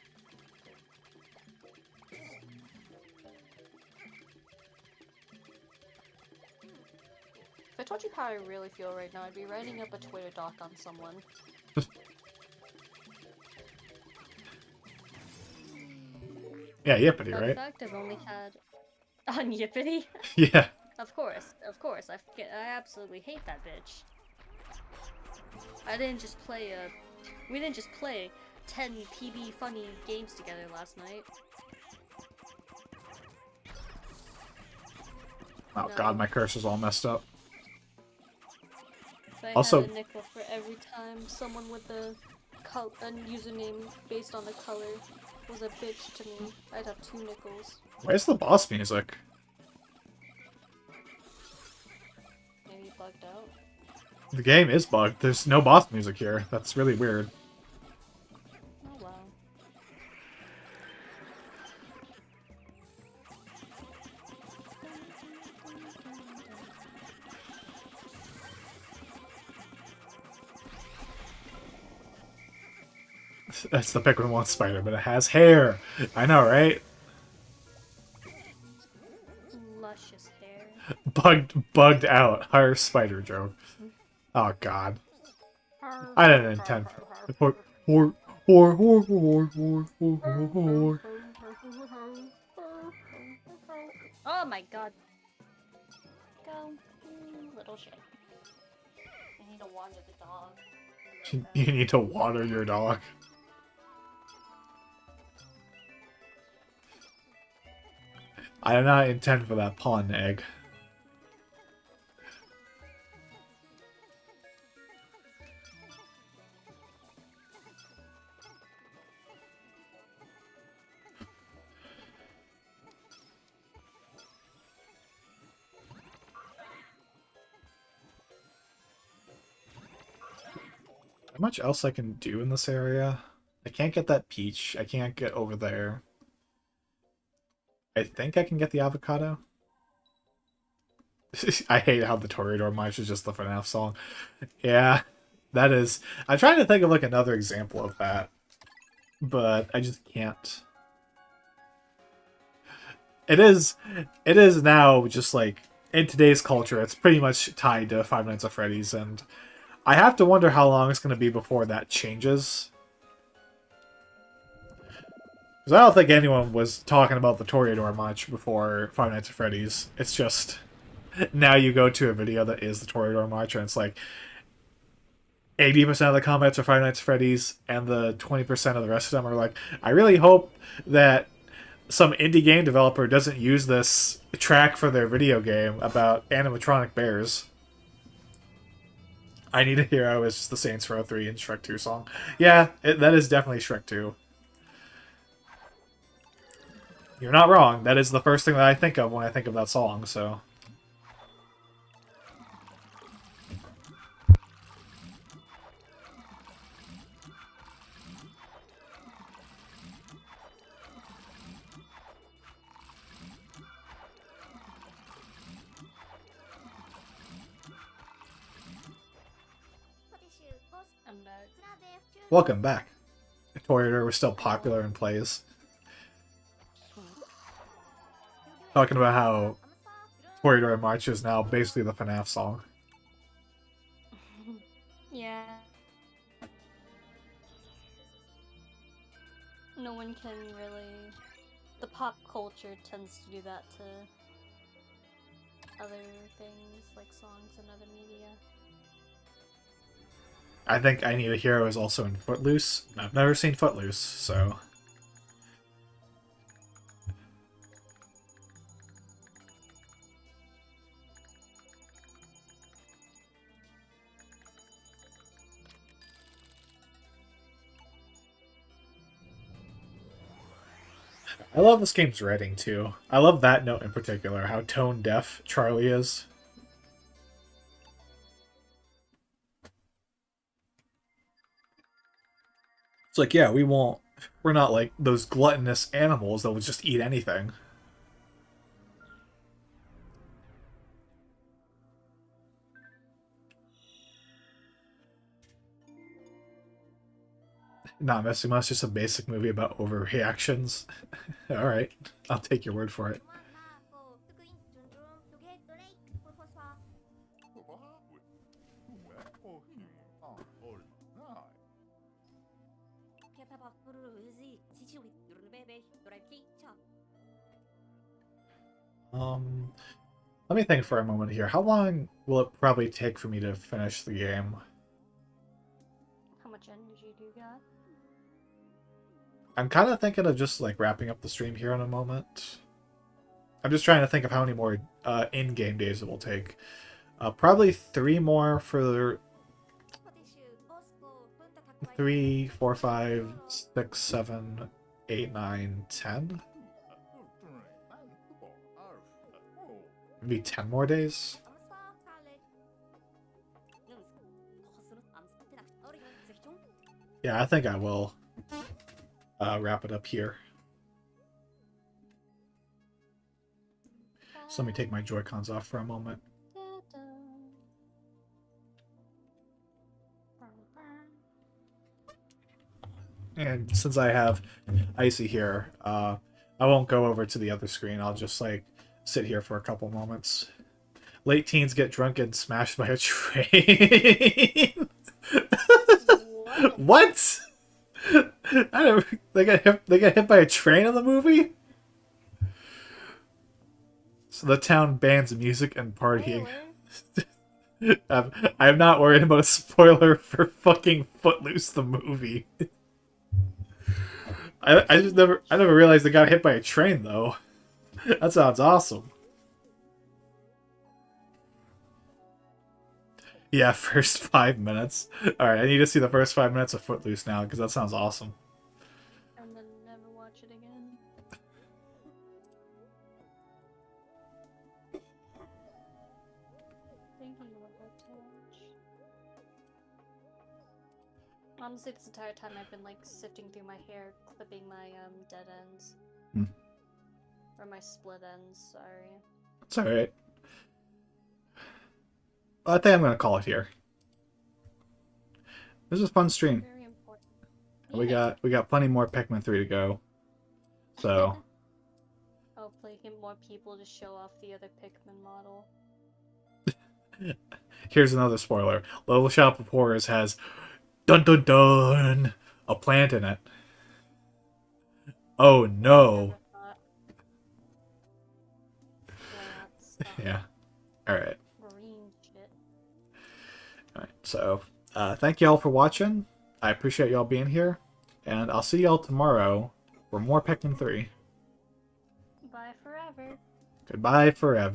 If I told you how I really feel right now, I'd be writing up a Twitter doc on someone. Yeah, Yippity, Fun right? fact, I've only had... On Yippity? Yeah. Of course, I absolutely hate that bitch. I didn't just play we didn't just play 10 PB funny games together last night. Oh No. god, my cursor's all messed up. If I Also- had a nickel for every time someone with a username based on the color was a bitch to me, I'd have 2 nickels. Where's the boss music? Maybe bugged out. The game is bugged. There's no boss music here. That's really weird. Oh wow. That's the Pikmin 1 spider, but it has hair. I know, right? Luscious hair. Bugged out. Our spider joke. Oh god. I didn't intend for Oh my god. Go, little shit. I need to water the dog. You need to water your dog. I did not intend for that pawn egg. How much else I can do in this area? I can't get that peach. I can't get over there. I think I can get the avocado. I hate how the Toreador March is just the FNAF song. Yeah, that is. I'm trying to think of like another example of that, but I just can't. It is now just like in today's culture, it's pretty much tied to Five Nights at Freddy's, and I have to wonder how long it's going to be before that changes. Because I don't think anyone was talking about the Toreador much before Five Nights at Freddy's. It's just now you go to a video that is the Toreador March, and it's like 80% of the comments are Five Nights at Freddy's, and the 20% of the rest of them are like, I really hope that some indie game developer doesn't use this track for their video game about animatronic bears. I Need a Hero is just the Saints Row 3 and Shrek 2 song. Yeah, that is definitely Shrek 2. You're not wrong. That is the first thing that I think of when I think of that song, so... I'm back. Welcome back. Toreador was still popular in plays. Talking about how Toreador March is now basically the FNAF song. Yeah. No one can really... The pop culture tends to do that to other things, like songs and other media. I think I Need a Hero is also in Footloose. I've never seen Footloose, so... I love this game's writing, too. I love that note in particular, how tone-deaf Charlie is. It's like, yeah, we're not like those gluttonous animals that would just eat anything. Not missing much, just a basic movie about overreactions. Alright, I'll take your word for it. Let me think for a moment here. How long will it probably take for me to finish the game? How much energy do you got? I'm kind of thinking of just like wrapping up the stream here in a moment. I'm just trying to think of how many more in-game days it will take. Probably 3 more for 3, 4, 5, 6, 7, 8, 9, 10. Maybe 10 more days. Yeah, I think I will wrap it up here. So let me take my Joy-Cons off for a moment. And since I have Icy here, I won't go over to the other screen. I'll just like sit here for a couple moments. Late teens get drunk and smashed by a train. What? I don't. They got hit by a train in the movie. So the town bans music and partying. I'm not worried about a spoiler for fucking Footloose the movie. I never realized they got hit by a train though. That sounds awesome. Yeah, first 5 minutes. Alright, I need to see the first 5 minutes of Footloose now, because that sounds awesome. And then never watch it again. Thinking about that too much. Honestly, this entire time I've been like sifting through my hair, clipping my dead ends. Or my split ends, sorry. It's alright. Well, I think I'm going to call it here. This was a fun stream. Very important. We got plenty more Pikmin 3 to go. So, Hopefully get more people to show off the other Pikmin model. here's another spoiler. Level Shop of Horrors has dun dun dun a plant in it. Oh no. Never thought. Plants, Yeah. Alright. green shit. Alright, so thank y'all for watching. I appreciate y'all being here. And I'll see y'all tomorrow for more Pikmin 3. Bye forever. Goodbye forever.